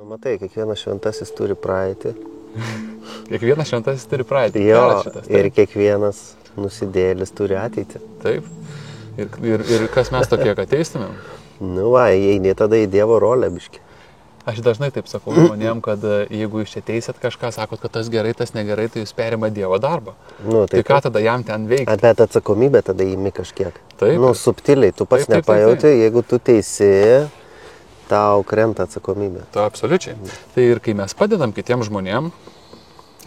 Matai, kiekvienas šventasis turi praeitį. Kiekvienas šventasis turi praeitį. Jo, Šitas, ir kiekvienas nusidėlis turi ateitį. Taip. Ir kas mes tokie, kad teistumėm? Nu va, eini tada į Dievo rolę, biški. Aš dažnai taip sakau žmonėm, kad jeigu jūs čia teisėt kažką, sakot, kad tas gerai, tas negerai, tai jūs perima Dievo darbą. Nu, tai ką tada jam ten veikti? Bet atsakomybę tada įimi kažkiek. Taip. Nu, subtiliai, tu pats nepajauti, jeigu tu teisi, tau krenta atsakomybė. To absoliučiai. Tai ir kai mes padedam kitiems žmonėm,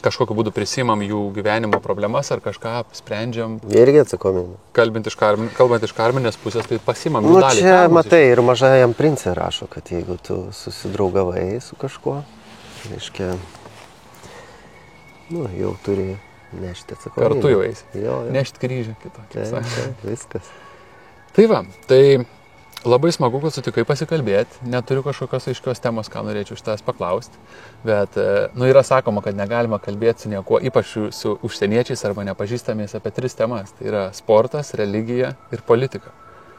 kažkokiu būdu prisimam jų gyvenimo problemas ar kažką sprendžiam. Irgi atsakomybė. Kalbant iš karminės pusės, tai pasimam nu, dalį. Čia, matai, ir mažajam princė rašo, kad jeigu tu susidraugavai su kažkuo, reiškia, nu, jau turi nešti atsakomybę. Kartu jau eisi. Jo. Nešti kryžių kitą. Taip, viskas. Tai va, tai labai smagu, kad sutikai pasikalbėti. Neturiu kažkokios aiškios temos, ką norėčiau iš tavęs paklausti. Bet, nu, yra sakoma, kad negalima kalbėti su niekuo, ypač su užsieniečiais arba nepažįstamais apie 3 temas. Tai yra sportas, religija ir politika.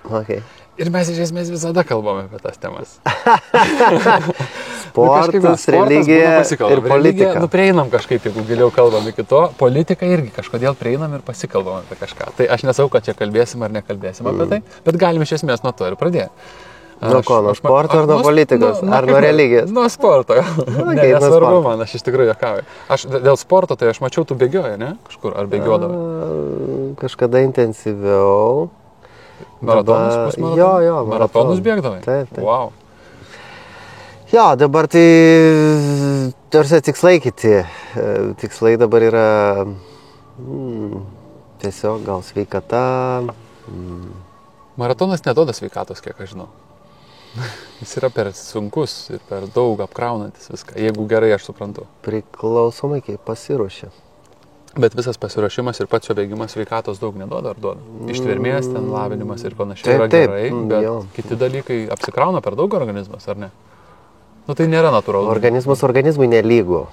Okay. Ir mes iš esmės visada kalbame apie tas temas. Sportas, religija ir politika. Nu, prieinam kažkaip, jeigu giliau kalbam iki to. Politika irgi kažkodėl prieinam ir pasikalbam apie kažką. Tai aš nesakau, kad čia kalbėsim ar nekalbėsim apie tai, bet galim iš esmės nuo to ir pradėti. Nuo ko? Nuo sporto ar nuo politikos? Ar nuo religijos? Nuo sporto. Nesvarbu man, aš iš tikrųjų juokauju. Aš dėl sporto, tai aš mačiau, tu bėgioji, ne? Kažkur, ar bėgiodavai? Kažkada intensyviau. Maratonus, pusmaratonus? Jo. Maratonus bėgdavai? Taip. Wow. Jo, dabar tai tarsi tikslai kiti. Tikslai dabar yra tiesiog gal sveikata. Maratonas neduoda sveikatos, kiek aš žinau. Jis yra per sunkus ir per daug apkraunantis viską, jeigu gerai aš suprantu. Priklausomai, kaip pasiruošia. Bet visas pasiruošimas ir pats jo bėgimas sveikatos daug neduoda, ar duoda? Ištvermės, ten lavinimas ir panašiai yra gerai, bet kiti dalykai apsikrauna per daug organizmas, ar ne? Nu tai nėra natūralu. Organizmas organizmui nelygu.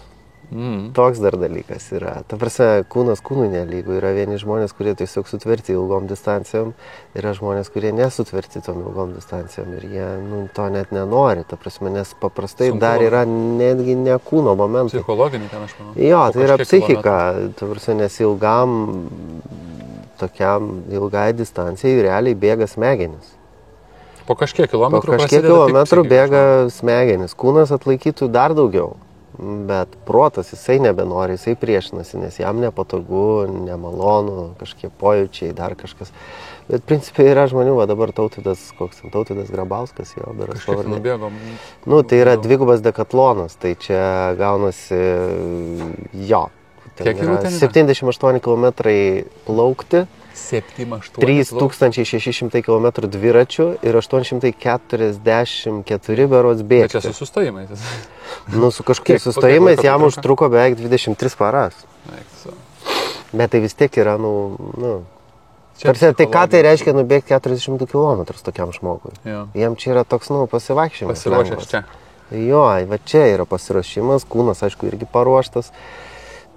Toks dar dalykas yra. Ta prasme, kūnas kūnui nelygu. Yra vieni žmonės, kurie tiesiog sutverti ilgom distancijom, yra žmonės, kurie nesutverti tom ilgom distancijom ir jie to net nenori. Ta prasme, nes paprastai sunku. Dar yra netgi ne kūno momentai. Psichologinį ten aš manau. Jo, tai yra psichika. Ta prasme, nes ilgai distancijai realiai bėga smegenis. Po kažkiek kilometrų bėga smegenis. Kūnas atlaikytų dar daugiau. Bet protas, jisai nebenori, jisai priešinasi, nes jam nepatogu, nemalonu, kažkiek pojūčiai, dar kažkas. Bet principai yra žmonių, va dabar Tautvydas Grabauskas, jo, beras pavardė. Nu, tai yra dvigubas dekatlonas, tai čia gaunasi, jo. 78 km plaukti. 3600 km dviračių ir 844 berods bėgti. Bet čia su sustojimais. Nu, su kažkokiais sustojimais jam užtruko beveik 23 paras. Bet tai vis tiek yra, tarsi, tai ką tai reiškia nubėgti 40 km tokiam žmogui? Jo. Jam čia yra toks, pasivaikščiojimas. Pasiruošęs čia. Jo, va čia yra pasiruošimas, kūnas, aišku, irgi paruoštas.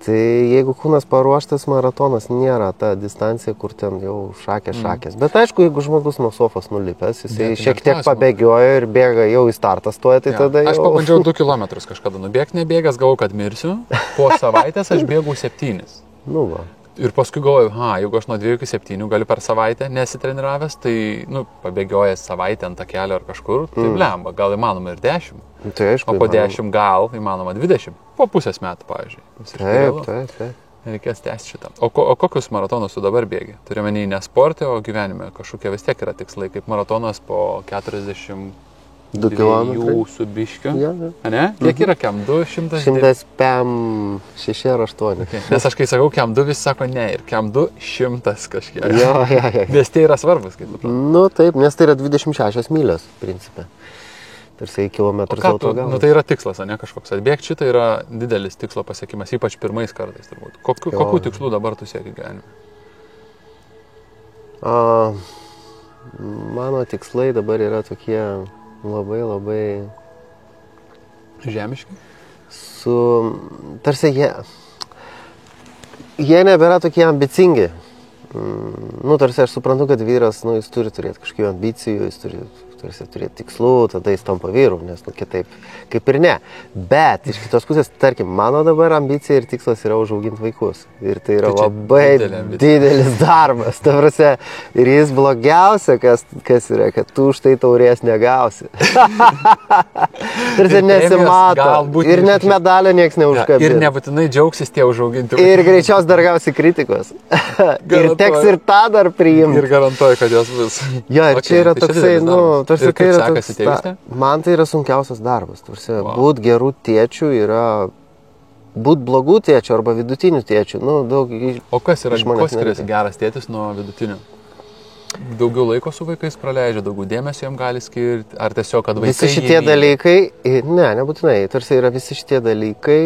Tai jeigu kūnas paruoštas, maratonas nėra ta distancija, kur ten jau šakės. Bet aišku, jeigu žmogus nuo sofos nulipęs, jisai šiek tiek pabėgiojo ir bėga jau į startą stoja, tai tada jau... Aš pabandžiau 2 km kažkada nubėgti, nebėgęs, galvojau, kad mirsiu. Po savaitės aš bėgau 7. Nu va. Ir paskui galvoju, jeigu aš nuo 2 iki 7 galiu per savaitę nesitreniravęs, tai, pabegiojęs savaitę ant takelio ar kažkur, tai blemba, gal įmanoma ir 10. Tai aišku, o po 10 gal įmanoma 20. Po pusės metų, pavyzdžiui. Taip. Reikės tęsti šitą. O kokius maratonus tu dabar bėgi? Turime ne sporte, o gyvenime. Kažkokie vis tiek yra tikslai, kaip maratonas po 42 su biškiu. Ja. Ne? Kiek yra kiam 200? 106 ar 8. Okay. Nes aš kai sakau kiam 2, visi sako ne. Ir kiam 200 kažkiek. Ja. Nes tai yra svarbus, kaip suprantu. Nu taip, nes tai yra 26 mylios, principe. Tarsi kilometrus autogalas. Nu tai yra tikslas, ne kažkoks. Atbėgti šitą yra didelis tikslo pasiekimas, ypač pirmais kartais turbūt. Kokių tikslų dabar tu sieki gyvenime? Mano tikslai dabar yra tokie labai žemiški. Tarsi jie nebėra tokie ambicingi. Tarsi aš suprantu, kad vyras, jis turi turėti kažkokių ambicijų, jis turi Turisi turėti tikslų, tada jis tampa vyru, nes kitaip kaip ir ne. Bet iš kitos pusės, tarkim, mano dabar ambicija ir tikslas yra užauginti vaikus. Ir tai yra labai didelis darbas. Tavrasi, ir jis blogiausia, kas yra, kad tu už tai taurės negausi. Tarsi nesimato. Ir net medalio nieks neužkabins. Ir nebūtinai džiaugsis tie užauginti. Ir greičiausiai dar gausi kritikos. Ir teks ir tą dar priimti. Ir garantuoju, kad jos bus. Jo, ir čia yra toksai, tarsi tai yra toks. Man tai yra sunkiausias darbas. Tarsi, būt gerų tėčių yra būt blogų tėčių arba vidutinių tėčių. Daug o kas yra, kuo skiriasi geras tėtis nuo vidutinių? Daugiau laiko su vaikais praleidžia, daugiau dėmesio jam gali skirti, ar tiesiog, kad vaikai... Visi šitie dalykai, nebūtinai, tarsi yra visi šitie dalykai,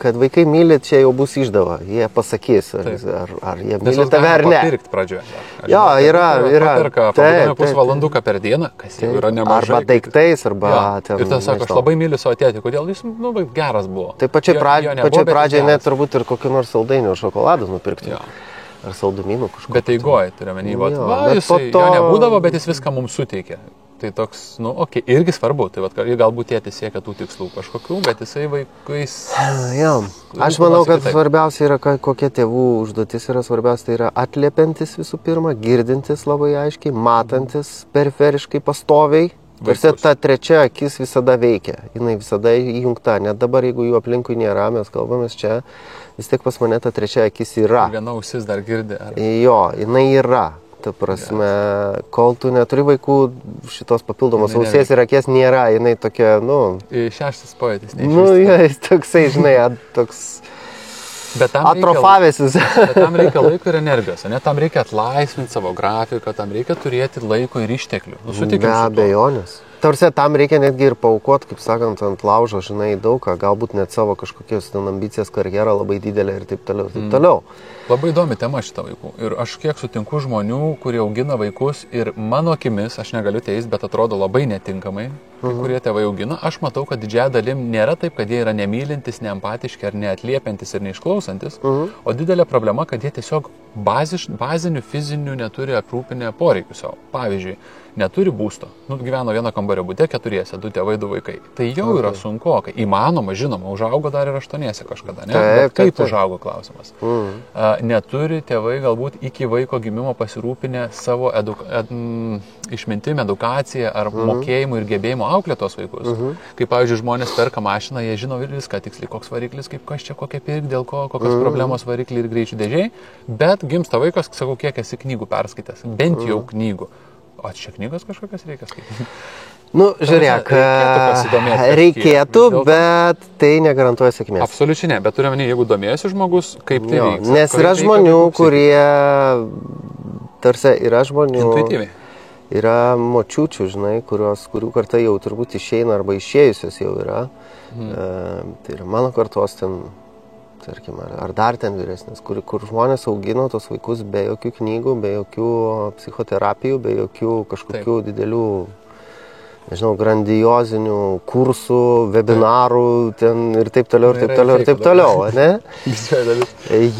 kad vaikai myli, čia jau bus išdava, jie pasakys, ar jie myli tave ar ne. Papirkti pradžioje. Jo, yra. Paperka pusvalanduką per dieną, kas jau yra nemažai. Arba daiktais, arba... Ir tas sako, aš labai myliu savo tėtį, kodėl jis, geras buvo. Tai pačiai pradžioje net turbūt ir kokį nors saldainių ar šokoladą nupirkti. Ar saldumynų kažkokį. Bet eigoje, turiu menį, jo nebūdavo, bet jis viską mums suteikė. Tai toks, irgi svarbu, tai galbūt tėtis siekia tų tikslų kažkokių, bet jisai vaikais... Aš manau, kad svarbiausia yra, kokia tėvų užduotis yra svarbiausia, tai yra atliepiantis visų pirma, girdintis labai aiškiai, matantis periferiškai pastoviai. Tarsi ta trečia akis visada veikia, jinai visada įjungta, net dabar jeigu jų aplinkui nėra, mes kalbamės čia, vis tiek pas mane ta trečia akis yra. Viena ausis dar girdi. Jo, jinai yra. Ta prasme, kol tu neturi vaikų, šitos papildomos ausies ir akies nėra, jinai tokia, Šeštas pojūtis, jis toksai, žinai, toks atrofavęsis. Bet tam reikia laiko ir energijos, tam reikia atlaisvinti savo grafiką, tam reikia turėti laiko ir išteklių. Be abejonės. Tarsi tam reikia netgi ir paaukoti, kaip sakant, ant laužo, žinai, daugą, galbūt net savo kažkokios ambicijas, karjerą labai didelę ir taip toliau. Labai įdomi tema šita vaikų. Ir aš kiek sutinku žmonių, kurie augina vaikus ir mano akimis, aš negaliu teisti, bet atrodo labai netinkamai, kurie tėvai augina. Aš matau, kad didžiąją dalim nėra taip, kad jie yra nemylintis, neempatiški ar neatliepiantis ir neišklausantis, o didelė problema, kad jie tiesiog bazinių fizinių neturi aprūpinę poreikių savo. Pavyzdžiui, neturi būsto. Gyveno vieno kambario bute, 4, 2 tėvai, 2 vaikai. Tai jau yra sunku, kai įmanoma, žinoma, užaugo dar ir 8 kažkada, ne? Bet kaip užaugo klausimas? Neturi tėvai galbūt iki vaiko gimimo pasirūpinę savo išmintim, edukaciją ar mokėjimu ir gebėjimu auklėtos vaikus. Kaip, pavyzdžiui, žmonės perka mašiną, jie žino viską tiksliai, koks variklis, kaip kas čia, kokia pirk, dėl ko, kokios problemos varikliai ir greičių dėžiai, bet gimsta vaikas, sakau, kiek esi knygų perskaitęs, bent jau knygų. O čia knygos kažkokias reikia skaityti? Žiūrėk, reikėtų, bet tai negarantuoja sėkmės. Absoliučiai ne, bet turime, jeigu domėjosi žmogus, kaip tai vyksta. Nes yra žmonių, kurie, tarsi yra žmonių, intuityviai. Yra močiučių, žinai, kurių karta jau turbūt išeina arba išėjusios jau yra. Tai yra mano kartos ten, tarkim, ar dar ten vyresnis, kur žmonės augino tos vaikus be jokių knygų, be jokių psichoterapijų, be jokių kažkokių didelių, nežinau, grandiozinių kursų, webinarų ten ir taip toliau, ne?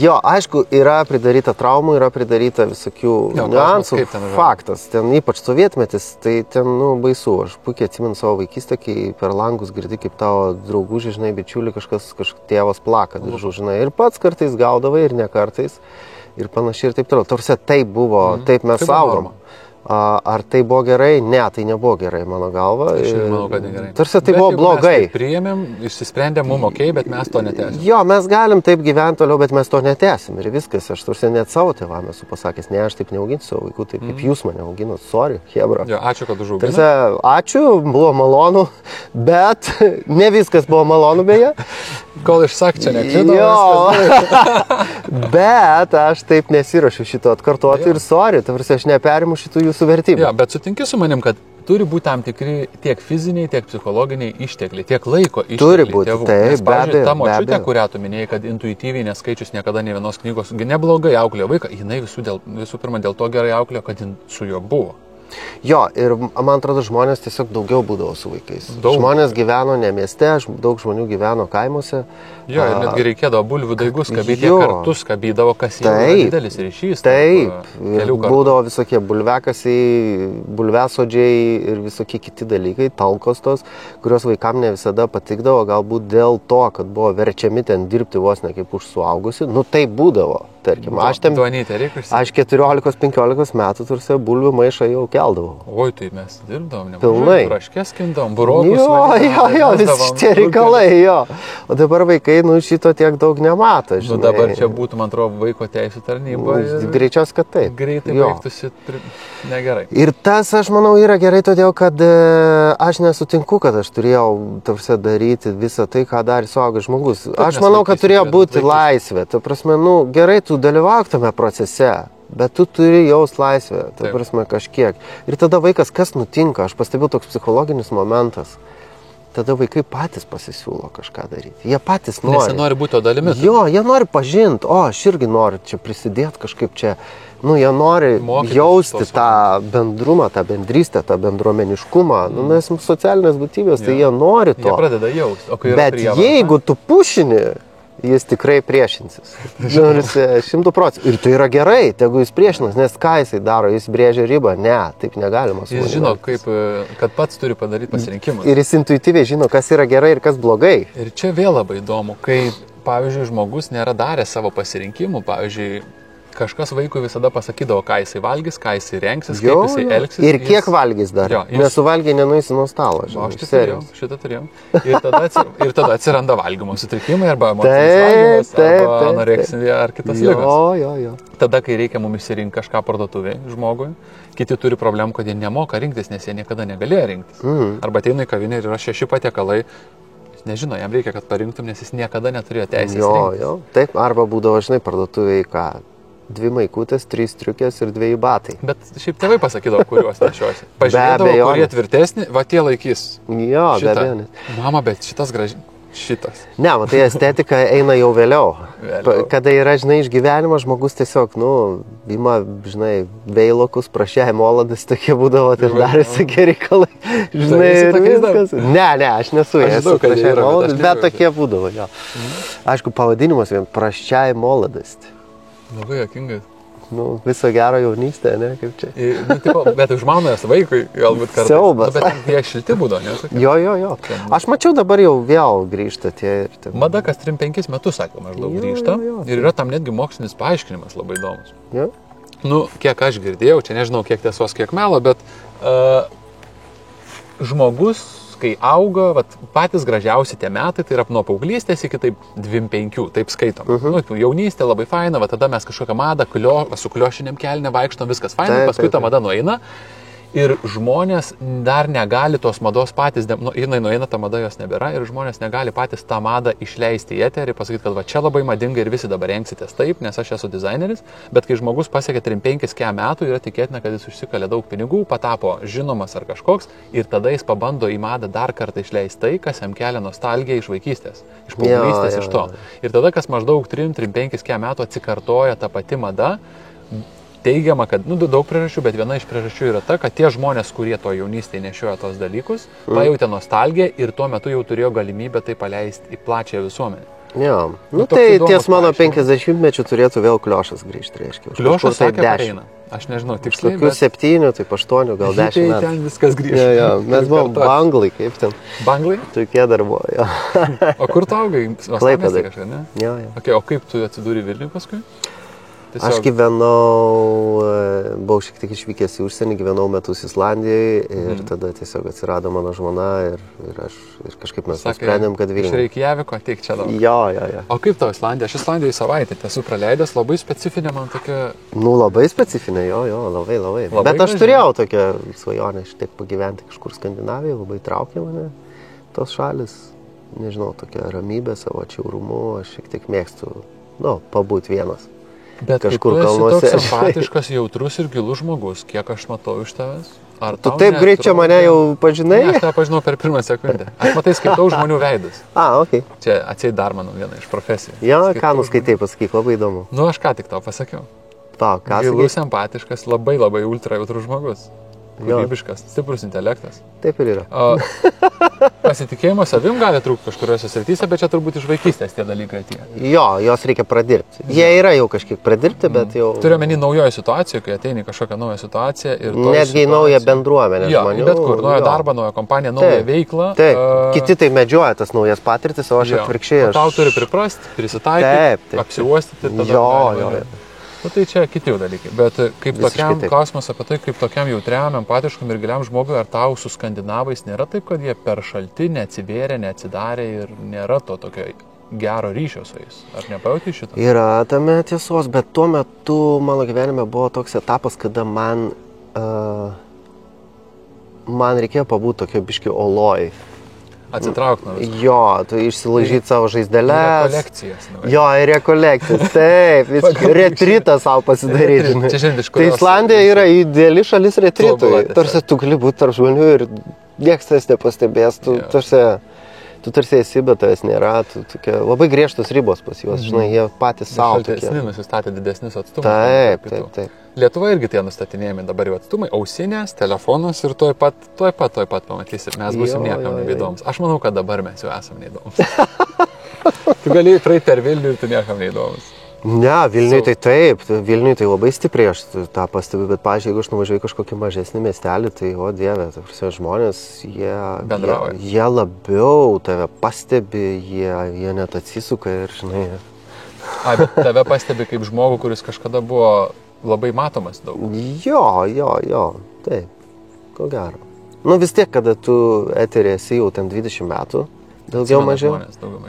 Jo, aišku, yra pridaryta traumų, yra pridaryta visokių niuansų, faktas, ten ypač sovietmetis, tai ten, baisu. Aš puikiai atsimenu savo vaikystę, kai per langus girdi, kaip tavo draugų, žinai, bičiuli, kažkas tėvas plaka, žinai, ir pats kartais gaudavai ir ne kartais, ir panašiai ir taip toliau. Tarsi taip buvo, taip mes augom. Ar tai buvo gerai? Ne, tai nebuvo gerai, mano galva. Aš manau, kad negerai. Tarsi tai buvo blogai. Mes tai priėmėm, išsisprendėm, mums okei, bet mes to netęsim. Jo, mes galim taip gyventi toliau, bet mes to netęsim. Ir viskas, aš tarsi net savo tėvam esu pasakęs, ne, aš taip neauginsiu savo vaikų, taip kaip jūs mane auginot, sorry, hebra. Jo, ačiū, kad užauginot. Tarsi, ačiū, buvo malonu, bet ne viskas buvo malonu beje. Kol išsak čia neklido. Bet aš taip nesiruošiu šito atkartoti ir sorry, tarsi aš neperimu šitų jūsų vertybių. Ja, bet sutinki su manim, kad turi būti tam tikri tiek fiziniai, tiek psichologiniai ištekliai, tiek laiko ištekliai. Turi būti, tėvų. taip, nes, pavyzdžiui, ta močiutė, kurią tu minėjai, kad intuityviai neskaičius niekada ne vienos knygos, neblogai auklėjo vaiką, jinai visų pirma dėl to gerai auklėjo, kad jin su juo buvo. Jo, ir man atrodo, žmonės tiesiog daugiau būdavo su vaikais. Žmonės gyveno ne mieste, daug žmonių gyveno kaimuose. Jo, ir netgi reikėdavo bulvių daigus kabyti, kartus kabydavo, kas jau yra didelis ryšys. Taip, būdavo visokie bulvekasiai, bulvesodžiai ir visokie kiti dalykai, talkos tos, kurios vaikam ne visada patikdavo, galbūt dėl to, kad buvo verčiami ten dirbti vos ne kaip už suaugusi. Nu, taip būdavo. Tarkim, aš 14-15 metų tarsi bulvių maišą jau keldavau. Oi, tai mes dirbdavom, pilnai. Braškės kindavom, burokus. Jo, visi šitie reikalai, jo. O dabar vaikai, šito tiek daug nemato, žinai. Dabar čia būtų, man atrodo, vaiko teisų tarnyba. Greičiausiai, kad taip. Greitai baigtųsi negerai. Ir tas, aš manau, yra gerai todėl, kad aš nesutinku, kad aš turėjau tarsi daryti visą tai, ką darė suaugęs žmogus. Aš manau, kad turėjo būti laisvė. Ta prasme, gerai, tu dalyvauk tame procese, bet tu turi jaust laisvę, ta prasme, kažkiek. Ir tada vaikas, kas nutinka, aš pastebėjau toks psichologinis momentas, tada vaikai patys pasisiūlo kažką daryti. Jie patys nori. Nes jie nori būti to dalimi. Jo, jie nori pažinti, aš irgi noriu čia prisidėti kažkaip čia. Jie nori jausti tą bendrumą, tą bendrystę, tą bendruomeniškumą. Mes socialinės būtybės, tai jie nori to. Jie pradeda jausti. Bet jeigu tu pušini, jis tikrai priešinsis. 100%. Ir tai yra gerai, tegu jis priešinas, nes ką jisai daro, jis brėžia ribą. Ne, taip negalima. Jis žino, kad pats turi padaryti pasirinkimą. Ir jis intuityviai žino, kas yra gerai ir kas blogai. Ir čia vėl labai įdomu, kai, pavyzdžiui, žmogus nėra daręs savo pasirinkimų, pavyzdžiui, kažkas vaikui visada pasakydavo, ką jisai valgys, ką jisai rengsis, kaip jisai elgsis. Ir kiek valgys dar. Nesuvalgiai nenuisi nuo stalo. Šitą turėjau. Ir tada atsiranda valgymo sutrikimai arba emocinis valgymas, arba anoreksija ar kitas ligas. Tada, kai reikia mums išsirinkti kažką parduotuvėje žmogui, kiti turi problemų, kad jie nemoka rinktis, nes jie niekada negalėjo rinktis. Arba ateina į kavinę ir yra 6 patiekalai. Nežino, jam reikia, kad parinktum, nes jis niekada neturėjo teisės rinktis. Taip, arba būdavo, žinai, parduotuvėje ką? 2 maikutės, 3 striukės ir 2 batai. Bet šiaip tėvai pasakydavo, kuriuos nešiosi. Pažiūrėdavo, kurie tvirtesni, va tie laikys. Jo, be abejonės. Mama, bet šitas gražiai. Šitas. Ne, matai, estetika eina jau vėliau. Kada yra, žinai, iš gyvenimo žmogus tiesiog, ima, žinai, veilokus, prašiai moladas, tokie būdavo, tai dar visokie reikalai. Žinai, ir viskas. Ne, aš nesu, esu prašiai moladas, bet tokie būdavo, jo. Aišku, pavadinimas vien prašiai moladas. Labai jokingas. Viso gero jaunystė, ne, kaip čia. Bet užmaunas vaikui galbūt kartais. Siaubas. Bet jie šilti būdo, ne? Jo. Aš mačiau dabar jau vėl grįžta tie. Mada kas 3-5 metus, sako, maždaug grįžta. Ir yra tam netgi mokslinis paaiškinimas labai įdomus. Kiek aš girdėjau, čia nežinau, kiek tiesos, kiek melo, bet žmogus, kai auga, patys gražiausi tie metai, tai yra nuo paauglystės iki taip 25, taip skaitom. Jaunystė labai faina, tada mes kažkokią madą su kliošinėm kelnėm vaikštom, viskas faina, paskui ta mada nueina. Ir žmonės dar negali tos mados patys, jinai nueina, ta mada jos nebėra ir žmonės negali patys tą madą išleisti į eterį, pasakyti, kad va čia labai madinga ir visi dabar rengsitės taip, nes aš esu dizaineris, bet kai žmogus pasiekia 3-5 metų, yra tikėtina, kad jis užsikalė daug pinigų, patapo žinomas ar kažkoks ir tada jis pabando į madą dar kartą išleisti tai, kas jam kelia nostalgiją iš vaikystės, iš paauglystės, iš to. Ir tada, kas maždaug 3-5 metų atsikartoja ta pati mada, teigiama, kad, daug priežasčių, bet viena iš priežasčių yra ta, kad tie žmonės, kurie to jaunystėje nešiojo tos dalykus, pajautė nostalgiją ir tuo metu jau turėjo galimybę tai paleisti į plačią visuomenę. Jo, tai ties mano 50-mečių turėtų vėl kliošas grįžti, reiškia. Kliošas sakė, pareina. Aš nežinau, tiksliai. Tokių 7, taip 8, gal 10 metų. Ten viskas grįžta. Jo, mes buvom banglai, kaip ten. Banglai? Tokie dar buvo, jo. O kur tu augai? Klaipėdai kažką, ne? Jo. O kaip tu atsidūrė Vilniuje paskui? Aš gyvenau, buvau šiek tiek išvykęs į užsienį, gyvenau metus Islandijoje ir tada tiesiog atsirado mano žmona ir kažkaip mes nusprendėm, kad Vilniuje. Iš Reikjaviko ateik čia daug. Jo. O kaip tau Islandija? Aš Islandijoje savaitę esu praleidęs, labai specifinė man tokia... Labai specifinė, jo, labai. Bet aš turėjau tokią svajonę šitaip pagyventi kažkur Skandinavijoje, labai traukė mane tos šalis. Nežinau, tokia ramybė savo čiaurumu, aš šiek tiek mėgstu, pabūt vienas. Bet kažkur kalnuose. Tu esi toks empatiškas, jautrus ir gilus žmogus, kiek aš matau iš tavęs. Tu taip greit čia mane jau pažinai? Ne, aš tą pažinau per 1 sekundę. Aš matai skaitau žmonių veidus. Okay. Čia atseit dar mano viena iš profesijų. Jo, ką nuskaitai, pasakyk, labai įdomu. Aš ką tik tau pasakiau. Ką sakai? Gilus, empatiškas, labai ultra jautrus žmogus. kūrybiškas, stiprus intelektas. Taip ir yra. Pasitikėjimo savim gali trūkti kažkuriuose srityse, bet čia turbūt iš vaikystės tie dalykai atėjo. Jo, jos reikia pradirbti. Jie yra jau kažkiek pradirbti, bet jau... Turiu menį naujoje situacijoje, kai ateini kažkokią naują situaciją ir... Netgi į naują bendruomenę žmonių. Bet kur, naują darbą, naują kompaniją, naują veiklą. Taip, kiti tai medžioja tas naujas patirtis, o aš atvirkščiai. Tau turi priprasti, prisitaikyti, apsiuostyti ir tada... Jo. Nu, tai čia kiti dalykai, bet kaip tokiam klausimas apie tai, kaip tokiam jautriam, empatiškam ir giliam žmogui, ar tau su skandinavais nėra taip, kad jie per šalti neatsivėrė, neatsidarė ir nėra to tokio gero ryšio su jais? Ar nepajauti šitą? Yra tame tiesos, bet tuo metu mano gyvenime buvo toks etapas, kada man reikėjo pabūti tokio biški oloj. Atsitrauk nuo visko. Jo, tu išsilaižyti savo žaizdeles. Rekolekcijas. Jo, ir rekolekcijas, taip, retritą savo pasidaryti. Čia šiandien iš kur. Tai Islandija yra ideali šalis retritui. Tarsi tu gali būti tarp žmonių ir niekas tas nepastebės. Tu tarsi esi, bet tavęs nėra. Labai griežtos ribos pas juos, žinai, jie patys savo. Šaltesni nusistatė didesnius atstumus. Taip. Lietuva irgi tie nustatinėjami dabar jau atstumai, ausinės, telefonas ir tuoj pat pamatysi, mes būsim niekam nebeįdomus. Aš manau, kad dabar mes jau esam neįdomus. Tu gali praeiti per Vilnių ir tu niekam neįdomus. Ne, Vilniui tai taip, Vilniui tai labai stipriai aš tą pastebiu, bet, pavyzdžiui, jeigu aš nuvažiuoju kažkokį mažesnį miestelį, tai, o dieve, žmonės, jie labiau tave pastebi, jie net atsisuka ir, žinai. Bet tave pastebi kaip žmogų, kuris kažkada buvo labai matomas daug. Jo, taip, ko gero. Nu vis tiek, kada tu eterį esi jau ten 20 metų, daugiau mažiau.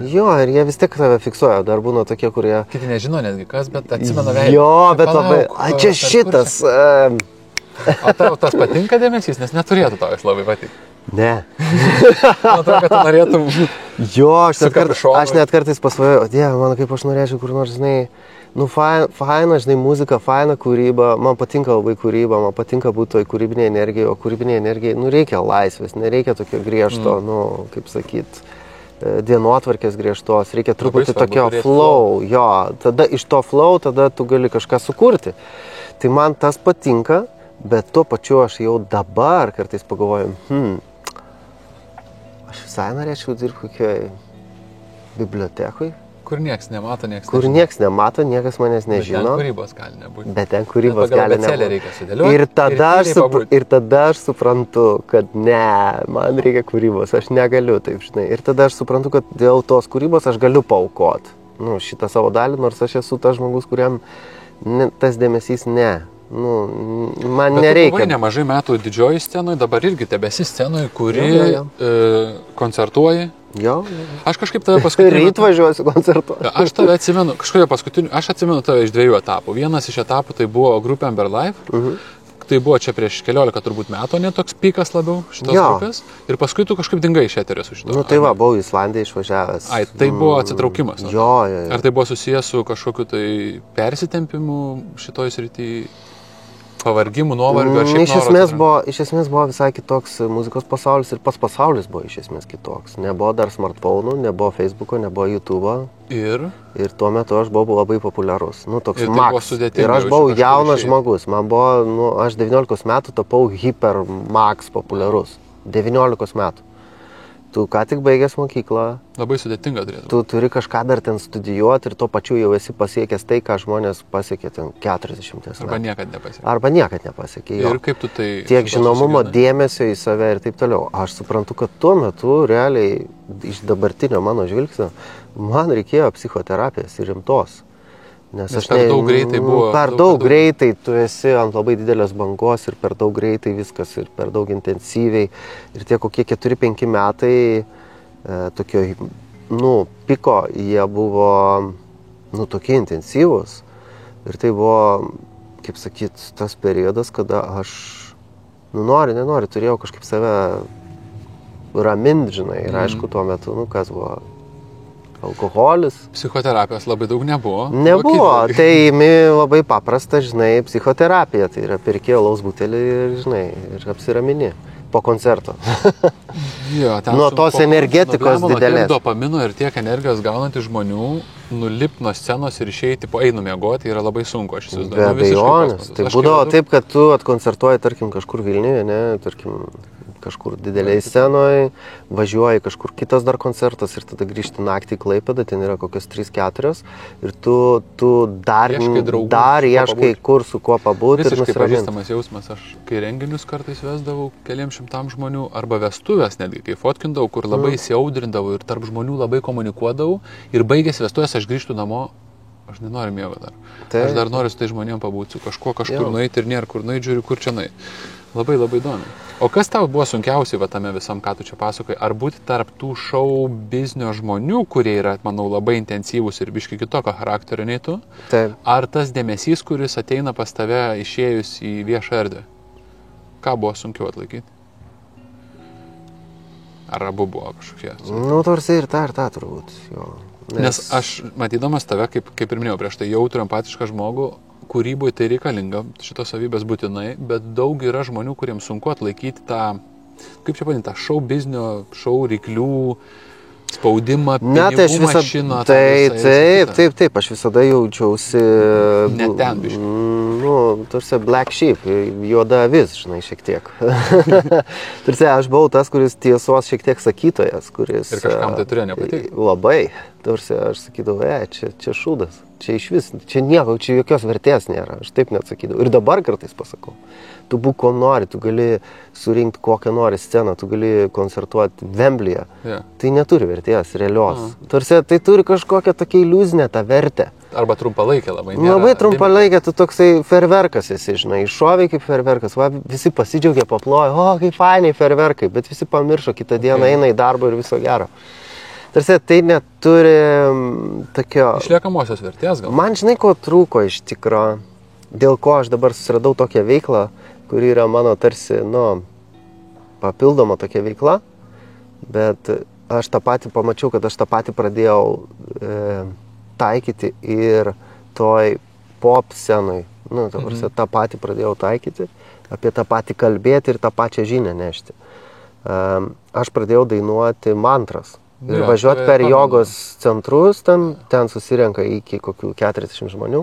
Jo, ir jie vis tiek tave fiksuoja, dar būna tokie, kurie... Kiti nežino netgi kas, bet atsimena veidą. Jo, bet labai... Čia šitas... O tau tas patinka dėmesys, nes neturėtų tau jis labai patikti. Ne. Matau, kad tu norėtum... Jo, aš net kartais pasvajoju, o dieve, man kaip aš norėčiau kur nors, žinai... Nu, faina, žinai, muzika, faina kūryba, man patinka labai kūryba, man patinka būti toj kūrybinėje energijoje, o kūrybinėje energijoje, reikia laisvės, nereikia tokio griežto, kaip sakyt, dienotvarkės griežtos, reikia truputį tokio flow, jo, tada iš to flow, tada tu gali kažką sukurti. Tai man tas patinka, bet tuo pačiu aš jau dabar kartais pagalvoju, aš visai norėčiau dirbti kokioj bibliotekoj. Kur nieks nemato, nieks nežino. Kur nieks nemato, niekas manęs nežino. Bet ten kūrybos gali nebūti. Bet ten kūrybos gali nebūti. Ir tada aš suprantu, kad ne, man reikia kūrybos, aš negaliu, taip žinai. Ir tada aš suprantu, kad dėl tos kūrybos aš galiu paaukoti. Šitą savo dalį, nors aš esu tas žmogus, kuriam tas dėmesys ne. Man nereikia. Bet tu buvai nemažai metų didžioji scenoje, dabar irgi tebesi scenoje, kuri koncertuoji. Jo. Aš kažkaip tave paskutinį... Ryt važiuosiu koncertuoti. Aš tave atsimenu, aš atsimenu tave iš 2 etapų. Vienas iš etapų tai buvo grupė Amber Life. Tai buvo čia prieš 14 turbūt metų, toks pikas labiau šitos grupės. Ir paskui tu kažkaip dingai iš eterio su šito. Tai buvau į Islandiją išvažiavęs. Tai buvo atsitraukimas. Jo. Ar tai buvo susijęs su kažkokiu tai persitempimu šitoj srity? Pavargimų, nuovargio ar šiaip iš esmės buvo visai kitoks muzikos pasaulis ir pats pasaulis buvo iš esmės kitoks. Nebuvo dar smartphone'ų, nebuvo Facebook'o, nebuvo YouTube'o. Ir tuo metu aš buvau labai populiarus. Toks Max. Ir aš buvau jaunas žmogus. Man buvo, aš 19 metų tapau hiper Max populiarus. 19 metų. Tu ką tik baigęs mokyklą. Labai sudėtinga turėtų. Tu turi kažką dar ten studijuoti ir tuo pačiu jau esi pasiekęs tai, ką žmonės pasiekė ten 40 metų. Arba niekad nepasiekė. Ir kaip tu tai... Tiek žinomumo, dėmesio į save ir taip toliau. Aš suprantu, kad tuo metu realiai iš dabartinio mano žvilgsnio man reikėjo psichoterapijos ir rimtos. Nes aš per daug greitai buvo. Per daug greitai tu esi ant labai didelės bangos ir per daug greitai viskas ir per daug intensyviai. Ir tie kokie 4-5 metai tokio, piko, jie buvo, tokie intensyvūs. Ir tai buvo, kaip sakyt, tas periodas, kada aš, nenori, turėjau kažkaip save ramint, žinai. Ir aišku, tuo metu, kas buvo. Alkoholis. Psichoterapijos labai daug nebuvo. Nebuvo, tai imi labai paprasta, žinai, psichoterapija. Tai yra pirki alaus butelį ir, žinai, ir apsiramini po koncerto. Jo, nuo tos energetikos didelės. Tiek dopamino ir tiek energijos gaunantys žmonių nulipti nuo scenos ir išeiti po einu miegoti yra labai sunku, aš įsivaizduoju. Be abejonės. Tai būdavo taip, kad tu atkoncertuoji, tarkim, kažkur Vilniuje, ne, tarkim, kažkur dideliai scenoje, važiuoji kažkur kitas dar koncertas ir tada grįžti naktį į Klaipėdą, ten yra kokios 3-4 ir tu dar ieškai kur su kuo pabūti. Visiškai pažįstamas jausmas, aš kai renginius kartais vesdavau keliams šimtam žmonių arba vestuvės netgi, kai fotkindavau, kur labai įsiaudrindavau ir tarp žmonių labai komunikuodavau ir baigęs vestuvės aš grįžtu namo, aš nenoriu miego dar. Aš dar noriu su tai žmonėm pabūti, su kažkuo kažkur nueiti ir nėra kur nueiti, žiūriu, kur čia nueiti. Labai įdomi. O kas tau buvo sunkiausiai tame visam, ką tu čia pasakoji? Ar būti tarp tų šou biznio žmonių, kurie yra, manau, labai intensyvūs ir biški kitokio charakterio nei tu? Taip. Ar tas dėmesys, kuris ateina pas tave išėjus į viešą erdvę? Ką buvo sunkiau atlaikyti? Ar abu buvo kažkokie? Nu, tarsi ir tą turbūt. Jo. Nes aš, matydamas tave, kaip ir minėjau prieš tai, jautrų empatišką žmogų, kūryboje tai reikalinga, šitos savybės būtinai, bet daug yra žmonių, kuriems sunku atlaikyti tą, kaip čia vadinti, tą šou biznio, šou ryklių, spaudimą, pinigų mašiną. Taip, aš visada jaučiausi... Ne ten, biškai. Nu, tarsi black sheep, juoda avis, žinai, šiek tiek. Tarsi aš buvau tas, kuris tiesos šiek tiek sakytojas, kuris... Ir kažkam tai turėjo nepatikti. Labai. Tarsi aš sakydavau, čia šūdas. Čia iš vis, čia nieko, čia jokios vertės nėra, aš taip net sakydavau. Ir dabar kartais pasakau, tu būk ko nori, tu gali surinkti kokią nori sceną, tu gali koncertuoti Vemblyje. Tai neturi vertės, realios. Tarsi tai turi kažkokią tokią iliuzinę tą vertę. Arba trumpalaikė labai. Nėra, labai trumpalaikė, tu toksai ferverkas esi, žinai, iššoviai kaip ferverkas, visi pasidžiaugia, paploja, o kaip fainiai ferverkai, bet visi pamiršo, kitą dieną eina į darbą ir viso gero. Tarsi tai neturi tokio... Išliekamosios vertės gal? Man žinai, ko trūko iš tikro, dėl ko aš dabar susiradau tokią veiklą, kuri yra mano tarsi, papildoma tokia veikla, bet aš tą patį pamačiau, kad aš tą patį pradėjau taikyti ir toj pop scenui. Tą patį pradėjau taikyti, apie tą patį kalbėti ir tą pačią žinią nešti. Aš pradėjau dainuoti mantras. Ir važiuoti per jogos centrus, ten susirenka iki kokių 40 žmonių.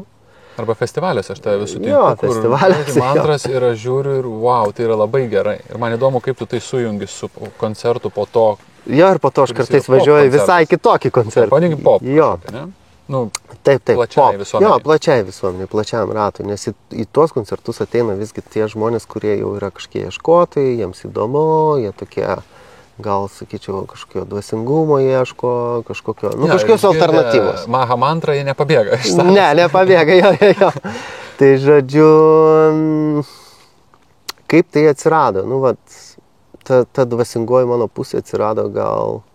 Arba festivaliuose aš tave visų Jo, festivaliuose. Mantras ir aš žiūriu ir wow, tai yra labai gerai. Ir man įdomu, kaip tu tai sujungi su koncertu po to. Jo, ir po to aš kartais važiuoju visai kitokį koncertą. Pavadinkim pop. Jo. Taip, plačiai visuomenė. Jo, plačiai visuomenė, plačiam ratui, nes į tuos koncertus ateina visgi tie žmonės, kurie jau yra kažkiek ieškotojai, jiems įdomu, jie tokie... Gal, sakyčiau, kažkokio dvasingumo ieško, kažkokios alternatyvos. Maha mantra, jie nepabėga. Nepabėga, jo. Tai žodžiu, kaip tai atsirado? Ta dvasingoji mano pusė atsirado gal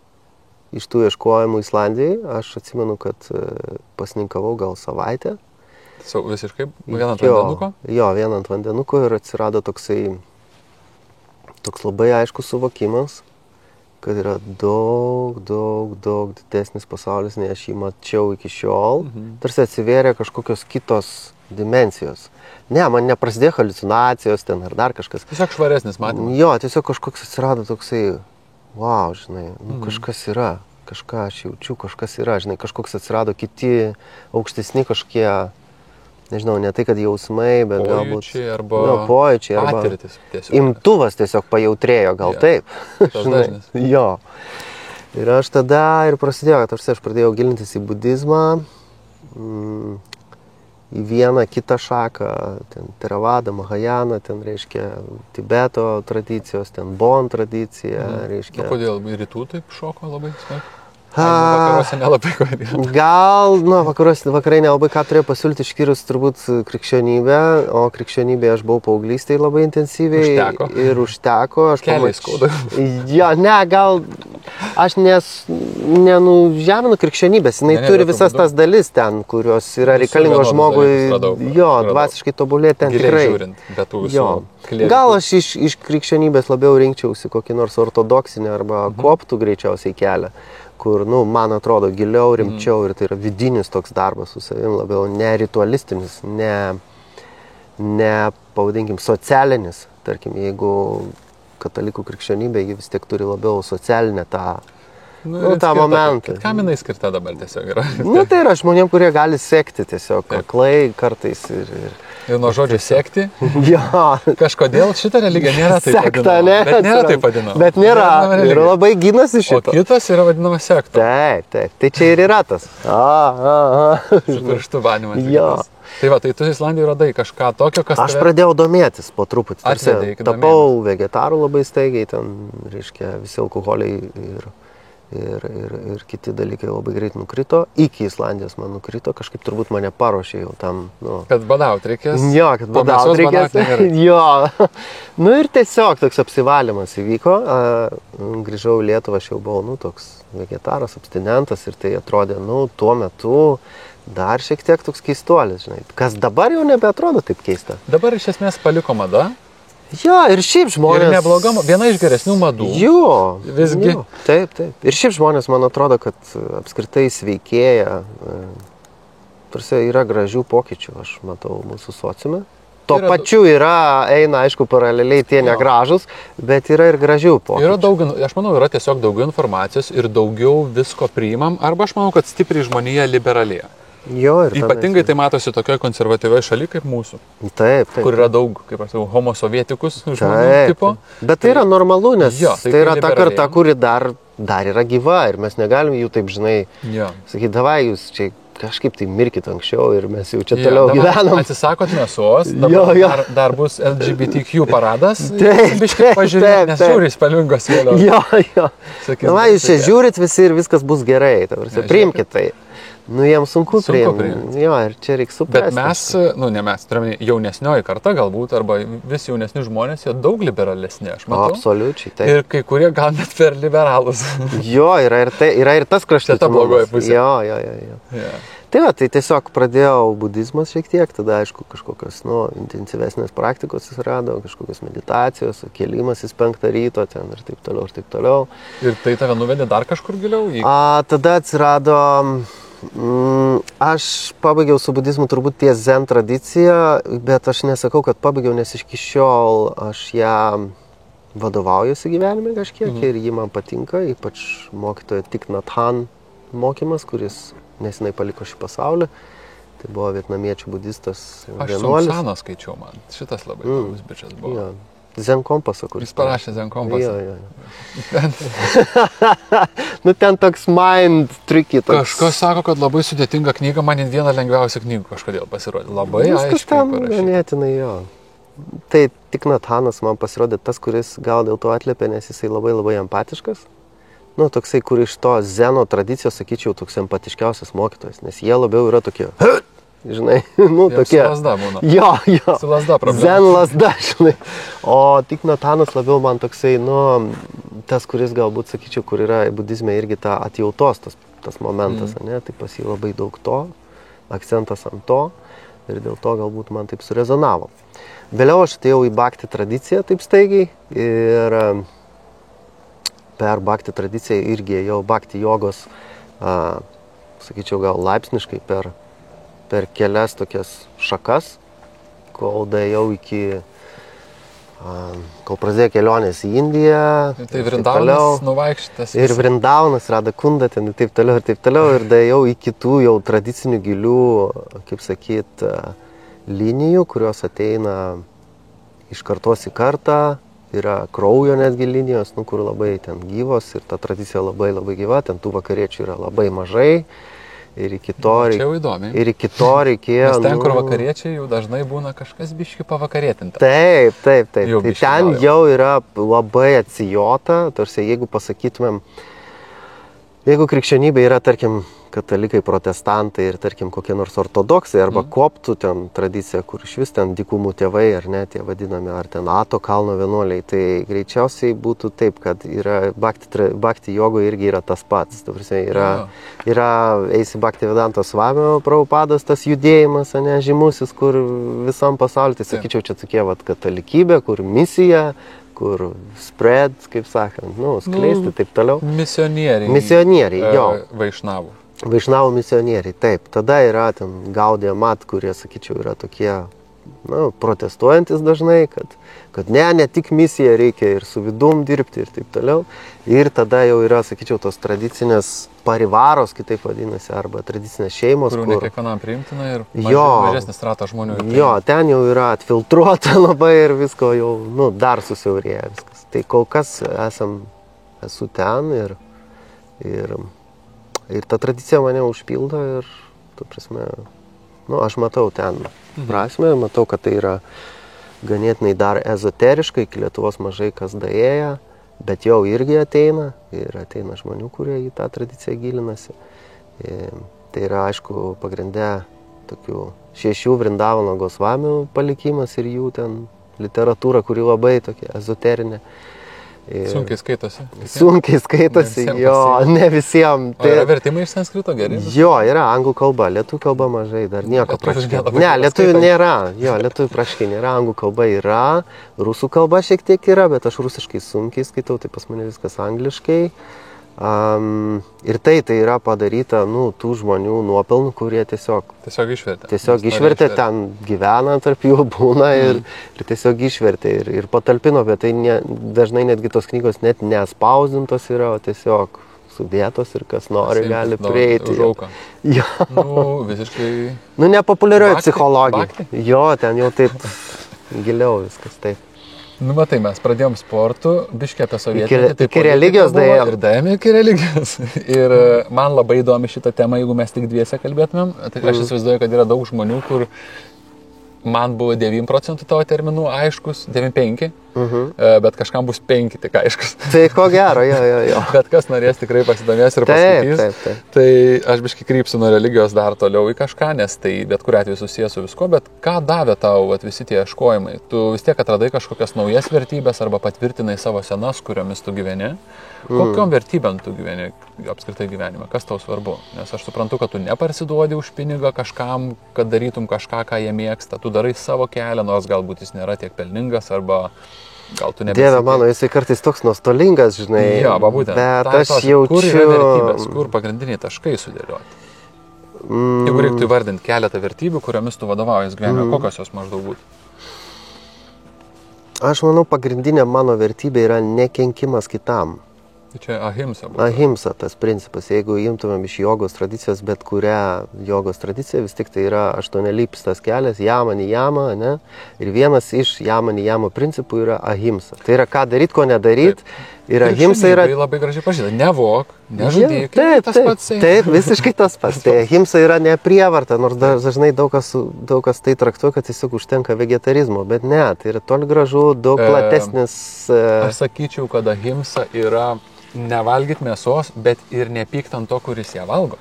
iš tų ieškojimų Islandijai. Aš atsimenu, kad pasninkavau gal savaitę. Visiškai? Vieną ant vandenuko? Jo, vieną ant vandenuko ir atsirado toks labai aiškus suvokimas, kad yra daug didesnis pasaulis, nei aš jį mačiau iki šiol. Tarsi atsivėrė kažkokios kitos dimensijos. Man neprasidėjo haliucinacijos ten ar dar kažkas. Tiesiog švaresnis matymas. Jo, tiesiog kažkoks atsirado toksai, wow, žinai, kažkas yra, kažką aš jaučiu, kažkas yra, žinai, kažkoks atsirado kiti aukštesni kažkokie, nežinau, ne tai, kad jausmai, bet galbūt... Pojūčiai arba... Patirtis tiesiog. Imtuvas tiesiog pajautrėjo, gal taip. Jo. Ir aš tada ir prasidėjo, kad aš pradėjau gilintis į budizmą, į vieną kitą šaką, ten Theravada, Mahajana, ten reiškia Tibeto tradicijos, ten Bon tradicija, reiškia... Kodėl rytų taip šoko labai smarkiai? Vakaruose nelabai kodėl. Gal, vakarai nelabai ką turėjo pasiūlyti išskyrus turbūt krikščionybę, o krikščionybėje aš buvau paauglystėje labai intensyviai. Užteko. Ir užteko. Keliai skauda. Jo, gal aš nenužeminu krikščionybės, jinai turi visas tas dalis ten, kurios yra reikalingos žmogui, dvasiškai tobulėti ten tikrai. Žiūrint, bet tų visų klėdų. Gal aš iš krikščionybės labiau rinkčiausi kokį nors ortodoksinį arba koptų greičiausiai kelią, kur, man atrodo, giliau, rimčiau ir tai yra vidinis toks darbas su savim, labiau ne ritualistinis, ne pavadinkim, socialinis. Tarkim, jeigu katalikų krikščionybė, ji vis tiek turi labiau socialinę tą tą momentą. Kam jinai skirta dabar tiesiog yra? Tai yra žmonėm, kurie gali sekti tiesiog aklai kartais Ir nuo žodžio sekti. Jo. Kažkodėl šitą religiją nėra taip Sekta, vadinama. ne? Bet nėra taip vadinama. Bet nėra. Ir labai gynasi O šito. kitas yra vadinama sekta. Taip. Tai čia ir yra tas. Su pirštų banimas. Jo. Tai va, tai tu Islandijoje radai kažką tokio, kas... Aš pradėjau domėtis po truputį. Atvedė iki Tapau vegetaru labai staigiai, ten, reiškia, visi alkoholiai ir kiti dalykai labai greit nukrito. Iki Islandijos man nukrito, kažkaip turbūt mane paruošė jau tam, Kad badaut reikės. Jo, kad badaut reikės. Jo. Ir tiesiog toks apsivalymas įvyko. Grįžau į Lietuvą, aš jau buvau, toks vegetaras, abstinentas ir tai atrodė, tuo metu dar šiek tiek toks keistuolis, žinai. Kas dabar jau nebeatrodo taip keista. Dabar iš esmės paliko mada. Jo, ir šiaip žmonės... Ir nebloga, viena iš geresnių madų. Jo. Visgi. Jo, taip. Ir šiaip žmonės, man atrodo, kad apskritai sveikėja. Tarsi yra gražių pokyčių, aš matau mūsų sociume. Tuo pačiu eina, aišku, paraleliai tie negražus, bet yra ir gražių pokyčių. Aš manau, yra tiesiog daugiau informacijos ir daugiau visko priimam, arba aš manau, kad stipriai žmonija liberalėja. Jo, ypatingai tai matosi tokioje konservatyvioje šalyje kaip mūsų. Taip. Kur yra daug, kaip aš sakau, homosovietikus žmonių tipo. Bet tai yra normalu, nes tai yra ta karta, kuri dar yra gyva ir mes negalim jų taip, žinai, sakyti, davai jūs čia kažkaip tai mirkit anksčiau ir mes jau čia toliau gyvenam. Atsisakot mėsos, dabar dar bus LGBTQ paradas. Biškai pažiūrėti, nes žiūri spalvingos vėliau. Jo. Davai jūs čia žiūrit visi ir viskas bus gerai, priimkit tai. Jiems sunku priimti. Jo, ir čia reikia suprasti. Bet mes, ne mes, turime jaunesnioji karta galbūt, arba vis jaunesni žmonės, jie daug liberalesni, aš matau. Absoliučiai, taip. Ir kai kurie gal net per liberalus. Jo, yra ir tas kraštutinumas. Ta blogoji pusė. Jo. Tai va, tai tiesiog pradėjau budizmas šiek tiek, tada aišku kažkokios, intensyvesnės praktikos atsirado, kažkokios meditacijos, kėlimasis 5 ryto ten ir taip toliau. Ir tai tave nuvedė dar kažkur giliau? Tada atsirado... Aš pabaigiau su budizmu turbūt ties zen tradicija, bet aš nesakau, kad pabaigiau, nes iki šiol aš ją vadovaujuosi gyvenime kažkiek ir ji man patinka, ypač mokytojo Thich Nhat Hanh mokymas, kuris nesenai paliko šį pasaulį. Tai buvo vietnamiečių budistas vienuolis. Aš Saną skaičiau, man šitas labai įdomus bičias buvo. Jo. Zen kompasą, kuris... Jis parašė Zen kompasą. Jo. Ten toks mind tricky. Kažkas sako, kad labai sudėtinga knyga, man viena lengviausia knygų kažkodėl pasirodė. Labai aiškiai parašyta. Ganėtinai jo. Tai Thich Nhat Hanh'as man pasirodė tas, kuris gal dėl to atliepė, nes jisai labai empatiškas. Toksai, kur iš to zeno tradicijos, sakyčiau, toks empatiškiausias mokytojas, nes jie labiau yra tokie... Žinai, tokie... Su lasda būna. Jo. Su lasda problema. Zen lasda, žinai. O Thich Nhat Hanh'as labiau man toksai, tas, kuris galbūt, sakyčiau, kur yra budizme irgi ta atjautos, tas momentas, ne? Tai pas jį labai daug to, akcentas ant to ir dėl to galbūt man taip surezonavo. Vėliau aš atėjau į bhakti tradiciją taip staigiai ir per bhakti tradiciją irgi ėjau bhakti jogos, sakyčiau, gal laipsniškai per kelias tokias šakas, kol daėjau kol prasidėjo kelionės į Indiją. Tai Vrindaunas nuvaikštas. Ir Vrindaunas, Radakunda, ten ir taip toliau. Ir daėjau į kitų jau tradicinių gilių, kaip sakyt, linijų, kurios ateina iš kartos į kartą. Yra kraujo netgi linijos, kur labai ten gyvos ir ta tradicija labai gyva, ten tų vakariečių yra labai mažai. Ir iki to reikėjo... Nes ten, kur vakariečiai, jau dažnai būna kažkas biški pavakarėtinta. Taip. Tai ten jau yra labai atsijota, tarsi jeigu pasakytumėm, jeigu krikščionybė yra, tarkim, katalikai, protestantai ir, tarkim, kokie nors ortodoksai arba koptų ten tradicija, kur iš vis ten dykumų tėvai, ar ne, tie vadinami, ar ten Ato kalno vienuoliai, tai greičiausiai būtų taip, kad yra bhakti jogo irgi yra tas pats. Yra Eisi Bhakti Vedanta Svamio Prabhupados tas judėjimas, ne, žymusis, kur visam pasauliu, tai sakyčiau, čia tokie katalikybė, kur misija, kur spread, kaip sakant, skleisti, taip toliau. Misionieriai, jo. Vaišnavų misionieriai, taip. Tada yra ten Gaudija Mat, kurie, sakyčiau, yra tokie protestuojantis dažnai, kad ne tik misija, reikia ir su vidum dirbti ir taip toliau. Ir tada jau yra, sakyčiau, tos tradicinės parivaros, kitaip vadinasi, arba tradicinės šeimos. Kurių ne kiekvienam priimtina ir mažesnis ratas žmonių. Jo, ten jau yra atfiltruota labai ir visko jau, dar susiaurėja viskas. Tai kol kas esu ten ir ta tradicija mane užpildo ir, tu prasme, aš matau ten prasme, matau, kad tai yra ganėtinai dar ezoteriškai, iki Lietuvos mažai kas daėja, bet jau irgi ateina ir ateina žmonių, kurie į tą tradiciją gilinasi. Tai yra, aišku, pagrinde tokių 6 Vrindavano Gosvamių palikimas ir jų ten literatūra, kuri labai tokia ezoterinė. Sunkiai skaitosi. Sunkiai skaitosi, ne visiems. Tai yra vertimai iš sanskrito geri? Jo, yra anglų kalba, lietuvių kalba mažai, dar nieko praškai. Ne, lietuvių nėra, lietuvių praškai nėra, anglų kalba yra, rusų kalba šiek tiek yra, bet aš rusiškai sunkiai skaitau, tai pas mane viskas angliškai. Ir tai yra padaryta, tų žmonių nuopelnų, kurie tiesiog išvertė. Tiesiog išvertė, ten gyvena, tarp jų būna ir tiesiog išvertė ir patalpino, bet tai dažnai netgi tos knygos net nespausdintos yra, o tiesiog sudėtos ir kas nori gali prieiti. Užauka. Jo. Visiškai. Nepopuliarioji psichologija. Jo, ten jau taip giliau viskas taip. Tai mes pradėjom sportų, biškį apie sovietmetį. Iki religijos daėjom. Ir daėjome iki religijos. Ir man labai įdomi šitą temą, jeigu mes tik dviese kalbėtumėm. Tai aš įsivaizduoju, kad yra daug žmonių, kur man buvo 9% tavo terminų aiškus, 9,5, bet kažkam bus 5 tik aiškus. Tai ko gero, jo. Bet kas norės tikrai pasidomės ir paskaitys. Taip. Tai aš biškį krypsiu nuo religijos dar toliau į kažką, nes tai bet kuriuo atveju susijęs su visko, bet ką davė tau visi tie ieškojimai? Tu vis tiek atradai kažkokias naujas vertybės arba patvirtinai savo senas, kuriomis tu gyveni. Kokiom vertybėm tu gyveni apskritai gyvenime? Kas tau svarbu? Nes aš suprantu, kad tu neparsiduodi už pinigą kažkam, kad darytum kažką, ką jie mėgsta. Tu darai savo kelią, nors galbūt jis nėra tiek pelningas arba gal tu nebesitikė. Dieve mano, jisai kartais toks nuostolingas, žinai. Jo, būtent. Bet aš jaučiu... Kur yra vertybės, kur pagrindiniai taškai sudėlioti? Jeigu reiktų įvardinti keletą vertybių, kuriomis tu vadovaujas gyvenime, kokios jos maždaug būtų? Aš manau, pagrindinė mano vertybė yra nekenkimas kitam. Tai čia ahimsa būtų. Ahimsa, tas principas. Jeigu imtumėm iš jogos tradicijos, bet kurią jogos tradiciją, vis tik tai yra 8-lypstas kelias, jama, nijama, ne? Ir vienas iš jama, nijama principų yra ahimsa. Tai yra ką daryti, ko nedaryti. Ir ahimsa yra... Tai labai gražiai pažįsta. Nevok, nežudyk. Taip, visiškai tas pats. Tai ahimsa yra ne prievarta, nors dažnai daug kas tai traktuoja, kad tiesiog užtenka vegetarizmo. Bet ne, tai yra toli gražu, daug platesnis... Aš sakyčiau, kad ahimsa yra nevalgyti mėsos, bet ir nepykti ant to, kuris ją valgo.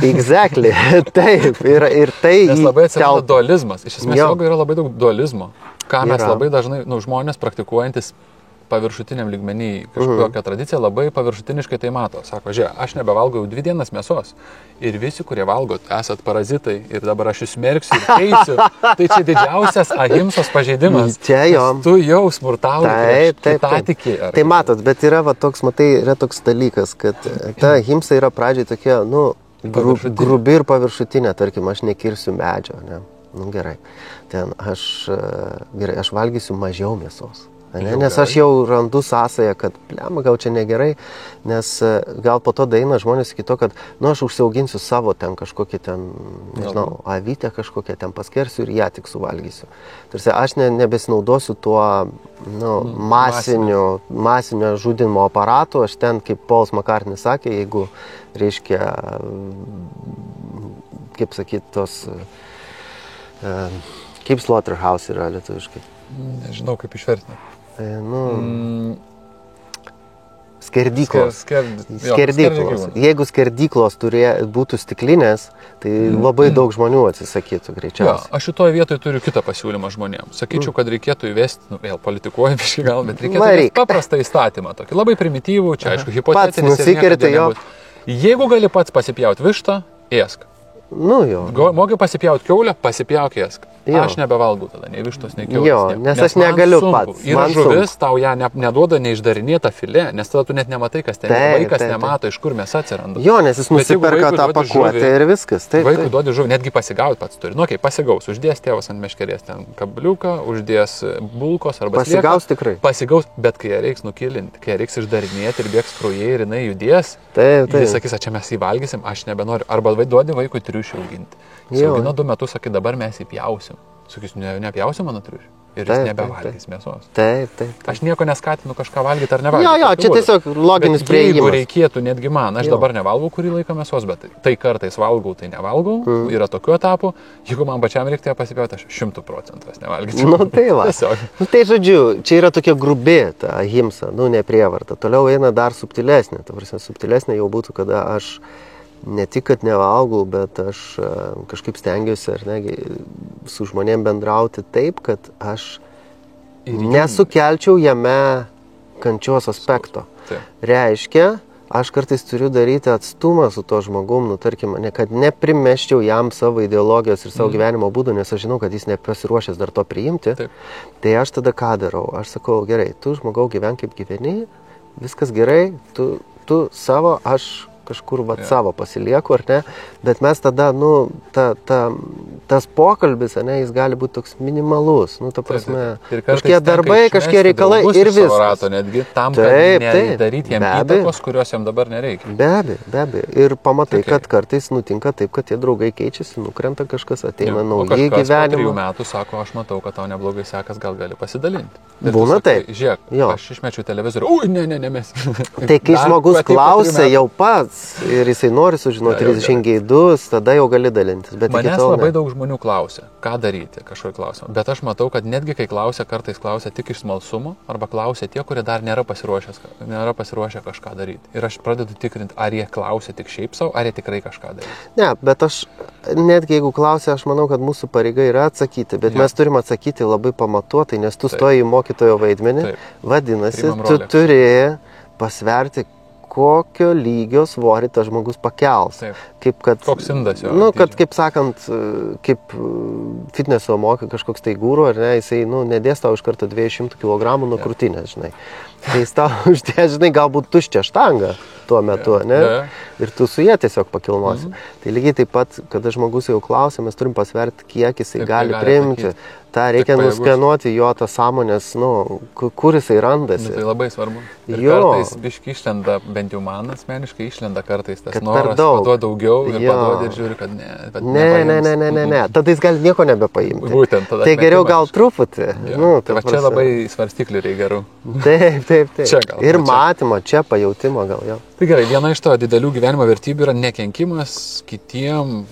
Exactly. Taip. Ir tai... Nes labai atsiranda dualizmas. Iš esmės, joga yra labai daug dualizmo. Ką mes labai dažnai, žmonės praktikuojantis paviršutiniam lygmenį kažkokią tradiciją labai paviršutiniškai tai mato. Sako, žiūrėk, aš nebevalgau jau 2 dienas mėsos. Ir visi, kurie valgot, esat parazitai ir dabar aš jūs smerksiu ir teisiu. Tai čia didžiausias ahimsos pažeidimas. Čia jo. Tu jau smurtauji prieš kitą tikį. Tai matot, bet yra toks, matai, yra toks dalykas, kad ta ahimsa yra pradžiai tokia, grubi ir paviršutinė. Tarkim, aš nekirsiu medžio, ne? Gerai. Gerai, aš valgysiu mažiau mėsos. Nes aš jau randu sąsają, kad gal čia negerai, nes gal po to daeina žmonės iki to, kad aš užsiauginsiu savo ten kažkokį ten, nežinau, avytę kažkokią ten paskersiu ir ją tik suvalgysiu. Tarsi aš nebesinaudosiu tuo masinio žudimo aparatu, aš ten, kaip Paulas McCartney sakė, jeigu, reiškia, kaip sakyt, tos, kaip slaughterhouse yra lietuviškai. Nežinau, kaip išvertinti. Skerdyklos. Skerdyklos. Jeigu skerdyklos būtų stiklinės, tai labai daug žmonių atsisakytų greičiausiai. Aš šitoje vietoje turiu kitą pasiūlymą žmonėms. Sakyčiau, kad reikėtų įvesti, vėl politikuoju biškai gal, bet reikėtų įvesti paprastą įstatymą. Tokį labai primityvų, čia aišku, hipotetinis. Pats nusikerti jo. Jeigu gali pats pasipjauti vištą, ėsk. Jo. Mogi pasipjauti kiaulę, pasipjauk ėsk. Jo. Aš nebevalgau tada, nei vištos, nei kiaulės. Jo, nes aš negaliu pats. Ir žuvis tau ją neduoda neišdarinėtą filė, nes tada tu net nematai, kas ten yra. Vaikas nemato, iš kur mėsa atsiranda. Jo, nes jis nusiperka tą pakuotę ir viskas. Taip, vaikui duodi žuvį, netgi pasigauti pats turi. Nu, pasigaus, uždės tėvas ant meškerės ten kabliuką, uždės bulkos arba pasigaus tikrai. Pasigaus, bet kai ją reiks nukilinti, kai ją reiks išdarinėti ir bėgs kraujai ir jinai judės, jis sakys, čia mes įvalgysim, aš nebenoriu. Arba duodi vaikui triušį auginti. Jis augino 2 metus, sakė, dabar mes įpjausim. Sakys, nepjausim mano triušį. Ir jis nebevalgys mėsos. Taip. Aš nieko neskatinu kažką valgyti ar nevalgyti. Jo, čia tiesiog loginis priėjimas. Jeigu reikėtų netgi man, aš dabar nevalgau kurį laiką mėsos, bet tai kartais valgau, tai nevalgau. Yra tokių etapų. Jeigu man pačiam reikėjo pasipjauti, aš 100% nevalgyčiau. Nu tai va. Tai žodžiu, čia yra tokia grubi ta ahimsa, neprievarta. Toliau eina dar subtilesnė. Ta prasme, subtilesnė jau būtų, kada aš ne tik, kad nevalgau, bet aš kažkaip stengiuosi su žmonėm bendrauti taip, kad aš nesukelčiau jame kančios aspekto. Reiškia, aš kartais turiu daryti atstumą su to žmogum, tarkim, kad neprimeščiau jam savo ideologijos ir savo gyvenimo būdų, nes aš žinau, kad jis nepasiruošęs dar to priimti. Tai aš tada ką darau? Aš sakau, gerai, tu žmogau gyvenk kaip gyveni, viskas gerai, tu savo, aš kažkur savo pasilieku, ar ne, bet mes tada, tas pokalbis, jis gali būti toks minimalus, ta prasme, kažkie darbai, kažkie reikalai ir viskas. Rato netgi tam, kad nedaryti jam įtakos, kurios jam dabar nereikia. Be abejo. Ir pamatai, kad kartais nutinka taip, kad tie draugai keičiasi, nukrenta kažkas, ateina nauji gyvenimai. Kažkas po 3 metų sako, aš matau, kad tau neblogai sekas, gal gali pasidalinti. Būna taip. Žiūrėk, aš išmečiu televizorių, ne, mes. Tai kai žmogus klausia jau pats ir jisai nori sužinoti žingeidus, tada jau gali dalintis. Manęs labai daug žmonių klausia, ką daryti, kažkokį klausimą. Bet aš matau, kad netgi kai klausia, kartais klausia tik iš smalsumo, arba klausia tie, kurie dar nėra pasiruošę kažką daryti. Ir aš pradedu tikrinti, ar jie klausia tik šiaip savo, ar jie tikrai kažką darys. Ne, bet aš, netgi jeigu klausia, aš manau, kad mūsų pareiga yra atsakyti, bet mes turim atsakyti labai pamatuotai, nes tu stoji į mokytojo vaidmenį, vadinasi, tu turi pasverti, kokio lygio svorį tas žmogus pakels. Koks indas jo. Kad, kaip sakant, kaip fitneso moka kažkoks tai guru, ar ne, jisai, nedės tau iš karto 200 kg nuo krūtinės, žinai. Tai jis tau uždės, žinai, galbūt tuščią štangą tuo metu, ne? Ir tu su jie tiesiog pakilnosi. Tai lygiai taip pat, kada žmogus jau klausia, mes turim pasverti, kiek jisai gali priimti. Ta reikia nuskenuoti jo tą sąmonės, kur jisai randasi. Tai labai svarbu. Ir kartais biški išlenda, bent jau man asmeniškai išlenda kartais tas noras paduoti daugiau ir paduoti ir žiūri, kad ne. Ne. Tada jis gali nieko nebepaimti. Būtent tada. Tai geriau gal truputį. Tai va čia labai svarstyklių reikia gerų. Taip. Ir matymo, čia pajautimo gal jo. Tai gerai, viena iš to didelių gyvenimo vertybių yra nekenkimas kitiem,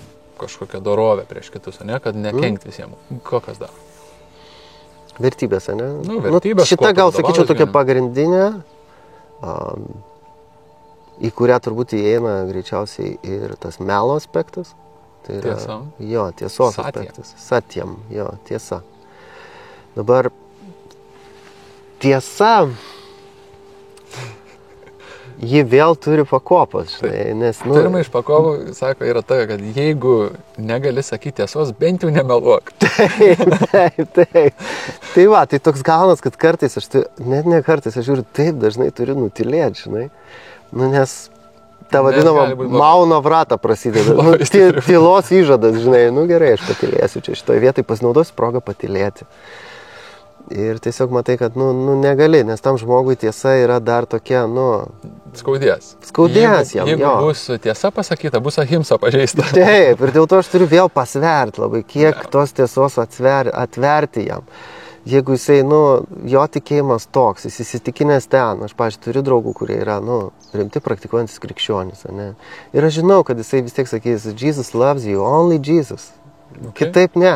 kažkokia dorovė prieš kitus, kad nekenkti visiems. Kokios dar? Vertybės, ne? Vertybės. Šita gal, sakyčiau, tokia pagrindinė, į kurią turbūt įeina greičiausiai ir tas melo aspektas. Tai yra, tiesa. Jo, tiesos aspektas. Satyam, jo, tiesa. Dabar tiesa, ji vėl turi pakopas, žinai, nes, Pirma iš pakopų, sako, yra ta, kad jeigu negali sakyti tiesos, bent jau nemeluok. Taip. Tai va, tai toks gaunas, kad kartais, net ne kartais, aš žiūriu, taip dažnai turiu nutilėti, žinai. Nes ta vadinama mauno vrata prasideda. Tylos įžadas, žinai, gerai, aš patylėsiu čia šitoje vietoje, pasinaudosiu progą patylėti. Ir tiesiog matai, kad, negali, nes tam žmogui tiesa yra dar tokia, Skaudės jam, jo. Jeigu bus tiesa pasakyta, bus ahimsa pažeista. Taip, ir dėl to aš turiu vėl pasverti labai, kiek tos tiesos atverti jam. Jeigu jisai, jo tikėjimas toks, jis įsitikinęs ten, aš, pavyzdžiui, turiu draugų, kurie yra, rimti praktikuojantis krikščionis, ne? Ir aš žinau, kad jisai vis tiek sakys, Jesus loves you, only Jesus. Okay. Kitaip ne.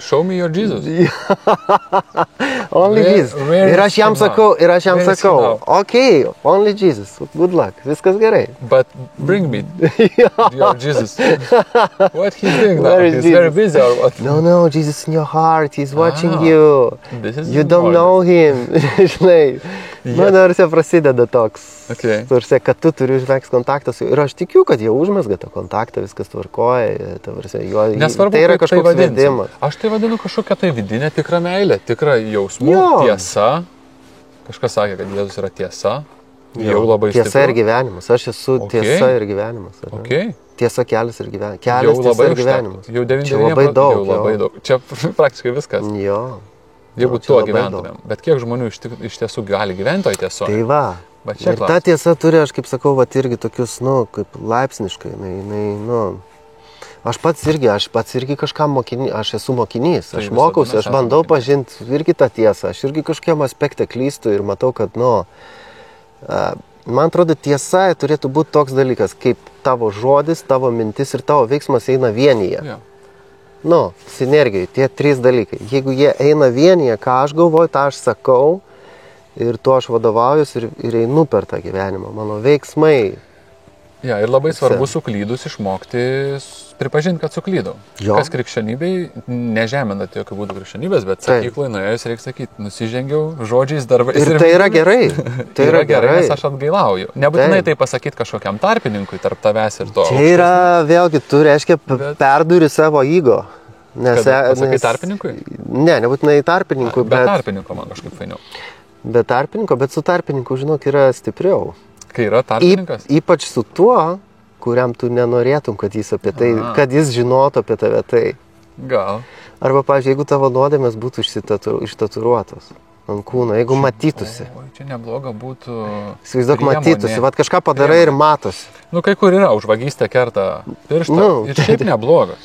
Show me your Jesus. Only Jesus. Ir aš jam sakau, okay, only Jesus. Good luck. Viskas gerai. But bring me your Jesus. What he's doing now? He's very busy or what? No, Jesus in your heart. He's watching you. This is you don't know him. Žinai. Nu, tarsi prasideda toks, Okay. tarsi, kad tu turi užmėgti kontaktą su juo. Ir aš tikiu, kad jie užmesga tą kontaktą, viskas tvarkoja, tarsi, Nesvarbu, tai yra kaip kažkoks vadinsim. vedimas. Aš tai vadinu kažkokią tai vidinę tikrą meilę, tikrą jausmų, Jo. tiesa. Kažkas sakė, kad Jėzus yra tiesa. Jau labai Tiesa stipru. ir gyvenimas. Aš esu Okay. tiesa ir gyvenimas. ar ne? Okay. Tiesa, kelias ir gyvenimas. Jau Kelias, tiesa labai ir užtektų. gyvenimas. Jau 99 Čia labai daug, Jau labai jo. daug. Čia praktiškai viskas. Jo. Jeigu čia tuo labai gyventumėm. Bet kiek žmonių iš tiesų gali gyventi toj tiesoje? Tai va. Bet čia Ir ta tiesa turi, aš kaip sakau, va, irgi tokius, nu, kaip laipsniškai. Nu, aš pats irgi kažkam mokinys, aš esu mokinys, Tai aš visada mokausi, mes aš bandau esame pažinti irgi tą tiesą, aš irgi kažkiam aspekte klystu ir matau, kad, nu, man atrodo, tiesa turėtų būti toks dalykas, kaip tavo žodis, tavo mintis ir tavo veiksmas eina vienyje. Jo. Nu, sinergijai, tie trys dalykai. Jeigu jie eina vienyje, ką aš galvoju, tą aš sakau ir tuo aš vadovaujuosi ir einu per tą gyvenimą. Mano veiksmai. Ja, ir labai svarbu suklydus išmokti pripažinti, kad suklydau. Jo. Kas krikščionybei, nežeminat jokių būdų krikščionybės, bet Taip. sakyklai nuėjus reikia sakyti, nusižengiau žodžiais, darbais. Ir tai yra gerai. Tai yra gerai. Nes aš atgailauju. Nebūtinai Taip. tai pasakyti kažkokiam tarpininkui tarp tavęs ir to. Čia yra, vėlgi, tu reiškia Bet- perduri savo ego. Nes, Pasakai tarpininkui? Ne, nebūtinai tarpininkui, Be bet, tarpininko man kažkaip fainiau. be tarpininko, bet su tarpininku, žinok, yra stipriau. Kai yra tarpininkas? Ypač su tuo, kuriam tu nenorėtum, kad jis apie tai, Aha. kad jis žinotų apie tave tai. Gal. Arba, pavyzdžiui, jeigu tavo nuodėmės būtų ištatuiruotos ant kūno, jeigu matytųsi. O, čia nebloga būtų. Įsivaizduok, priemonė. matytųsi, vad kažką padarai ir matosi. Nu, kai kur yra, už vagystę kerta pirštą. Nu, Ir šiaip neblogas.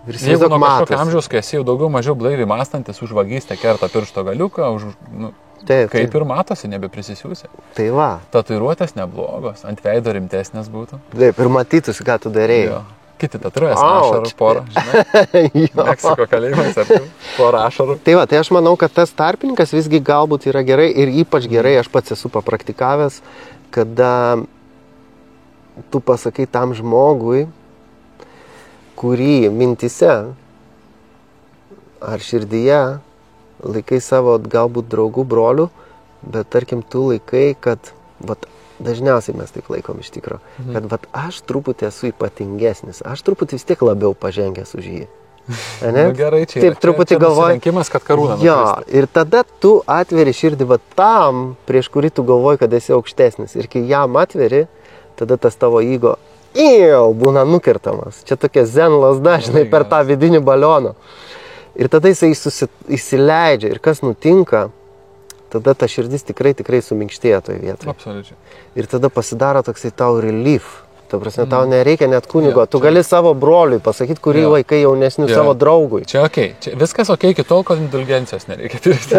Ir Jeigu įsivaizduok, nuo kažkokio matosi. amžiaus, kai esi jau daugiau mažiau blaiviai mąstantis, už vagystę kerta piršto galiuką, nu, Taip, kaip taip, ir matosi, nebeprisisiūsi. tai va. Tatuiruotės neblogos, ant veido rimtesnės būtų. Taip, ir matytųsi, ką tu darėjai. Jo. Kiti tatuiruojas, Au, ašarų čia- porą, žinai. Jo. Meksiko kalėjimas, ar tu? Porą ašarų. Tai va, tai aš manau, kad tas tarpininkas visgi galbūt yra gerai ir ypač gerai, aš pats esu papraktikavęs, kada tu pasakai tam žmogui, kurį mintise ar širdyje laikai savo galbūt draugų, brolių, bet tarkim tu laikai, kad vat, dažniausiai mes taip laikom iš tikro, kad vat, aš truputį esu ypatingesnis, aš truputį vis tiek labiau pažengęs už jį. Ane? Nu, gerai, čia Taip truputį galvoju. Rinkimas, kad karūna. Jo, nukristų. ir tada tu atveri širdį va tam, prieš kurį tu galvoji, kad esi aukštesnis. Ir kai jam atveri, tada tas tavo ego būna nukirtamas. Čia tokia zen lasda, žinai, per tą vidinį balioną. Ir tada jisai įsileidžia. Ir kas nutinka, tada ta širdis tikrai suminkštėja toje vietoje. Absoliučiai. Ir tada pasidaro toksai tau relief. Ta prasme, tau nereikia net kunigo. Jo, Tu čia- gali savo broliui pasakyti, kurį Jo. laikai jaunesnių, Jo. savo draugui. Čia ok, čia viskas ok iki tol, kol indulgencijos nereikia pirkti.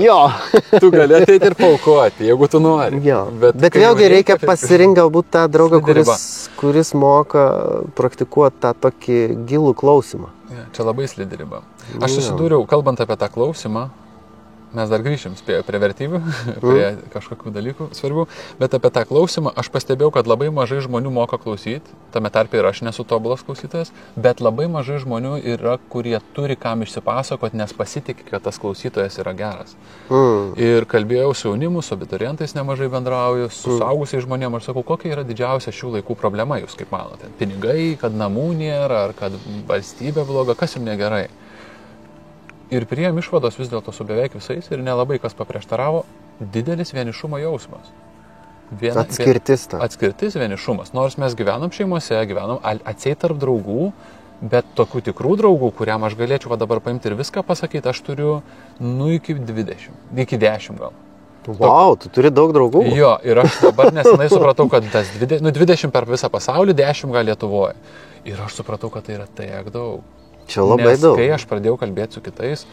Jo. Tu gali ateiti ir paukoti, jeigu tu nori. Jo. Bet kai vėlgi jau reikia tai- pasirinkti galbūt tą draugą, Slidi riba. kuris moka praktikuoti tą tokį gilų klausimą. Ja, čia labai slidi riba. Aš Jo. susidūriau, kalbant apie tą klausimą, mes dar grįšim prie vertybių, prie kažkokių dalykų svarbių, bet apie tą klausimą aš pastebėjau, kad labai mažai žmonių moka klausyti, tame tarpe ir aš nesu tobulas klausytojas, bet labai mažai žmonių yra, kurie turi kam išsipasakoti, nes pasitikė, kad tas klausytojas yra geras. Ir kalbėjau su jaunimu, su abiturientais nemažai bendrauju, su suaugusiais žmonėmis, aš sakau, kokia yra didžiausia šių laikų problema, jūs kaip manote? Pinigai, kad namų nėra, ar kad valstybė bloga, kas jums negerai? Ir priėm išvados vis dėlto su beveik visais ir nelabai kas paprieštaravo, didelis vienišumo jausmas. Atskirtis ta. Atskirtis vienišumas. Nors mes gyvenom šeimose, gyvenom atseit tarp draugų, bet tokių tikrų draugų, kuriam aš galėčiau va dabar paimti ir viską pasakyti, aš turiu iki 20, iki 10 gal. Wow, tu turi daug draugų. Jo, ir aš dabar nesenai supratau, kad tas 20 per visą pasaulį, 10 gal Lietuvoje. Ir aš supratau, kad tai yra tiek daug. Čia labai Nes daug. kai aš pradėjau kalbėti su kitais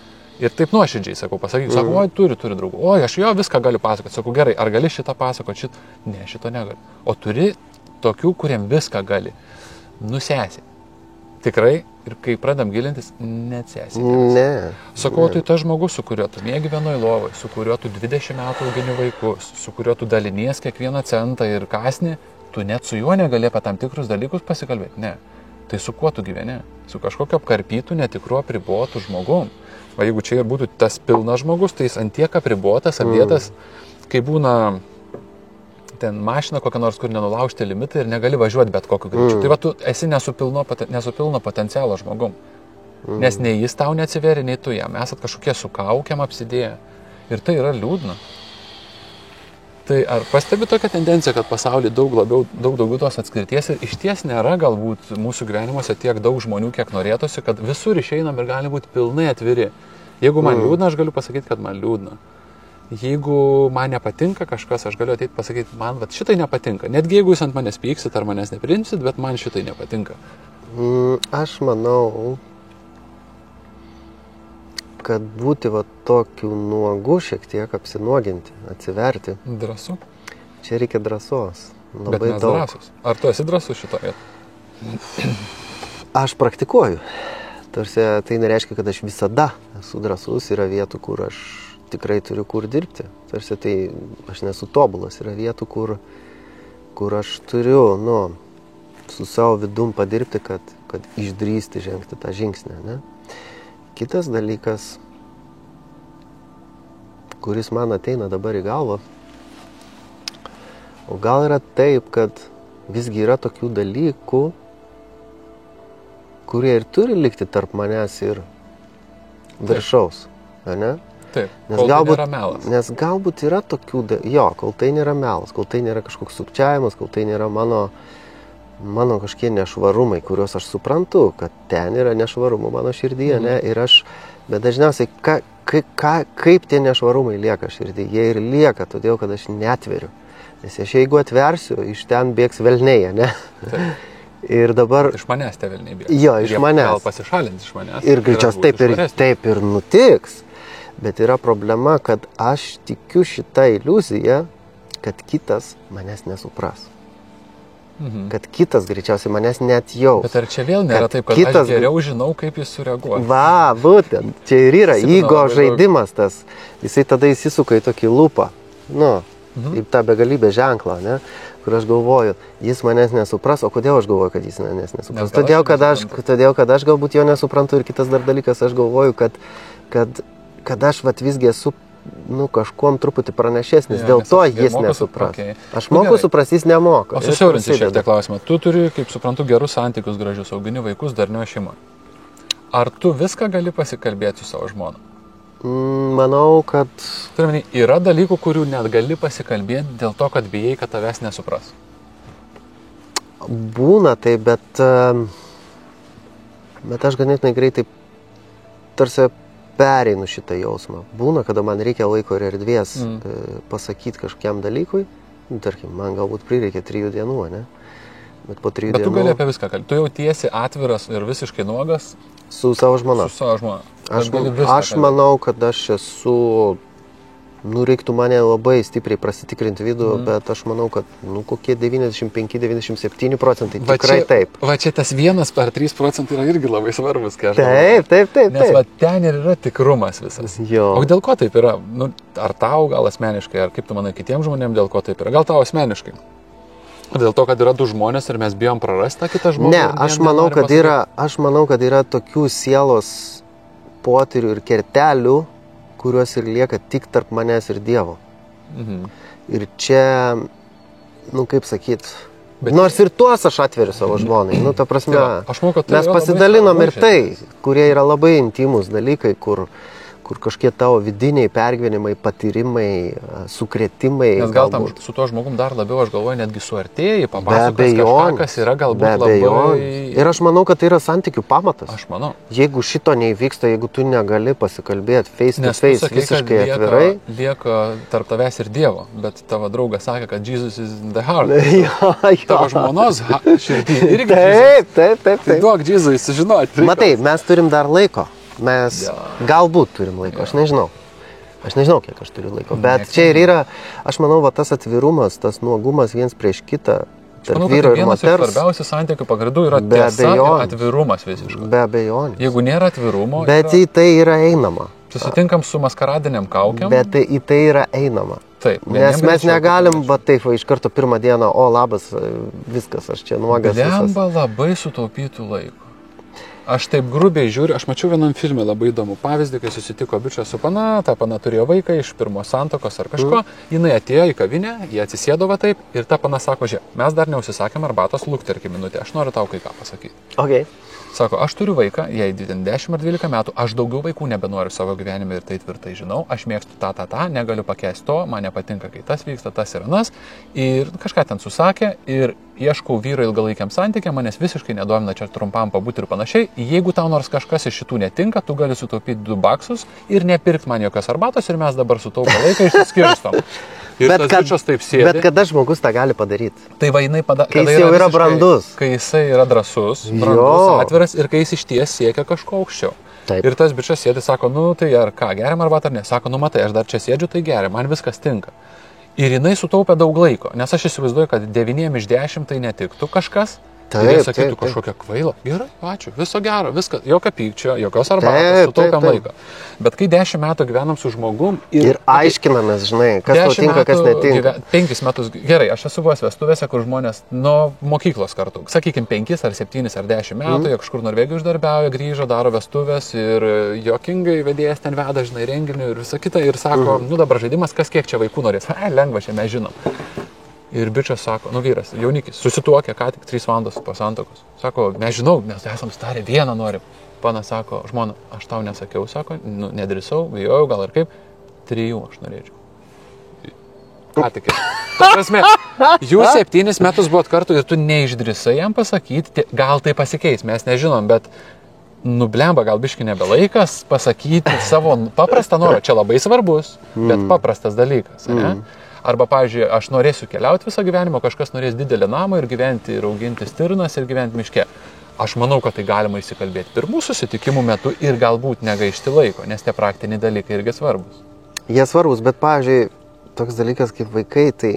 ir taip nuoširdžiai, sakau, pasakyk, sakau, oi, turi draugų, oi, aš jo viską galiu pasakoti, sakau, gerai, ar gali šitą pasakoti, ne, šito negali. O turi tokių, kuriem viską gali. Nusėsi. Tikrai, ir kai pradam gilintis, neatsėsi. Ne. Sakau, tai tas žmogus, su kuriuo tu mėgi vienoj lovai, su kuriuo tu 20 metų augini vaikus, su kuriuo tu dalinies kiekvieną centą ir kasnį, tu net su juo negali apie tam tikrus dalykus pasikalbėti. Ne. Tai su kuo tu gyveni? Su kažkokiu apkarpytų, netikru apribotų žmogum. O jeigu čia ir būtų tas pilnas žmogus, tai jis antiek apribotas, apdėtas kai būna ten mašina kokia nors, kur nenulaužti limitai ir negali važiuoti bet kokiu greičiu. Tai va, tu esi nesupilno potencialo žmogum. Nes nei jis tau neatsiveria, nei tu jam. Esat kažkokie su kaukiam apsidėję. Ir tai yra liūdna. Tai ar pastebi tokią tendenciją, kad pasaulyje daug daugiau tos atskirties ir iš ties nėra galbūt mūsų gyvenimuose tiek daug žmonių, kiek norėtųsi, kad visur išeinam ir gali būti pilnai atviri. Jeigu man liūdna, aš galiu pasakyti, kad man liūdna. Jeigu man nepatinka kažkas, aš galiu ateiti pasakyti, man vat, šitai nepatinka. Netgi jeigu jūs ant manęs pyksit ar manęs neprimsit, bet man šitai nepatinka. Aš manau, kad būti va tokiu nuogu šiek tiek apsinuoginti, atsiverti. Drąsu? Čia reikia drąsos. Labai bet mes drąsus. Ar tu esi drąsus šitoje? Aš praktikuoju. Tarsi tai nereiškia, kad aš visada esu drąsus. Yra vietų, kur aš tikrai turiu kur dirbti. Tarsi tai aš nesu tobulas. Yra vietų, kur aš turiu, su savo vidum padirbti, kad išdrįsti žengti tą žingsnį, ne? Kitas dalykas, kuris man ateina dabar į galvą, o gal yra taip, kad visgi yra tokių dalykų, kurie ir turi likti tarp manęs ir viršaus, ne? Taip, kol tai nėra melas. Nes galbūt yra tokių, kol tai nėra melas, kol tai nėra kažkoks sukčiavimas, kol tai nėra mano kažkokie nešvarumai, kuriuos aš suprantu, kad ten yra nešvarumų mano širdyje, ne? Bet dažniausiai, kaip tie nešvarumai lieka širdyje? Jie ir lieka, todėl, kad aš neatveriu. Nes aš jeigu atversiu, iš ten bėgs velniai, ne? Taip. Ir dabar... Iš manęs tie velniai bėgs. Jo, iš manęs. Gal pasišalins iš manęs. Ir greičiausiai taip ir nutiks. Bet yra problema, kad aš tikiu šitą iliuziją, kad kitas manęs nesupras. Kad kitas greičiausiai manęs net jaus. Bet ar čia vėl nėra taip, kad kitas... aš geriau žinau, kaip jis sureaguoja? Va, būtent. Čia ir yra ego žaidimas tas. Jisai tada įsisuka į tokį lūpą. Į tą begalybę ženklą, ne? Kur aš galvoju, jis manęs nesupras. O kodėl aš galvoju, kad jis manęs nesupras? Todėl, kad aš galbūt jo nesuprantu. Ir kitas dar dalykas, aš galvoju, kad aš visgi esu kažkuom truputį pranašesnis, dėl to jis nesupras. Okay. Aš moku suprasti, jis nemoka. O susiaurinti šiek tiek klausimą. Tu turi, kaip suprantu, gerus santykius, gražius, augini vaikus, darnio šeimą. Ar tu viską gali pasikalbėti su savo žmona? Manau, kad... Turime, yra dalykų, kurių net gali pasikalbėti dėl to, kad bijai, kad tavęs nesupras. Būna tai, bet aš ganėtinai greitai tarsi pereinu šitą jausmą. Būna, kada man reikia laiko ir erdvės pasakyti kažkokiam dalykui. Tarkim, man galbūt prireikia 3 dienų, ne? Bet po 3 dienų... Bet tu gali apie viską kalbėti. Tu jau tiesi atviras ir visiškai nuogas. Su savo žmona. Su savo žmona. Aš manau, kad aš esu... reiktų mane labai stipriai prasitikrinti vidų, bet aš manau, kad kokie 95-97% tikrai taip. Va čia tas 1 ar 3% yra irgi labai svarbus, kai aš Taip. Nes va ten ir yra tikrumas visas. Jo. O dėl ko taip yra? Ar tau gal asmeniškai, ar kaip tu manai kitiems žmonėms, dėl ko taip yra? Gal tau asmeniškai? Dėl to, kad yra 2 žmonės ir mes bijom prarasti tą kitą žmogų? Ne, aš manau, kad yra tokių sielos potyrių ir kertelių, kuriuos ir lieka tik tarp manęs ir Dievo. Ir čia, kaip sakyt, nors ir tuos aš atveriu savo žmonai. Ta prasme, mes pasidalinom ir tai, kurie yra labai intimus dalykai, kur kažkokie tavo vidiniai pergyvenimai, patyrimai, sukrėtimai. Nes gal tam su tuo žmogum dar labiau, aš galvoju, netgi suartėjai, papasakos kažką, kas yra galbūt labai... Ir aš manau, kad tai yra santykių pamatas. Aš manau. Jeigu šito neįvyksta, jeigu tu negali pasikalbėti face to face visiškai atvirai... Lieka tarp tavęs ir Dievo, bet tavo draugas sakė, kad Jesus is in the heart. Tavo žmonos širdį irgi Jesus. Taip. Tai duok Jėzui sužinoti. Matai, mes turim dar laiko. Mes galbūt turim laiko, aš nežinau. Aš nežinau, kiek aš turiu laiko. Bet čia ir yra, aš manau, tas atvirumas, tas nuogumas viens prieš kitą, tarp vyro ir moters. Vienas iš svarbiausių santykių pagrindų yra tiesa ir atvirumas visiškai. Be abejonės. Jeigu nėra atvirumo... Bet į tai yra einama. Susitinkam su maskaradiniam kaukiam. Bet į tai yra einama. Taip. Nes mes negalim, iš karto pirmą dieną, labas, viskas, aš čia nuogas. Lemba labai sutaupytų laiko. Aš taip grubiai žiūriu, aš mačiau vienam filme labai įdomu pavyzdį, kai susitiko bičias su pana, ta pana turėjo vaiką iš pirmos santokos ar kažko, jinai atėjo į kavinę, jie atsisėdo va taip ir ta pana sako, žiūrėk, mes dar neužsisakėm arbatos, lukterkim minutę, aš noriu tau kai ką pasakyti. Okay. Sako, aš turiu vaiką, jai 10 ar 12 metų, aš daugiau vaikų nebenoriu savo gyvenime ir tai tvirtai žinau, aš mėgstu tą, negaliu pakęsti to, man nepatinka, kai tas vyksta, tas ir anas. Ir kažką ten susakė ir ieškau vyro ilgalaikiam santykiam, manęs visiškai nedomina čia trumpam pabūti ir panašiai. Jeigu tau nors kažkas iš šitų netinka, tu gali sutaupyti $2 ir nepirkti man jokios arbatos ir mes dabar sutaupę laiką išsiskirstom. Ir tas bičas taip sėdi. Bet kada žmogus tą gali padaryti? Tai va, jinai kai jis jau yra brandus. Kai jisai yra drąsus, brandus, atviras ir kai jis iš ties siekia kažko aukščiau. Taip. Ir tas bičas sėdi, sako, nu tai ar ką, geriam arbatą ar ne? Sako, nu matai, aš dar čia sėdžiu, tai geriam, man viskas tinka. Ir jinai sutaupė daug laiko, nes aš įsivaizduoju, kad 9 iš 10 tai netiktų kažkas. Taip, ir jie sakytų kažkokią kvailą. Gerai, ačiū, viso gero, viskas, jokio pykčio, jokios arbatos, sutaupiam laiką. Bet kai 10 metų gyvenam su žmogum ir aiškinamės, žinai, kas tau tinka, kas netinka. 5 metus, gerai, aš esu buvęs vestuvėse, kur žmonės nuo mokyklos kartu, sakykime, 5 ar 7 ar 10 metų, jie kažkur Norvegijoje uždarbiauja, grįžo, daro vestuvės ir juokingai vedėjas ten veda, žinai, renginių ir visą kitą ir sako, nu dabar žaidimas, kas kiek čia vaikų norės, lengva, čia mes žinom. Ir bičas sako, nu vyras, jaunikis, susituokė, ką tik 3 valandos po santokos. Sako, mes žinau, mes esam starę, vieną norim. Pana sako, žmona, aš tau nesakiau, sako, nu, nedrįsau, bijojau, gal ir kaip, 3 aš norėčiau. Ką tik. Ta prasme, jūs 7 metus buvot kartu ir tu neišdrįsai jam pasakyti, gal tai pasikeis, mes nežinom, bet nublemba, gal biški nebelaikas pasakyti savo paprastą norą. Čia labai svarbus, bet paprastas dalykas, ne? Arba, pavyzdžiui, aš norėsiu keliauti visą gyvenimą, kažkas norės didelį namą ir gyventi, ir auginti stirnas, ir gyventi miške. Aš manau, kad tai galima įsikalbėti pirmų susitikimų metu ir galbūt negaišti laiko, nes tie praktiniai dalykai irgi svarbus. Jie svarbus, bet, pavyzdžiui, toks dalykas kaip vaikai, tai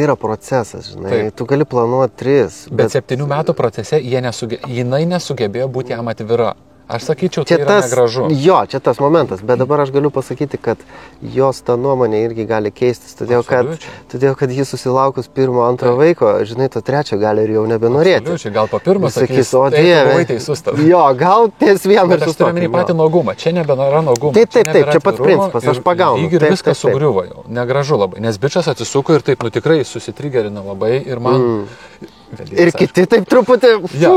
yra procesas, žinai. Taip. Tu gali planuoti 3. Bet 7 metų procese jinai nesugebėjo būti jam atvira. Aš sakyčiau, tai yra negražu. Jo, čia tas momentas, bet dabar aš galiu pasakyti, kad jos ta nuomonė irgi gali keistis, todėl kad jis susilaukus 1-2 vaiko, žinai, to 3 gali ir jau nebenorėti. Absoliučiai, gal po 1 sakys, o Dieve, teisus tas. Jo, gal ties vieną ir sustok. Bet aš turiu minį patį nuogumą, čia nebėra nuogumo. Taip, čia pats principas, aš pagaunu. Lyg ir viskas sugriuvo jau, negražu labai, nes bičas atsisuko ir taip, nu tikrai susitrigerina labai ir man... Ir kiti taip truputį... Jo,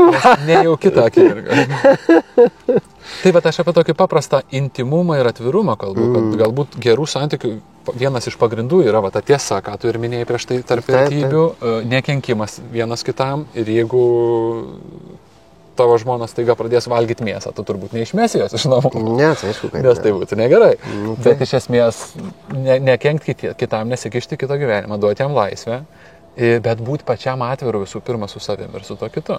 ne jau kitą akimirką. Tai bet aš apie tokį paprastą intimumą ir atvirumą kalbu, kad galbūt gerų santykių vienas iš pagrindų yra va, ta tiesa, ką tu ir minėjai prieš tai tarp vertybių, nekenkimas vienas kitam ir jeigu tavo žmonas taiga pradės valgyti mėsą, tu turbūt neišmesi jos iš namų. Ne, tai aišku, kad nes tai būtų negerai. Bet iš esmės nekenkti kitam, nesikišti kito gyvenimą, duoti jam laisvę. Bet būti pačiam atviru visų pirma su savim ir su to kitu.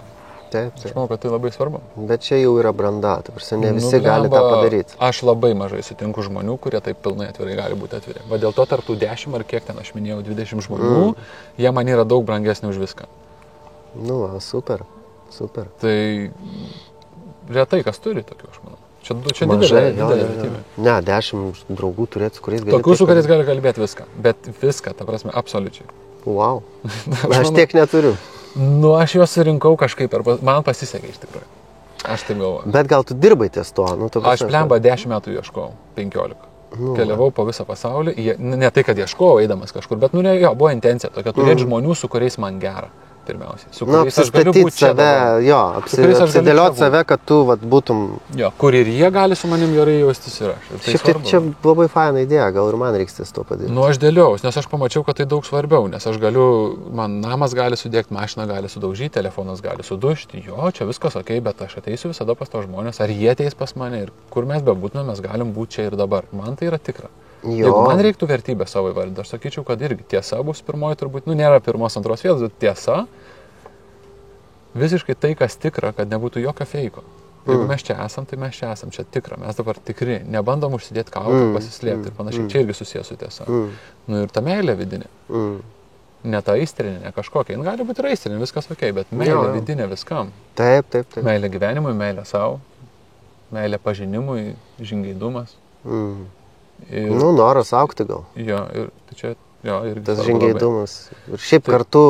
Taip. Aš manau, kad tai labai svarbu. Bet čia jau yra branda, ne visi gali tą padaryti. Aš labai mažai sutinku žmonių, kurie taip pilnai atvirai gali būti atviri. Va dėl to tarp tų 10 ar kiek ten aš minėjau 20 žmonių, jie man yra daug brangesni už viską. Nu, super. Tai retai kas turi tokių, aš manau. Čia didelė vertybė. Ne, 10 draugų turėti, su kuriais gali... Tokių, su kuriais gali kalbėti viską. Bet viską, ta prasme, absoliučiai. Wow. Aš tiek neturiu. Nu, aš juos surinkau kažkaip, man pasisekė iš tikrųjų. Aš taip galvoju. Bet gal tu dirbai ties to? Nu, aš plemba 10 metų ieškojau, 15. Keliavau po visą pasaulį, ne tai, kad ieškojau eidamas kažkur, bet buvo intencija tokia, turėti žmonių, su kuriais man gera. Pirmiausiai, su kuriais aš galiu būti save, jo, apsidėlioti save, kad tu būtum... Jo, kur ir jie gali su manim gerai jaustis ir aš. Šiaip tai čia labai faina idėja, gal ir man reiks ties to padaryti. Nu, aš dėliaus, nes aš pamačiau, kad tai daug svarbiau, nes aš galiu, man namas gali sudėkti, mašina gali sudaužyti, telefonas gali sudužti, jo, čia viskas okei, bet aš ateisiu visada pas to žmonės, ar jie ateis pas mane ir kur mes bebūtume, mes galim būti čia ir dabar. Man tai yra tikra. Jeigu man reiktų vertybę savo įvardinti, aš sakyčiau, kad irgi tiesa bus pirmoji turbūt, nėra pirmos, antros vietos, bet tiesa, visiškai tai, kas tikra, kad nebūtų jokio feiko. Jeigu mes čia esam, tai mes čia esam, čia tikra, mes dabar tikri, nebandom užsidėti kaukę, pasislėpti ir panašiai, čia irgi susijęs su tiesa. Nu ir ta meilė vidinė, ne ta aistrinė, ne kažkokia, jin gali būti ir aistrinė, viskas okei, bet meilė vidinė viskam. Taip. Meilė gyvenimui, meilė savo, meilė pažinimui, žingeidumas. Nu, noras augti gal. Jo, ir tai čia, jo, ir tas žingeidumas. Ir šiaip kartu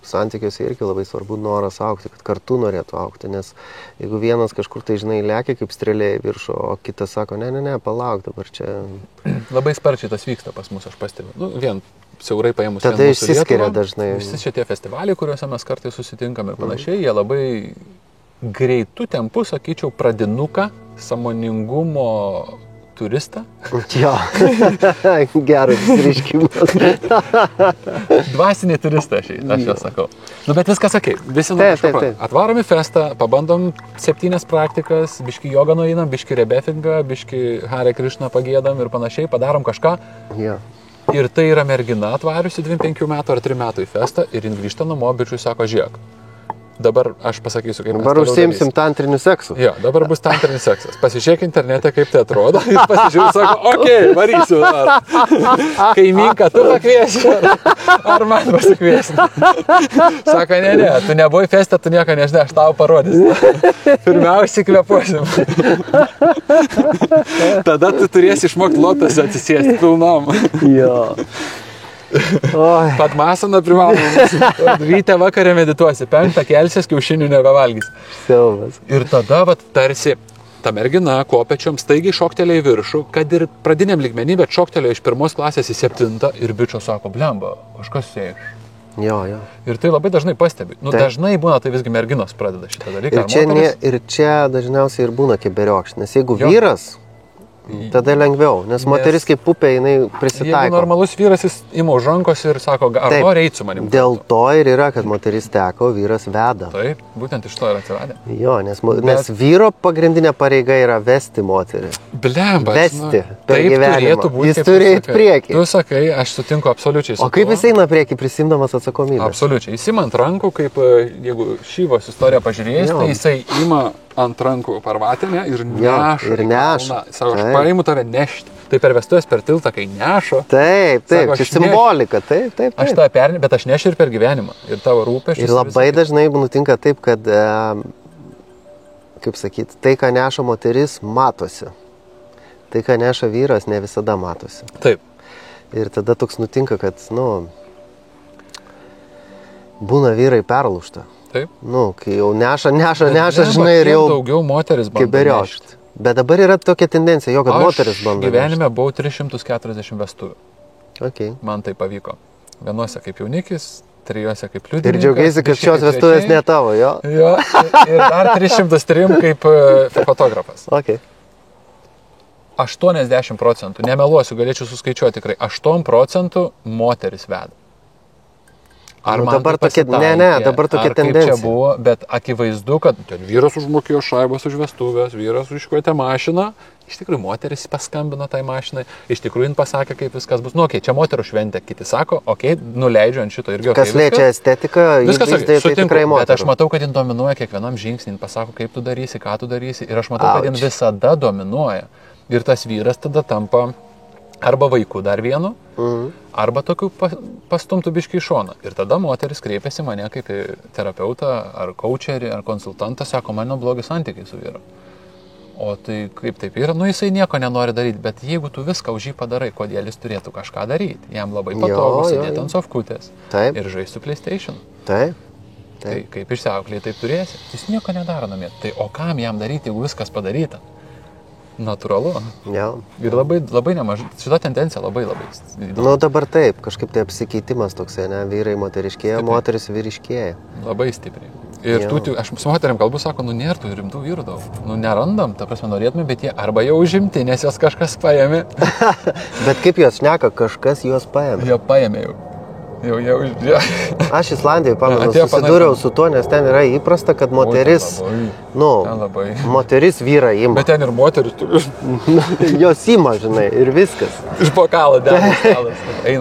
santykiuose irgi labai svarbu noras augti, kad kartu norėtų augti, nes jeigu vienas kažkur tai, žinai, lekia kaip strėlė į viršų, o kitas sako, ne, palauk dabar čia. Labai sparčiai tas vyksta pas mus, aš pastebiu. Nu, vien siaurai paėmus. Tada išsiskiria dažnai. Visi šitie festivaliai, kuriuose mes kartais susitinkam ir panašiai, jie labai greitų tempų, sakyčiau, pradinuką, sąmoningumo turistą. Jo, geras išreiškimas. Dvasiniai turistai, aš jau sakau. Nu, bet viskas sakei, visi nori atvarom į festą, pabandom 7 praktikas, biški jogą nueinam, biški rebefingą, biški Hare Krishna pagėdam ir panašiai, padarom kažką. Jo. Ir tai yra mergina atvariusi 25 metų ar 3 metų į festą ir jin grįžta namo, bičiui sako, žiūrėk. Dabar aš pasakysiu, kaip mes dabar užsiimsim tantriniu seksu. Jo, dabar bus tantrinis seksas. Pasižiūrėk internete, kaip tai atrodo. Ir pasižiūrėk, sako, okei, varysiu. Kaimynką tu pakviesi, ar man pasikviesi. Sako, ne, tu nebuvai feste, tu nieko nežinai, aš tau parodysiu. Pirmiausiai kvėpuosim. Tada tu turėsi išmokti lotusą atsisėsti pilnom. Jo. Padmasaną privalom. Ryte vakarę medituosi, 5 kelsies, kiaušinių nebevalgys. Siaubas. Ir tada, tarsi, ta mergina kopečiom staigiai šoktelė į viršų, kad ir pradiniam lygmenį, bet šoktelė iš 1 klasės į 7 ir bičio sako, blemba, kažkas sėš. Jo. Ir tai labai dažnai pastebi. Nu, dažnai būna, tai visgi merginos pradeda šitą dalyką. Ir čia dažniausiai ir būna kaip beriokšt, nes jeigu vyras, tada lengviau, nes moteris kaip pupė, jinai prisitaiko. Jeigu normalus vyras, jis ima už rankos ir sako, ar nori eiti su manim. Dėl to ir yra, kad moteris teko, vyras veda. Taip, būtent iš to yra atsiradę. Jo, nes vyro pagrindinė pareiga yra vesti moterį. Blembas. Vesti per gyvenimą. Jis turi eiti priekį. Tu sakai, aš sutinku absoliučiai su tuo. O kaip jis eina priekį, prisimdamas atsakomybę? Absoliučiai. Jis ima ant rankų, kaip jeigu Šyvos istoriją pažiūrėjus, tai jisai ima ant rankų parvatinę ir neša. Sako, aš paimu tave nešti. Tai per vestuvės per tiltą, kai nešo. Taip, sako, čia simbolika, taip. Aš tą perni, bet aš nešiu ir per gyvenimą. Ir tavo rūpesčius. Ir labai dažnai nutinka taip, kad, kaip sakyti, tai, ką neša moteris, matosi. Tai, ką neša vyras, ne visada matosi. Taip. Ir tada toks nutinka, kad, būna vyrai perlūžta. Taip. Kai jau neša, žinai, ir jau daugiau moteris bando nešti. Bet dabar yra tokia tendencija, kad moteris bando nešti. Aš gyvenime buvau 340 vestuvių. Okay. Man tai pavyko. Vienuose kaip jaunikis, 3 kaip liudininkas. Ir džiaugiasi, kad šios vestuvės ne tavo, jo? Jo, ir dar 303 kaip fotografas. Okay. 80%, nemeluosiu, galėčiau suskaičiuoti tikrai, 8% moteris veda. Ar dabar tokia, dabar tokia tendencija. Čia buvo, bet akivaizdu, kad ten vyras užmokėjo šaibos už vestuvės, vyras užkvietė mašiną, iš tikrųjų moteris paskambino tai mašinai, iš tikrųjų jin pasakė, kaip viskas bus. Čia moterų šventė, kiti sako, nuleidžiu ant šito irgi. Kas liečia estetiką, viskas tai tikrai moterų. Bet aš matau, kad jin dominuoja kiekvienam žingsnį, jin pasako, kaip tu darysi, ką tu darysi, ir aš matau, kad jin visada dominuoja. Ir tas vyras tada tampa arba vaikų dar vienu, arba tokių pastumtų biškį į šoną. Ir tada moteris kreipiasi mane kaip terapeutą, ar coacherį, ar konsultantą, sako, mano blogi santykiai su vyru. O tai kaip taip yra, jisai nieko nenori daryti, bet jeigu tu viską už jį padarai, kodėl jis turėtų kažką daryti? Jam labai patogu sėdėti ant sofkutės ir žaisti su PlayStation. Taip. Tai kaip išsiauklėjai, taip turėsi. Jis nieko nedaro namie. Tai o kam jam daryti, jeigu viskas padaryta? Natūralu. Ja. Ir labai nemažai. Šita tendencija labai įdomi. Dabar taip, kažkaip tai apsikeitimas toksai, vyrai moteriškėja, moteris vyriškėja. Labai stipriai. Ir aš su moteriam kalbu, sako, nėra tų rimtų vyrų daug. Nerandam, ta prasme, norėtume, bet jie arba jau užimti, nes jos kažkas paėmė. Bet kaip jos šneka, kažkas juos paėmė. Jie paėmė jau. Aš Islandijoje, pamenu, susidūriau su tuo, nes ten yra įprasta, kad moteris, moteris vyrą ima. Bet ten ir moteris turi. Jos ima, žinai, ir viskas. Iš bokalo dedas.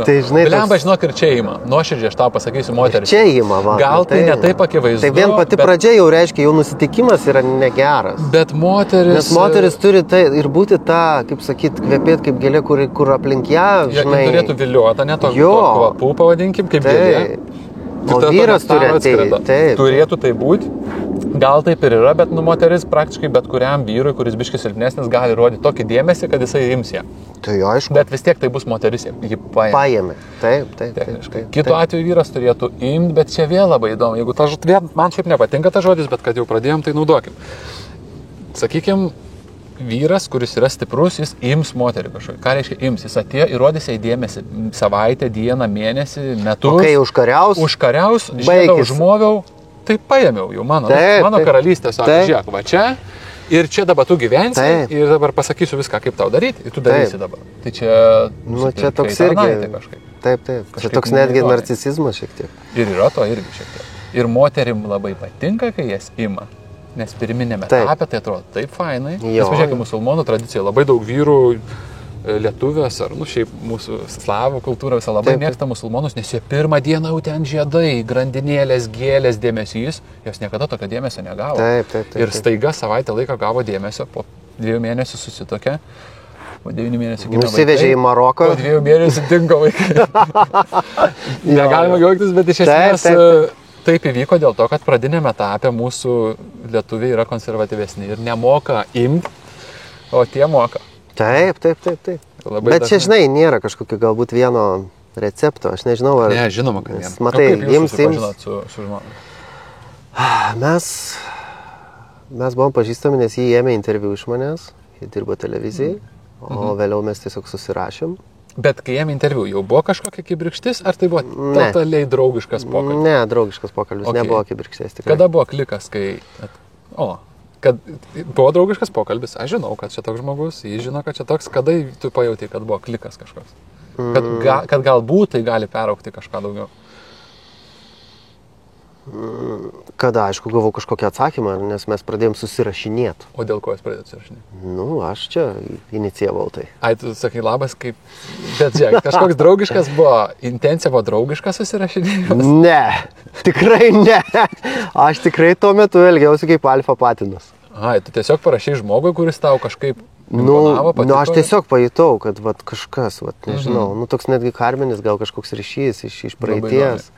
Tai, žinai, Blemba, žinok, ir čia ima. Nuoširdžiai aš tau pasakysiu, moteris. Čia ima, va. Gal tai ne taip akivaizdu. Tai vien pati pradžia jau reiškia, jau nusitikimas yra negeras. Bet moteris... Nes moteris turi tai ir būti ta, kaip sakyt, kvepėt kaip gėlė, kur aplink ją, žinai. Jie turėtų viliuotą, ne to kvapų pavadinkim, kaip gėlė. O vyras turi atskrenda. taip. Turėtų tai būti. Gal taip ir yra, bet moteris praktiškai bet kuriam vyrui, kuris biškis silpnesnis, gali rodyti tokį dėmesį, kad jisai ims ją. Tai aišku. Bet vis tiek tai bus moteris, ji Paėmė. Taip. Kitu atveju vyras turėtų imti, bet čia vėl labai įdomu. Jeigu man šiaip nepatinka ta žodis, bet kad jau pradėjom, tai naudokim. Sakykim, vyras, kuris yra stiprus, jis ims moterį kažkokį. Ką reiškia ims? Jis atėjo ir rodys jai dėmesį savaitę, dieną, mėnesį, metus. O kai užkariaus, užmoviau, tai paėmiau jau mano karalystė, sako, žiūrėk, va čia ir čia dabar tu gyvensi ir dabar pasakysiu viską, kaip tau daryti ir tu darysi dabar. Tai čia, čia toks irgi kažkaip. Taip. Čia toks netgi narcisizmas šiek tiek. Ir yra to irgi šiek tiek. Ir moterim labai patinka, kai jas ima. Nes pirminėme etape tai atrodo taip fainai. Nes pažiūrėkime, musulmonų tradicija, labai daug vyrų lietuvės ar, šiaip mūsų slavų kultūra visą labai mėgsta musulmonus, nes jie pirmą dieną jau ten žiedai, grandinėlės, gėlės, dėmesys, jos niekada tokio dėmesio negavo. Taip. Ir staiga savaitę laiko gavo dėmesio, po 2 mėnesių susitokė, po 9 mėnesių gimė vaikai. Nusivežė į Maroką. Po 2 mėnesių dingo vaikai. Negalima juoktis, bet iš esmės taip įvyko dėl to, kad pradinėme etape mūsų lietuviai yra konservatyvesni ir nemoka imti, o tie moka. Taip. Bet čia, žinai, nėra kažkokio galbūt vieno recepto, aš nežinau, ar... Ne, žinoma, kad nėra. Matai, kaip jūs susipažinot su žmona? Mes buvom pažįstami, nes jį ėmė interviu iš manęs, jį dirbo televizijai, o vėliau mes tiesiog susirašėm. Bet kai ėmė interviu, jau buvo kažkokia kibirkštis, ar tai buvo totaliai draugiškas pokalbis? Ne, draugiškas pokalbis, nebuvo kibirkšties tikrai. Kada buvo klikas, kai... Kad buvo draugiškas pokalbis, aš žinau, kad čia toks žmogus, jis žino, kad čia toks, kada tu pajauti, kad buvo klikas kažkoks. Kad galbūt tai gali peraukti kažką daugiau. Kada, aišku, gavau kažkokį atsakymą, nes mes pradėjom susirašinėti. O dėl ko jūs pradėjote susirašinėti? Aš čia inicijavau tai. Ai, tu sakai labas, kaip... Bet žiūrėk, kažkoks draugiškas buvo, intencija buvo draugiškas susirašinėjimas? Ne, tikrai ne. Aš tikrai tuo metu elgiausi kaip alfa patinas. Ai, tu tiesiog parašai žmogui, kuris tau kažkaip imponavo, patiko? Aš tiesiog pajutau, kad kažkas, nežinau, toks netgi karminis, gal kažkoks ryšys iš praeities.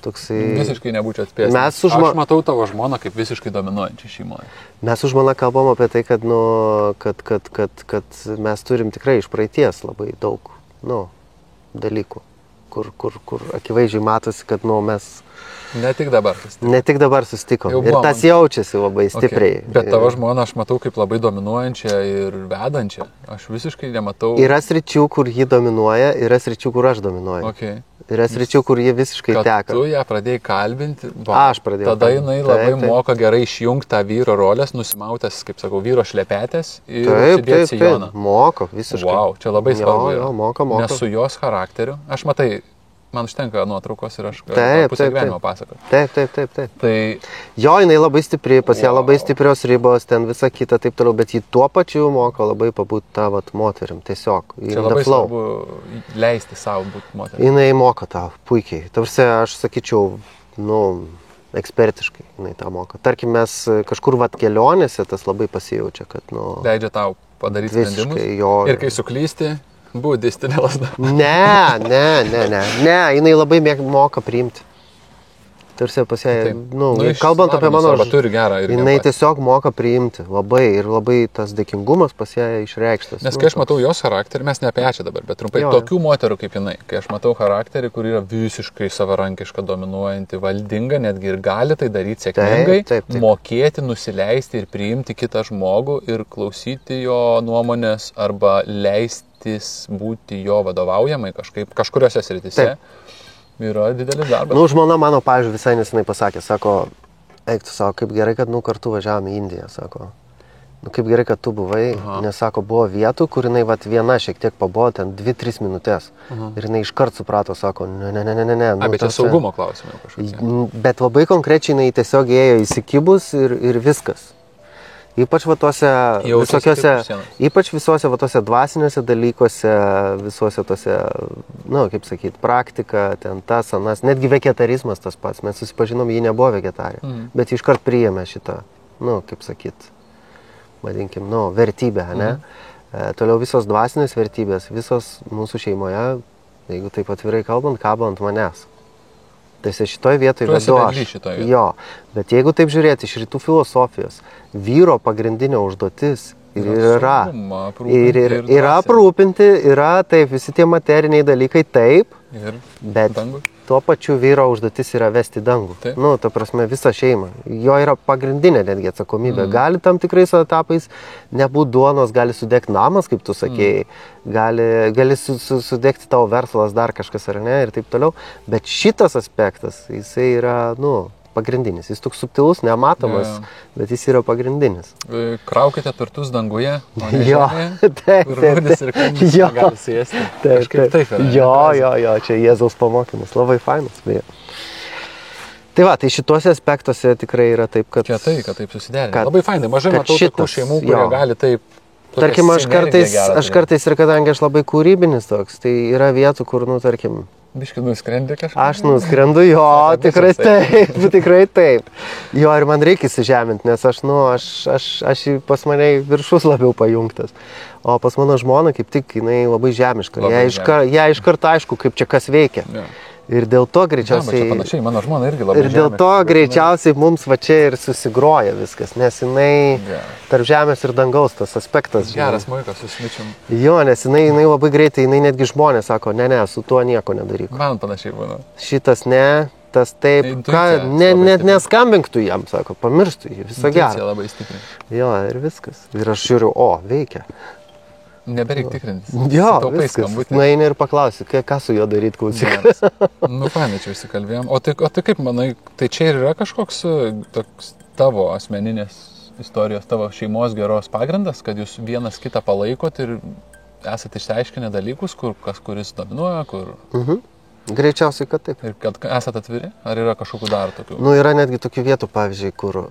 Toksai... Visiškai nebūčiau atspėjęs. Aš matau tavo žmoną kaip visiškai dominuojančią šeimoje. Mes su žmona kalbam apie tai, kad mes turim tikrai iš praeities labai daug dalykų, kur akivaizdžiai matosi, kad mes... Ne tik dabar susitikom. Ir tas jaučiasi labai stipriai. Okay. Bet tavo žmona aš matau kaip labai dominuojančią ir vedančią. Aš visiškai nematau... Yra sričių, kur ji dominuoja, yra sričių, kur aš dominuoju. Okay. Yra sričių, kur jie visiškai teka. Tu ją pradėjai kalbinti, aš pradėjau. Tada jinai labai moka gerai išjungti tą vyro rolės, nusimautęs, kaip sakau, vyro šlepetės ir užsidėti sijoną. Moka, visiškai. Wow, čia labai svarbu. Moka. Nes su jos charakteriu, aš matai, man užtenka nuotraukos ir aš pusę gyvenimo pasakoju. Taip. Tai... Jo, jinai labai stipri, pas ją labai stiprios ribos, ten visa kita, taip toliau, bet ji tuo pačiu moka labai pabūti tą moterim, tiesiog. Čia labai svarbu leisti savo būti moterim. Jinai moka tą puikiai. Tarsi, aš sakyčiau, ekspertiškai jinai tą moka. Tarkim, mes kažkur kelionėse tas labai pasijaučia, kad, leidžia tau padaryti sprendimus. Ir kai suklysti, budistinė lasda. Ne, jinai labai moka priimti. Tarsi pas ją, kalbant apie mano jinai tiesiog moka priimti labai ir labai tas dėkingumas pas ją išreikštas. Nes kai aš matau jos charakterį, mes ne apie ją dabar, bet trumpai, tokių moterų kaip jinai, kai aš matau charakterį, kur yra visiškai savarankiška, dominuojanti, valdinga, netgi ir gali tai daryti sėkmingai, taip. Mokėti, nusileisti ir priimti kitą žmogų ir klausyti jo nuomonės arba leistis būti jo vadovaujamai kažkuriuose srityse. Taip. Yra didelis darbas. Žmona mano, pavyzdžiui, visai nesenai pasakė, sako, eik tu, sako, kaip gerai, kad kartu važiavome į Indiją, sako. Kaip gerai, kad tu buvai, nes, sako, buvo vietų, kur jinai viena šiek tiek pabuvo, ten 2-3 minutės. Ir jinai iškart suprato, sako, ne. Bet čia saugumo klausimai kažkokie. Bet labai konkrečiai jinai tiesiog ėjo įsikibus ir viskas. Ypač visuose dvasiniuose dalykuose, visuose tose, kaip sakyt, praktika, ten tas, anas, netgi vegetarizmas tas pats, mes susipažinom, ji nebuvo vegetarė, bet iškart priėmė šitą, kaip sakyt, vadinkim, vertybę, ne? Toliau visos dvasinės vertybės, visos mūsų šeimoje, jeigu taip atvirai kalbant, kabo ant manęs. Tai šitoje vietoje Tu esi vedu vedlys aš. šitoj vietoj. Jo, bet jeigu taip žiūrėti iš rytų filosofijos, vyro pagrindinė užduotis ir yra. Yra aprūpinti, yra taip, visi tie materiniai dalykai taip, Ir bet dangų. tuo pačiu vyro užduotis yra vesti dangų. Taip. Nu, ta prasme, visą šeimą. Jo yra pagrindinė netgi atsakomybė. Gali tam tikrais etapais nebūti duonos, gali sudegti namas, kaip tu sakėjai, gali sudegti tavo verslas, dar kažkas ar ne ir taip toliau. Bet šitas aspektas, jisai yra, nu, pagrindinis. Jis toks subtilus, nematomas, bet jis yra pagrindinis. Kraukite turtus danguje, o ne Jo, žemėje. taip, Kur taip, rūdis ir kandys Jo. gali sėsti. Taip, Kažkaip taip yra. Jo, čia Jėzaus pamokymas. Labai fainas, beje. Tai va, tai šituose aspektuose tikrai yra taip, kad... Čia tai, kad taip susiderinti. Kad- Labai fainai, mažai kad matau tokių šitas, šeimų, kurie jo. gali taip... tokią Tarkim, aš sinergiją gerą turėti. kartais ir kadangi aš labai kūrybinis toks, tai yra vietų, kur, nu, tarkim, Biški nuskrendi kažką. aš nuskrendu, jo, Sako, tikrai visas taip, tikrai taip. Jo, ir man reikia įsižeminti, nes aš pas mane į viršus labiau pajungtas. O pas mano žmona kaip tik, jinai labai žemiška. Labai Jai iš karto aišku, kaip čia kas veikia. Jo. Ir dėl to Čia greičiausiai... panašiai, mano žmona irgi labai Ir dėl to greičiausiai mums va čia ir susigroja viskas, nes jinai tarp žemės ir dangaus tas aspektas. žinai. Geras muikas, susmičiam. Jo, nes jinai labai greitai, jinai netgi žmonės sako, ne, su tuo nieko nedaryk. Man panašiai būna. Šitas ne, tas taip, Intuicija ką, labai net stipri. neskambink tu jam, sako, pamirštų jį, viso Intuicija gero. labai stipri. Jo, ir viskas. Ir aš žiūriu, o, veikia. Nebereik tikrintis. Jo, Sutaupai viskas. skambutį. Nueini ir paklausi, ką su juo daryti, klausyk. Geras. Nu, fainai čia įsikalbėjom. O tai kaip manai, tai čia ir yra kažkoks toks tavo asmeninės istorijos, tavo šeimos geros pagrindas, kad jūs vienas kitą palaikot ir esate išsiaiškinę dalykus, kur kas kuris dominuoja, kur... Greičiausiai, kad taip. Ir kad esate atviri? Ar yra kažkokių dar tokių? Nu, yra netgi tokių vietų, pavyzdžiui, kur,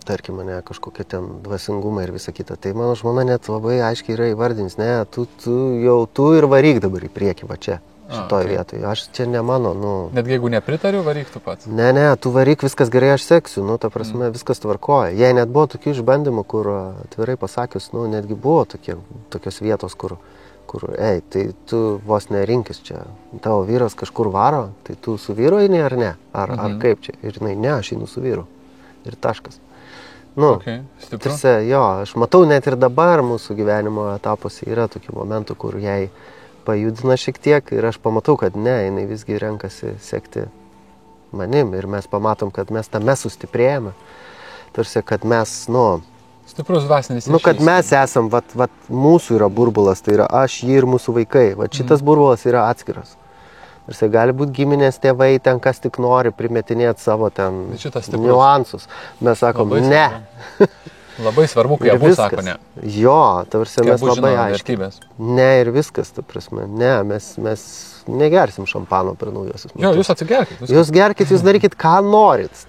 tarkim, mane kažkokie ten dvasingumai ir visa kita. Tai mano žmona net labai aiškiai yra įvardinis, ne, tu ir varyk dabar į priekį, va čia, šitoje vietoje. Aš čia ne mano, nu... Netgi jeigu nepritariu, varyk tu pats. Ne, tu varyk, viskas gerai, aš seksiu, nu, ta prasme, viskas tvarkoja. Jei net buvo tokių išbandymų, kur, atvirai pasakius, nu, netgi buvo tokios vietos, kur, tai tu vos nerinkis čia, tavo vyras kažkur varo, tai tu su vyru eini ar ne? Ar kaip čia? Ir jinai, ne, aš einu su vyru. Ir taškas. Nu, Stipru. jo, aš matau net ir dabar mūsų gyvenimo etapuose yra tokių momentų, kur jai pajudina šiek tiek ir aš pamatau, kad ne, jinai visgi renkasi sekti manim ir mes pamatom, kad mes tame sustiprėjame. Tarsi, kad mes, nu, Stiprus dvasinis nu, kad mes esam, mūsų yra burbulas, tai yra aš, jį ir mūsų vaikai. Šitas burbulas yra atskiras. Ir gali būti giminės tėvai, ten kas tik nori primetinėti savo ten niuansus. Mes sakom, Labai ne. Labai svarbu, kai abu sako ne. Jo, tarsi mes labai aiškiai. Vertybės. Ne ir viskas, ta prasme. Ne, mes negersim šampano per naujosius metus. Jo, jūs atsigerkit. Jūs gerkit, jūs darykit, ką norit.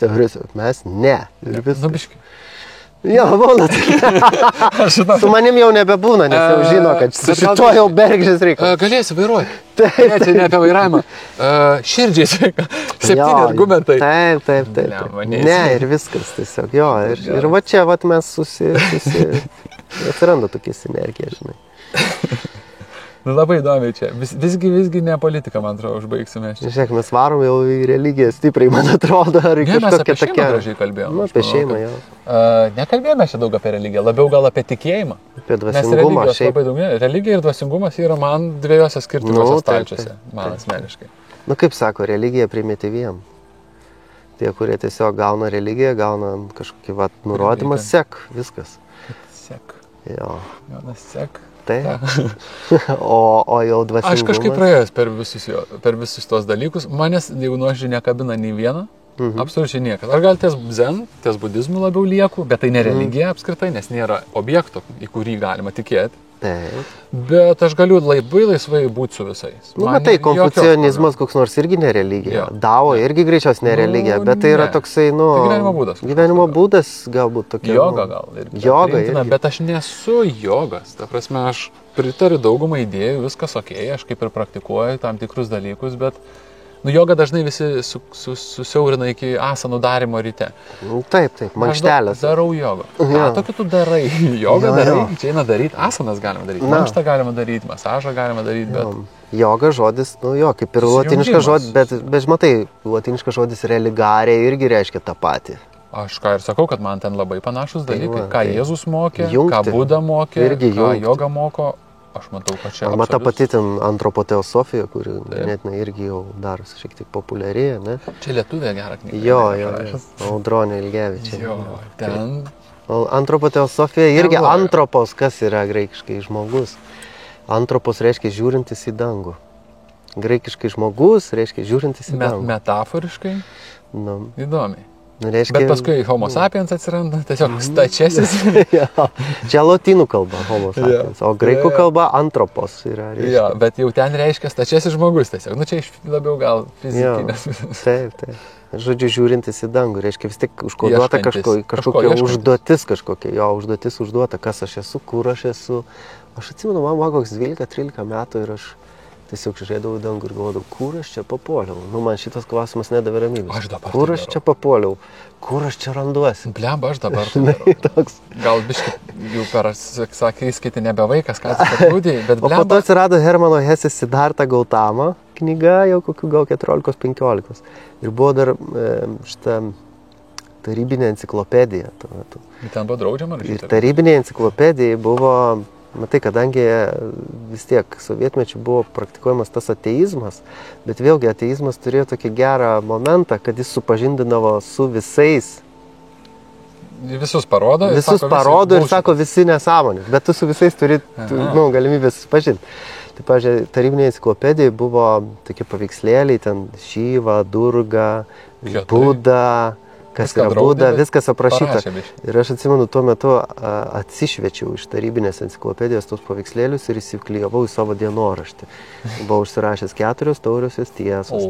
Mes ne. Ir viskas. Nu, biški. Jo, būna tokia. Su manim jau nebebūna, nes jau žino, kad su šito jau bergžės reikia. Galėsi vairuoti. Taip. Ne apie vairavimą. Širdžiai sveika. 7 argumentai. Taip. Ne, ir viskas tiesiog. Jo, ir va čia mes atsiranda tokia sinergija, žinai. Labai įdomiai čia. Visgi ne politiką, man atrodo, užbaigsime. Žiūrėk, mes varom jau į religiją stipriai, man atrodo, ar Ne, mes apie šeimą gražiai kalbėjome. Apie šeimą, jo. Nekalbėjome čia daug apie religiją, labiau gal apie tikėjimą. Apie dvasingumą. Religija ir dvasingumas yra man dviejose skirtingose stalčiuose, man asmeniškai. Nu, kaip sako, religija primityviem. Tie, kurie tiesiog gauna religiją, gauna kažkokį nurodymą, sek, viskas. Sek. Jo. Jonas, sek. Taip. O jau dvasingumas. Aš kažkaip praėjęs per visus tos dalykus, manęs, jeigu nuoširdžiai nekabina nei vieną, absoliučiai niekas. Aš gal ties zen, ties budizmu labiau lieku, bet tai ne religija apskritai, nes nėra objekto, į kurį galima tikėti. Taip. Bet aš galiu labai laisvai būti su visais. Nu, matai, konfucionizmas koks nors irgi ne religija. Dao irgi greičiausiai ne religija, bet tai yra toksai, nu... Tai gyvenimo būdas. Gyvenimo būdas galbūt tokia. Joga gal. Joga irgi. Bet aš nesu jogas. Ta prasme, aš pritariu daugumą idėjų, viskas okei, aš kaip ir praktikuoju tam tikrus dalykus, bet Nu, joga dažnai visi susiaurina iki asanų darimo ryte. Taip, mankštelės. Aš darau jogą. Ką tokį tu darai? Jogą darai, čia eina daryti, asanas galima daryti, mankštą galima daryti, masažą galima daryti, bet... Joga žodis, kaip ir latiniškas žodis, bet matai, latiniškas žodis religare irgi reiškia tą patį. Aš ką ir sakau, kad man ten labai panašus dalykai, ką Jėzus mokė, ką Buda mokė, ką joga moko, aš matau, kad čia... Arba ta pati ten antropoteosofija, kuri net irgi jau darosi šiek tiek populiarėja, ne? Čia lietuvė gera knyga. Jo, Audronė Ilgevičė. Jo, ten... Antropoteosofija irgi antropos, kas yra graikiškai žmogus. Antropos reiškia žiūrintis į dangų. Graikiškai žmogus reiškia žiūrintis į dangų. Metaforiškai? Įdomiai. Reiškia... Bet paskui homo sapiens atsiranda, tiesiog stačiasis. Čia lotynų kalba homo sapiens, o graikų kalba antropos yra. Jo, bet jau ten reiškia stačiasis žmogus tiesiog. Nu čia labiau gal fizikinės. Taip. Žodžiu, žiūrintis į dangų, reiškia vis tik užkoduota kažkokia užduotis kažkokia. Jo, užduotis užduota, kas aš esu, kur aš esu. Aš atsimenu, man buvo koks 12-13 metų ir aš tiesiog žiūrėdavau į dangų ir galvodavau, kur aš čia papuoliau. Man šitas klausimas nedavė ramybės. Kur aš čia papuoliau? Kur aš čia randuosi? Blemba, aš dabar darau. Gal biškai jau per, sakė, įskaitė nebe vaikas, ką tu pagrūdėjai, bet blemba. O po to atsirado Hermano Hesės Siddharta Gautama knyga, jau kokių gal 14-15. Ir buvo dar šitą tarybinė enciklopedija tuo metu. Ten buvo draudžiama rašyti? Ir tarybinė enciklopedija buvo... Matai, kadangi vis tiek sovietmečiu buvo praktikuojamas tas ateizmas, bet vėlgi ateizmas turėjo tokį gerą momentą, kad jis supažindinavo su visais. Visus parodo ir sako visi nesąmonės, bet tu su visais turi galimybę susipažinti. Tai, pavyzdžiui, tarybinėje enciklopedijoje buvo tokie paveikslėliai, ten Šiva, Durga, Buda, kas yra Buda, viskas aprašyta. Ir aš atsimenu, tuo metu atsišviečiau iš tarybinės enciklopedijos tos paveikslėlius ir įsiklijavau į savo dienoraštį. Buvau užsirašęs 4 tauriosios tiesos.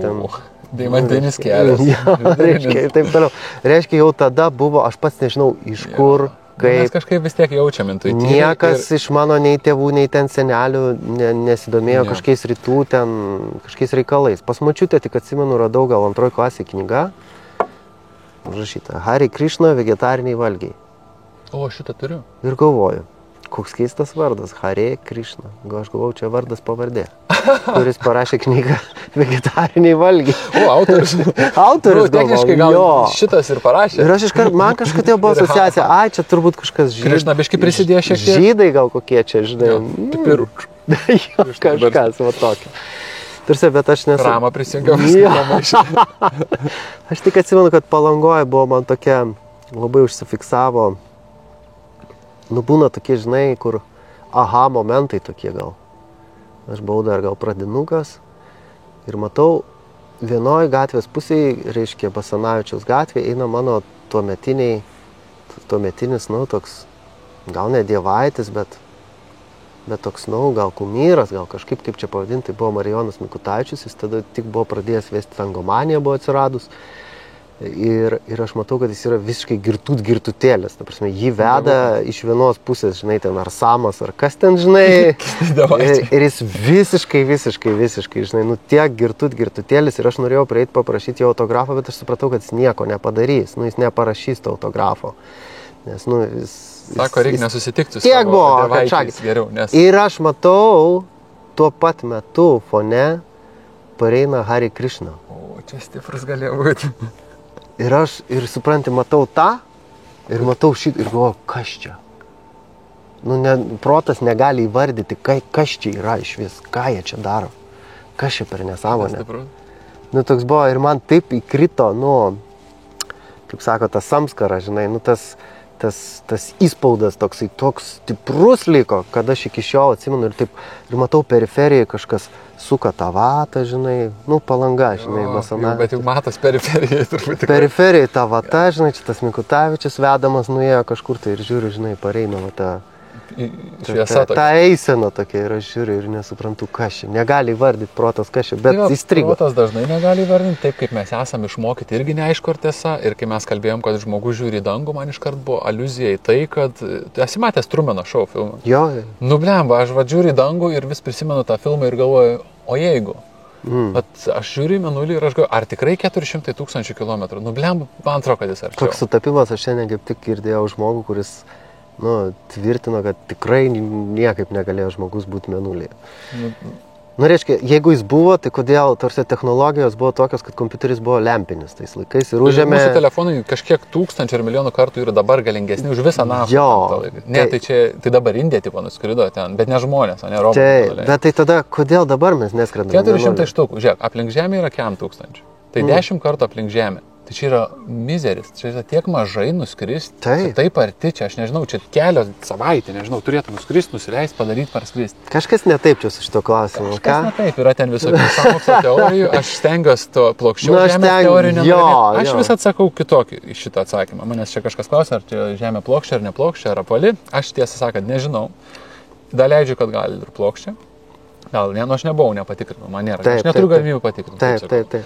Deimantinis kelias. Ir taip toliau. Reiškia, jau tada buvo, aš pats nežinau, iš kur, kaip. Mes kažkaip vis tiek jaučiam intuityviai. Niekas iš mano nei tėvų, nei ten senelių nesidomėjo kažkokiais rytų, ten kažkokiais reikalais. Pas močiutę tik atsimenu, radau gal 2 klasėje knyga. Užrašyta, Hare Krishna vegetariniai valgiai. O, šitą turiu. Ir galvoju, koks keistas vardas, Hare Krishna. Aš galvoju, čia vardas pavardė, kuris parašė knygą vegetariniai valgiai. O, autorius. Autorius techniškai gal šitas ir parašė. Ir aš iškart, man kažkada buvo asociacija, čia turbūt kažkas žydai. Krishna biškai prisidėjo šiek tiek. Žydai gal kokie čia, žinai. Pipirų. Kažkas, va tokio. Tarsi, bet aš nesu... Ramą prisijungiau. Aš tik atsimenu, kad Palangoje buvo man tokia, labai užsifiksavo, būna tokie, žinai, kur momentai tokie gal. Aš buvau dar gal pradinukas ir matau, vienoj gatvės pusėje, reiškia Basanavičiaus gatvė, eina mano tuometinis, toks, gal ne dievaitis, bet toks, gal kumyras, gal kažkaip, kaip čia pavadinti, tai buvo Marijonas Mikutavičius, jis tada tik buvo pradėjęs vesti tangomaniją, buvo atsiradus. Ir aš matau, kad jis yra visiškai girtutėlės. Ta prasme, jį veda iš vienos pusės, žinai, ten ar Samas, ar kas ten, žinai. Ir jis visiškai, žinai, tiek girtutėlis. Ir aš norėjau prieiti paprašyti jo autografą, bet aš supratau, kad jis nieko nepadarys. Jis neparašys to autografo. Nes, Sako, reikia nesusitikti su tiek buvo, kad šakis geriau, nes... Ir aš matau, tuo pat metu fone pareina Hare Krishna. O, čia stiprus galėjo būti. Ir aš, supranti, matau tą, ir matau šitą, ir galvoju, kas čia? Protas negali įvardyti, kas čia yra iš vis, ką jie čia daro, kas čia per nesąmonę. Toks buvo, ir man taip įkrito, kaip sako, tas samskara, žinai, tas įspaudas toks stiprus liko, kad aš iki šiol atsimenu ir matau periferijoje kažkas suka tą vatą, žinai, Palanga, žinai, Basanavičius. Bet jau matas periferijoje turbūt. Periferijoje tą vatą, žinai, čia tas Mikutavičius vedamas nuėjo kažkur tai ir žiūriu, žinai, pareina tą šviesa tokia. Ta eisena tokia ir aš žiūriu ir nesuprantu, kas čia. Negali įvardyti protas, kas čia, bet įstrigo. Protas dažnai negali įvardinti, taip kaip mes esame išmokyti, irgi neaišku ar tiesa. Ir kai mes kalbėjom, kad žmogus žiūri į dangų, man iškart buvo aliuzija į tai, kad... Esi matęs Trumano šou filmą? Jo. Blemba, aš žiūriu į dangų ir vis prisimenu tą filmą ir galvoju, o jeigu? Aš žiūriu į Mėnulį ir aš galvoju, ar tikrai 400 000 kilometrų? Nu, blem, man atrodo, kad jis arčiau. Toks sutapimas, aš šiandien kaip tik girdėjau žmogų, kuris tvirtino, kad tikrai niekaip negalėjo žmogus būti Mėnulyje. Reiškia, jeigu jis buvo, tai kodėl tarsi technologijos buvo tokios, kad kompiuteris buvo lempinis tais laikais ir užėmė... Mūsų telefonai kažkiek tūkstančių ir milijonų kartų yra dabar galingesni už visą NASA. Jo. Ne, tai dabar Indija tipo nuskrido ten, bet ne žmonės, o ne robotai. Taip, bet tai tada, kodėl dabar mes neskrendame? 400 štukų, žiūrėk, aplink Žemę yra 1000. Tai 10 kartų aplink Žemę. Tai čia yra mizeris, čia yra tiek mažai nuskristi, taip arti, čia aš nežinau, čia kelios savaitė, nežinau, turėtų nuskristi, nusileisti, padaryti, parskristi. Kažkas netaip čia su šito klausimu, ką? Kažkas netaip, yra ten visokių sąmokslo teorijų, aš stengiuosi to plokščiau Žemės teorijų nenagrinėti. Aš vis atsakau kitokį iš šitą atsakymą. Manęs čia kažkas klausia, ar čia Žemė plokščia ar neplokščia, ar apvali. Aš tiesą sakant, nežinau. Daleidžiu, kad gali ir plokščia. Gal, ne, aš nebuvau, nepatikrinau, man nėra. Aš neturiu galimybių patikrinti. Taip.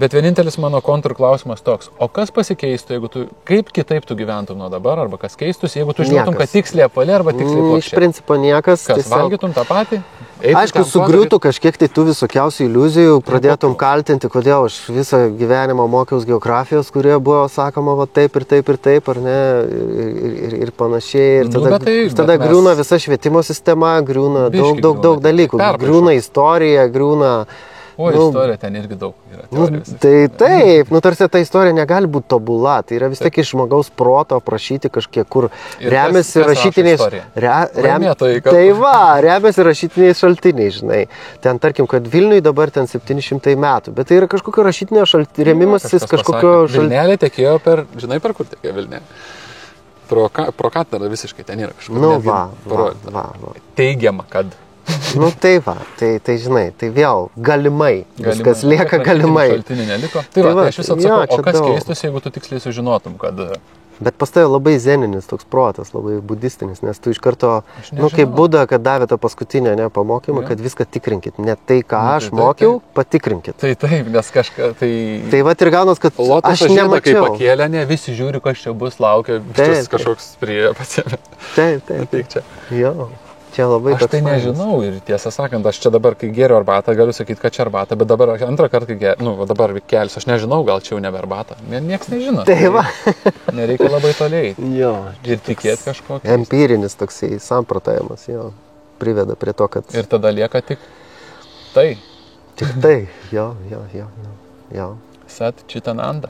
Bet vienintelis mano kontrklausimas toks, o kas pasikeistų, jeigu tu, kaip kitaip tu gyventum nuo dabar, arba kas keistųsi, jeigu tu žinotum, kad tiksliai apvali arba tiksliai plokščia? Iš principo niekas. Kas, valgytum tą patį? Aišku, sugriūtų kažkiek tai tų visokiausių iliuzijų, pradėtum kaltinti, kodėl aš visą gyvenimą mokiaus geografijos, kurie buvo sakoma va, taip ir taip ir taip, ar ne, ir panašiai. Ir tada griūna visa švietimo sistema, griūna daug dalykų. Griūna istorija, griūna... O, istorija ten irgi daug yra. Taip, tarsi ta istorija negali būti tobula, tai yra vis tiek iš žmogaus proto aprašyti kažkiek, kur remiasi rašytiniais... Remiasi rašytiniais šaltiniais, žinai. Ten, tarkim, kad Vilniui dabar ten 700 metų, bet tai yra kažkokio rašytinio remimasis kažkokio šaltinio. Vilnelė tekėjo per, žinai, per kur tekėjo Vilnelė? Pro Katnarą visiškai ten yra kažkokia. Teigiama, kad... Tai žinai, tai vėl galimai, viskas lieka galimai. Šaltinių neliko. Tai aš vis atsakau, o kas keistus, jeigu tu tiksliai sužinotum, kad... Bet pas tai labai zeninis toks protas, labai budistinis, nes tu iš karto, kaip Buda, kad davė tą paskutinę pamokymą, kad viską tikrinkit, ne tai, ką aš mokiau, patikrinkit. Taip, nes kažką, Tai vat ir gaunas, kad aš nemačiau. Kai pakėlė, visi žiūri, kas čia bus, laukia, kažkoks prie pasėmė. Taip. Jo. Čia labai aš tai nežinau ir tiesą sakant, aš čia dabar, kai geriu arbatą, galiu sakyti, kad čia arbata, bet dabar antrą kartą, kai dabar kelius, aš nežinau, gal čia jau nebe arbata. Niekas nežino. Tai va. Nereikia labai toliai. Jo. Ir tikėti kažkokį. Empirinis toksai samprotavimas, jo, priveda prie to, kad... Ir tada lieka tik tai. Tik tai, jo. Satčitananda,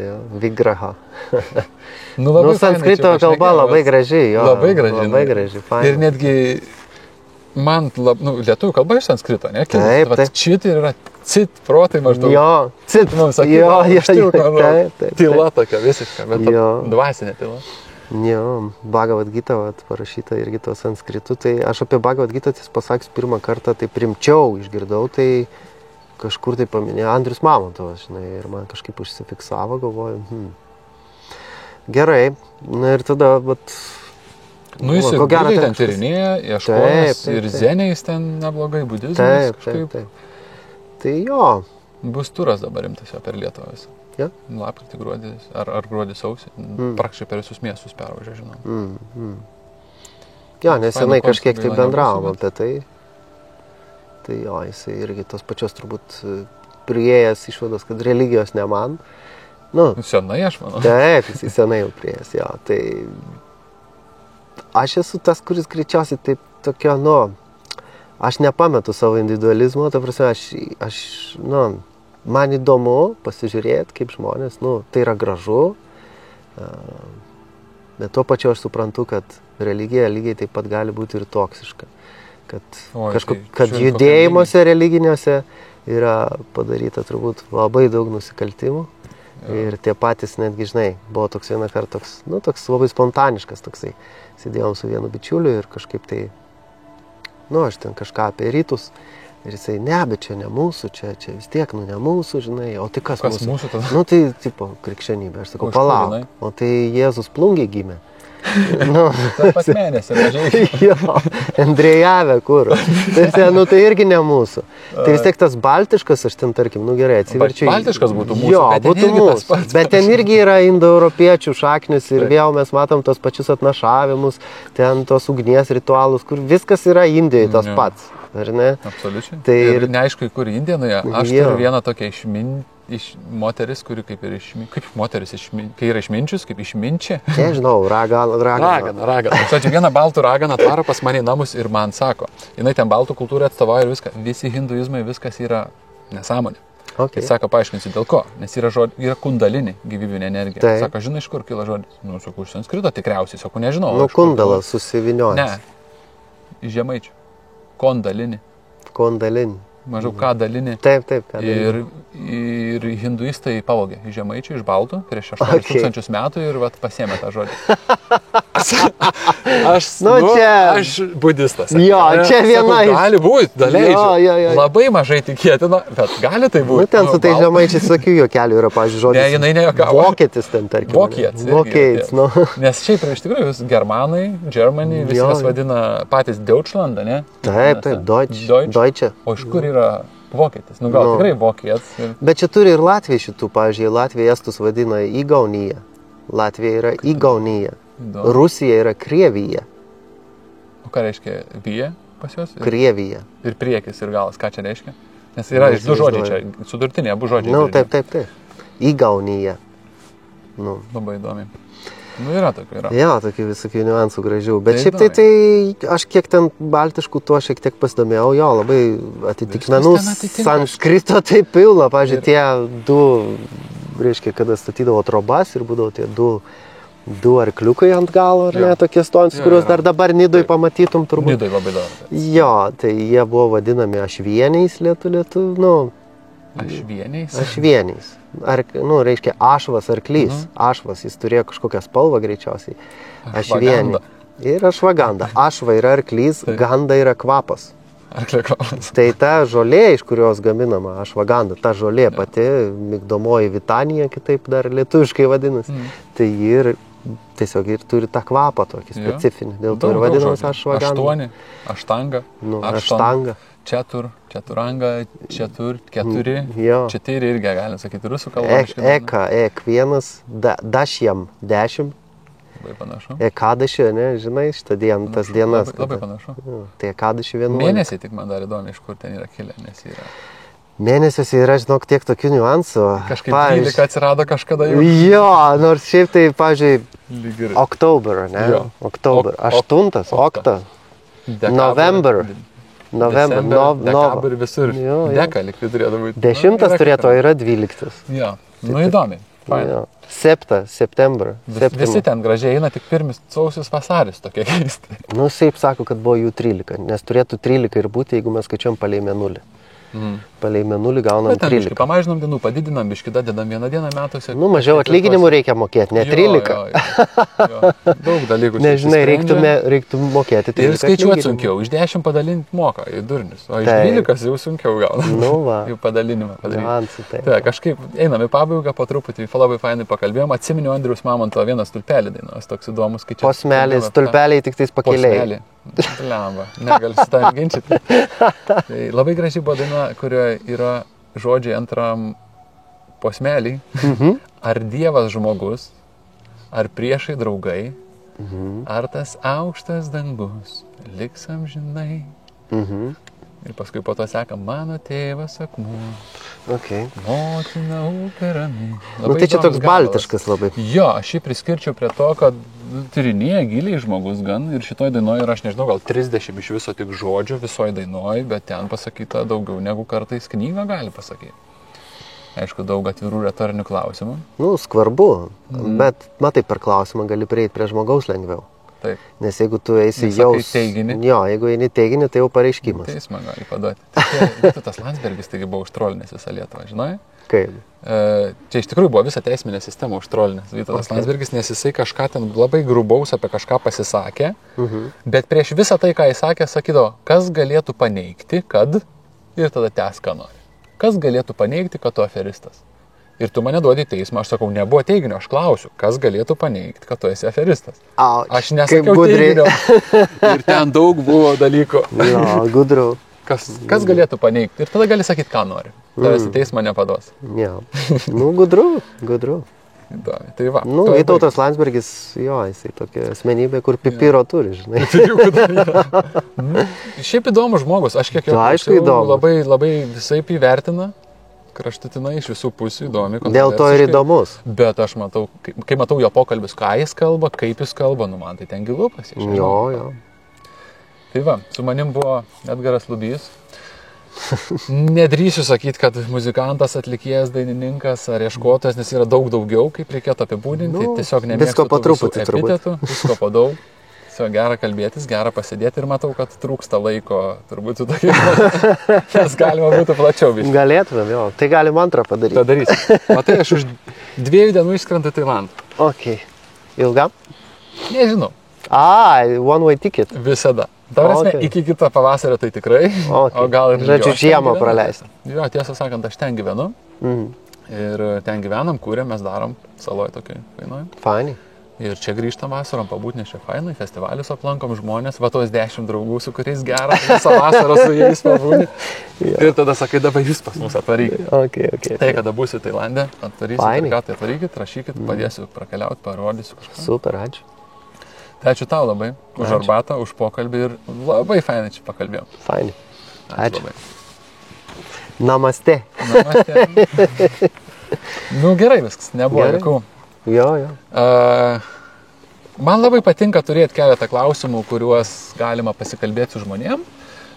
jo, Vigraha. Sanskrito kalba labai graži, jo. Labai graži. Fain. Ir netgi man, lietuvių kalba iš sanskrito, ne? Taip. Čit ir yra cit, protai maždaug. Jo, cit. Tyla tokia visiška, bet dvasinė tyla. Jo, Bhagavad Gita parašyta irgi to sanskritu, tai aš apie Bhagavad Gita pasakius pirmą kartą, tai rimčiau išgirdau, tai kažkur tai paminėjo Andrius Mamontovas, žinai, ir man kažkaip užsifiksavo, galvoju, gerai, ir tada, jis ir giliai ten tyrinėja, ieškojas ir zeniais ten neblogai, budizmas kažkaip. Taip. Tai jo. Bus turas dabar rimtas jo per Lietuvą visą. Ja? Lapkritį, gruodis, ar gruodį sausį, praktiškai per visus miestus pervažiuoja, žinau. Jo, nesenai kažkiek tai bendravom apie tai. Tai jo, jisai irgi tos pačios turbūt priėjęs išvados, kad religijos ne man. Senai aš manau. Taip, jisai senai jau priėjęs, jo. Tai aš esu tas, kuris greičiausiai taip tokio, aš nepametu savo individualizmo, ta prasme, man įdomu pasižiūrėti, kaip žmonės, tai yra gražu, bet tuo pačiu aš suprantu, kad religija lygiai taip pat gali būti ir toksiška. Kad judėjimuose religiniuose yra padaryta turbūt labai daug nusikaltimų. Ir tie patys netgi, žinai, buvo toks vieną kartą toks labai spontaniškas toksai. Sėdėjom su vienu bičiuliu ir kažkaip tai, aš ten kažką apie rytus. Ir jisai, bet čia ne mūsų, čia vis tiek, ne mūsų, žinai. O tai kas mūsų? Tai, tipo, krikščionybė. Aš sakau, palauk. O tai Jėzus plungė gimė. Pas mėnesį, mažai. Jo, Andrejave, kur. Tai irgi ne mūsų. Tai vis tiek tas baltiškas, aš ten, tarkim, gerai, atsiverčiu. Baltiškas būtų mūsų, bet būtų mūsų. Bet ten irgi yra indoeuropiečių šaknis ir vėl mes matom tos pačius atnašavimus, ten tos ugnies ritualus, kur viskas yra Indijoje tas pats. ar ne? Absoliučiai. Tai ir neaišku, kur Indijoje. Aš Jo. turiu vieną tokią moteris, kuri kaip ir kai yra išminčius, kaip išminčia. Nežinau, ragana. Ragana. Žodžiu, vieną baltų raganą atvaro pas mane į namus ir man sako, jinai ten baltų kultūrą atstovauja ir viską, visi hinduizmai, viskas yra nesąmonė. Okay. Jis sako, paaiškinsiu dėl ko, nes yra kundalinė gyvybinė energija. Tai. Sako, žinai, iš kur kilo žodis? Nu, sakau, iš sanskrito tikriausiai, sakau, nežinau. Nu, kundalas susiviniojas. Ne, iš žemaičių. Kondalinė. Kondalinė. Maždaug ką dalinė. Taip, ką dalinė. Ir hinduistai pavogė iš žemaičių, iš baltų prieš 8000 metų ir vat, pasiėmė tą žodį. Aš budistas. Jo, čia viena iš. Gali būti, daleidžiu. Jo. Labai mažai tikėtina, bet gali tai būti. Nu, ten su tai žemaičiais tokių juokelių yra, pavyzdžiui, žodis. Ne, jinai nejuokavo. Vokietis ten, tarkim. Vokietis. Nu. Nes šiaip iš tikrųjų vis germanai, Germany, visi kas vadina patys Deutschlandą, ne? Taip, Deutsche. O iš kur yra vokietis? Nu gal tikrai vokietis. Bet čia turi ir Latvija šitų, pavyzdžiui, Latvija estus vadina Įgaunija. Latvija yra Įgaunija. Rusija yra Krievija. O ką reiškia vyja pas juos? Krievija. Ir priekis ir galas, ką čia reiškia? Nes yra iš du žodžiai čia, sudurtinė, abu žodžiai. Nu, taip. Įgaunija. Nu. Labai įdomi. Nu, yra tokių, yra. Jo, tokių visokių niuansų gražių. Bet šiaip tai aš kiek ten baltiškų tuo šiek tiek pasidomėjau, jo, labai atitikmenų sanskrito tai pilna. Pavyzdžiui, tie du, reiškia, kada statydavo trobas ir būdavo tie du arkliukai ant galo, ar ne, tokie stojantis, kuriuos dar dabar Nidoj pamatytum turbūt. Nidoj labai daug. Jo, tai jie buvo vadinami ašvieniais lietu, nu. Ašvieniais. Nu, reiškia, ašvas arklys. Ašvas, jis turėjo kažkokią spalvą greičiausiai. Ašvieniai. Ir ašvaganda. Ašva yra arklys, ganda yra kvapas. Arklio kvapas. Tai ta žolė, iš kurios gaminama ašvaganda, ta žolė pati, migdomoji vitanija, kitaip dar lietuviškai vadinasi, tai ir tiesiog ir turi tą kvapą tokį specifinį. Dėl to ir vadinamas ašvaganda. 8, aštanga. Nu, aštanga. Četuranga, keturi, četiri irgi galim sakyti rusų kalbą. Ek1, dašjam 10. Labai panašu. Ekadašį, ne, žinai, šitą dieną, tas dienas. Labai panašu. Tai ekadašį 11. Mėnesiai tik man dar įdomi, iš kur ten yra kilę, nes yra. Mėnesiuose yra, žinok, tiek tokių niuansų. Kažkaip 12 atsirado kažkada jau. Jo, nors šiaip tai, pavyzdžiui, Oktober, ne? Oktober. 8, okta. November. Dekabrį visur. Deka liktai turėtų būti. 10 turėtų, yra 12. Jo, nu įdomi. September. Visi ten gražiai eina, tik pirmis sausis vasaris tokie keisti. Nu, šiaip sako, kad buvo jų 13, nes turėtų 13 ir būti, jeigu mes skaičiuojam palei mėnulį. Palei mėnulį gaunam 13. Pamažinom dienų, padidinam, biškį dadedam vieną dieną metuose. Nu, mažiau atlyginimų reikia mokėti, ne 13. Jo. Daug dalykų. Nežinai, reiktų mokėti 13. Ir skaičiuoti sunkiau, iš 10 padalinti moka į durnius, o iš 12 jau sunkiau gauna. Nu, va. Jau padalinimą padaryti. Tai kažkaip einam į pabaigą, po truputį labai fainai pakalbėjom. Atsiminiau Andriaus Mamonto vieną stulpelį dainos, toks įdomus skaičius. Posmelis, stulpeliai tik tais pakėlėjai. Lemba, negaliu su tavim ginčyti. Tai labai gražiai buvo daina, kurioje yra žodžiai antram posmelį. Ar dievas žmogus, ar priešai draugai, ar tas aukštas dangus, liks amžinai. Ir paskui po to seka mano tėvas akmuo, motina upė rami. Nu, tai čia toks baltiškas labai. Jo, aš jį priskirčiau prie to, kad tyrinėja giliai žmogus gan ir šitoj dainoje yra, aš nežinau, gal 30 iš viso tik žodžių visoj dainoje, bet ten pasakyta daugiau negu kartais knyga gali pasakyti. Aišku, daug atvirų retorinių klausimų. Nu, skvarbu, bet matai, per klausimą gali prieiti prie žmogaus lengviau. Taip. Nes jeigu tu eisi teiginį. Jo, jeigu eini teiginį, tai jau pareiškimas. Teismą gali paduoti. Tai tas Landsbergis taigi buvo užtrolinęs visą Lietuvą, žinai? Kaip? Čia iš tikrųjų buvo visą teisminę sistemą užtrolinęs Vytautas Landsbergis, nes jisai kažką ten labai grubaus apie kažką pasisakė, bet prieš visą tai, ką jis sakė, sakydavo, kas galėtų paneigti, kad ir tada tęs, ką nori. Kas galėtų paneigti, kad tu aferistas? Ir tu mane duodi į teismą, aš sakau, nebuvo teiginio, aš klausiu, kas galėtų paneigti, kad tu esi aferistas. Aš nesakiau teiginio. Ir ten daug buvo dalykų. Jo, gudrau. Kas galėtų paneigti? Ir tada gali sakyti, ką nori. Tavęs į teismą nepaduos. Jo. Nu, gudrau. įdomi. Tai va. Nu, Vytautas Landsbergis, jo, jisai tokia asmenybė, kur pipiro turi, žinai. Šiaip įdomus žmogus, aš kiek jau aišku įdomu. Labai visaip įvertina, kraštutinai iš visų pusių įdomi. Dėl to ir įdomus. Bet aš matau, kai matau jo pokalbis, ką jis kalba, kaip jis kalba, nu man tai ten gilu pasižiūrėjau. Jo. Tai va, su manim buvo Edgaras Lubys. Nedrįsiu sakyti, kad muzikantas, atlikėjas, dainininkas ar ieškotojas, nes yra daug daugiau, kaip reikėtų apibūdinti. Nu, tiesiog nemėgstu visko po truputį epitetų, visko po daug. Tiesiog gera kalbėtis, gera pasėdėti ir matau, kad trūksta laiko, turbūt su tokia, nes galima būtų plačiau viską. Galėtumėm, jo. Tai galim antrą padaryti. Tai darysim. Matai, aš už 2 dienų išskrendu į Tailandą. Ok. Ilgam? Nežinau. One way ticket. Visada. Prasme, iki kito pavasario tai tikrai, o gal ir žodžiu, žiemą praleisti. Jo, tiesą sakant, aš ten gyvenu ir ten gyvenam, kūrėm, mes darom saloje tokiai fainoj. Fainai. Ir čia grįžtam vasarom, pabūt nes čia fainai, festivalius aplankom žmonės, va tos 10 draugų, su kuriais gera, visą vasarą su jais pabūni. Ir tada sakai, dabar jūs pas mus atvarykit. Okay. Tai kada būsit Tailande, atvarysit, ką tai atvarykit, rašykit, padėsiu prakeliauti, parodysiu kažką. Super, ačiū. Tai ačiū tau labai už arbatą, už pokalbį ir labai fainai čia pakalbėjom. Fainai. Ačiū labai. Namaste. Nu gerai viskas, nebuvo jokių. Jo. Man labai patinka turėti keletą klausimų, kuriuos galima pasikalbėti su žmonėm,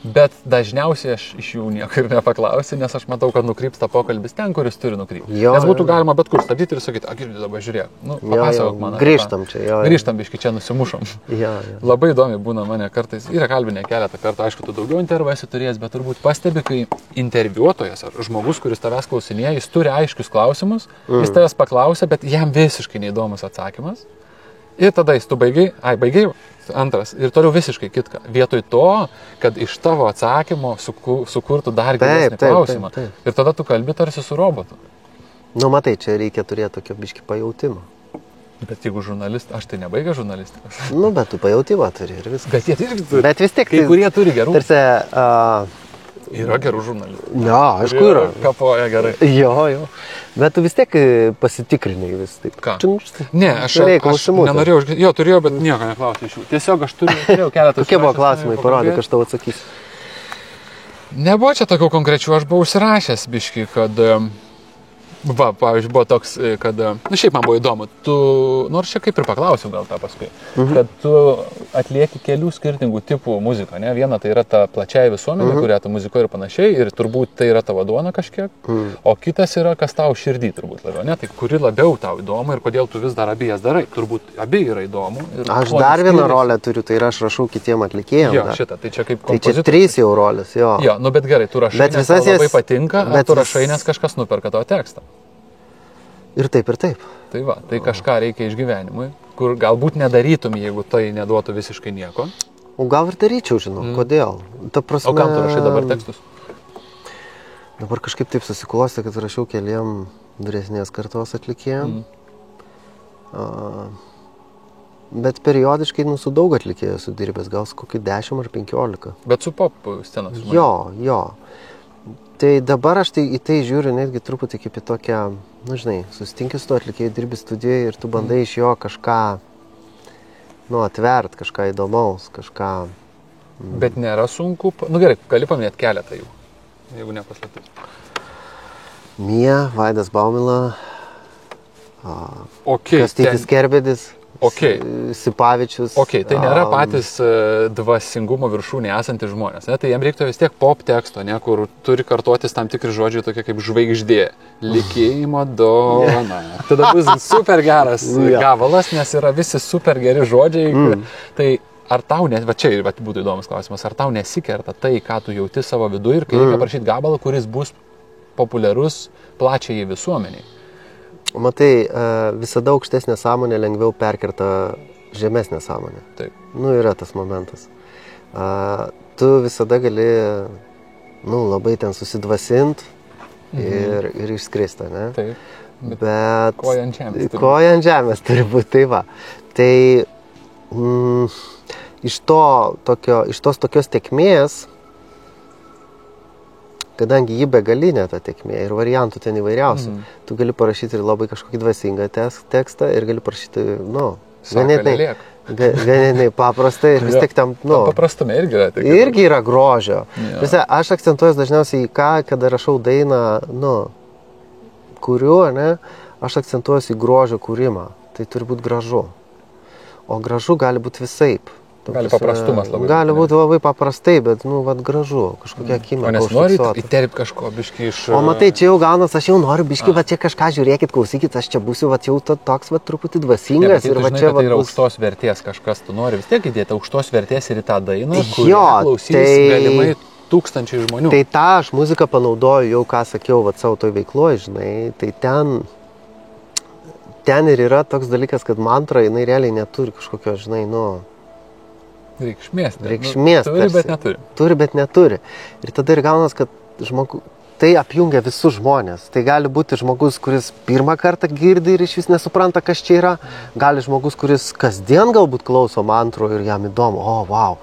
bet dažniausiai aš iš jų nieko ir nepaklausiu, nes aš matau, kad nukrypsta pokalbis ten, kuris turi nukrypti. Nes būtų galima bet kur stabdyti ir sakyti, girdi, dabar žiūrėk, papasakok man. Grįžtam čia, Grįžtam, biški čia nusimušom. Labai įdomi būna mane kartais, yra kalbinė keletą kartų, aišku, tu daugiau interviu esi turėjęs, bet turbūt pastebi, kai interviuotojas ar žmogus, kuris tavęs klausinėja, jis turi aiškius klausimus, jis tavęs paklausia, bet jam visiškai neįdomus atsakymas. Ir tada jis tu baigiai, antras, ir toliau visiškai kitką. Vietoj to, kad iš tavo atsakymo sukurtų dar gilesnį klausimą. Taip. Ir tada tu kalbi tarsi su robotu. Nu, matai, čia reikia turėti tokio biškį pajautimą. Bet jeigu žurnalistas, aš tai nebaigęs žurnalistikos. Nu, bet tu pajautimą turi ir viskas. Bet jie irgi turi. Bet vis tiek. Kai kurie turi gerų. Tarsi, yra gerų žurnalistų. Jo, aišku yra. Kapoja gerai. Jo. Bet tu vis tiek pasitikrinai vis taip. Ką? Ne, aš nenorėjau, turėjau, bet nieko neklausiu iš jų. Tiesiog aš turėjau keletą. Kokie buvo klausimai, parodyk, aš tau atsakysiu. Nebuvo čia tokių konkrečių, aš buvau užsirašęs biškį, kad pavyzdžiui, buvo toks, kad, šiaip man buvo įdomu, tu, nors čia kaip ir paklausiu gal tą paskui, kad tu atlieki kelių skirtingų tipų muziką, ne? Viena tai yra ta plačiai visuomenė, kurią tu muzikuoji ir panašiai, ir turbūt tai yra tavo duona kažkiek, o kitas yra, kas tau širdį turbūt labiau, ne? Tai kuri labiau tau įdomu ir kodėl tu vis dar abiejas darai, turbūt abi yra įdomu. Aš dar vieną rolę turiu, tai yra aš rašau kitiem atlikėjams. Jo, šitą, tai čia kaip kompozitorius. Tai čia 3 jau rolės, jo. Jo, nu bet gerai, tu rašai, nes tau labai patinka, ar tu rašai, nes kažkas nuperka tavo tekstą. Ir taip, ir taip. Tai va, tai kažką reikia išgyvenimui, kur galbūt nedarytum, jeigu tai neduotų visiškai nieko. O gal ir daryčiau, žinau, kodėl. Ta prasme... O kam tu rašai dabar tekstus? Dabar kažkaip taip susiklostė, kad rašiau keliem vyresnės kartos atlikėjim. Bet periodiškai su daug atlikėjų esu dirbęs, gal kokį 10 ar 15. Bet su pop scenos žmonėmis? Jo. Tai dabar aš į tai žiūriu netgi truputį kaip į tokią, žinai, susitinki su to atlikėjai, dirbi studijoje ir tu bandai iš jo kažką, atvert, kažką įdomaus, kažką... Bet nėra sunku, gerai, gali paminėti keletą jų, jeigu nepaslėptis. Mija, Vaidas Baumila, Kastytis Kerbedis. Sipavičius. Tai nėra patys dvasingumo viršūnė esantys žmonės. Ne? Tai jiems reiktų vis tiek pop teksto, ne? Kur turi kartotis tam tikri žodžiai tokie kaip žvaigždė. Likėjimo dovana. Tada bus super geras gabalas, nes yra visi super geri žodžiai. Tai ar tau, čia būtų įdomus klausimas, ar tau nesikerta tai, ką tu jauti savo viduje ir kai reikia parašyti gabalą, kuris bus populiarus plačiai visuomeniai? Matai, visada aukštesnė sąmonė lengviau perkerta žemesnė sąmonė. Taip. Yra tas momentas. Tu visada gali, labai ten susidvasint ir išskrista, ne? Taip. Bet koja ant žemės. Koja ant žemės turi būti, tai va. Tai iš tos tokios tėkmės, kadangi ji begalinė ta tėkmė ir variantų ten įvairiausių, tu gali parašyti ir labai kažkokį dvasingą tekstą ir gali parašyti, ganėtinai paprastai ir vis tiek tam, paprastume irgi yra. Irgi yra grožio. Ja. Aš akcentuoju dažniausiai į ką, kada rašau dainą, kuriuo, aš akcentuoju į grožio kūrimą. Tai turi būti gražu. O gražu gali būti visaip. Gali paprastumas labai. Gali būti labai paprastai, bet, gražu, kažkokia akimė. O nes nori įterpti kažko biškį iš... O matai, čia jau gaunas, aš jau noriu biškį, va čia kažką žiūrėkit, klausykit, aš čia būsiu, va jau toks, va truputį dvasingas. Ir va čia, va, tai yra aukštos vertės kažkas, tu nori vis tiek įdėti aukštos vertės ir į tą dainą, kurią klausys galimai tūkstančiai žmonių. Tai tą aš muziką panaudoju jau, ką sakiau, va savo toj veikloj, žinai, tai ten ir yra toks dalykas, kad mantra, jinai realiai neturi kažkokio, žinai, reikšmės. Turi, bet neturi. Turi, bet neturi. Ir tada ir gaunas, kad tai apjungia visus žmonės. Tai gali būti žmogus, kuris pirmą kartą girdi ir iš vis nesupranta, kas čia yra. Gali žmogus, kuris kasdien galbūt klauso mantrų ir jam įdomu, wow.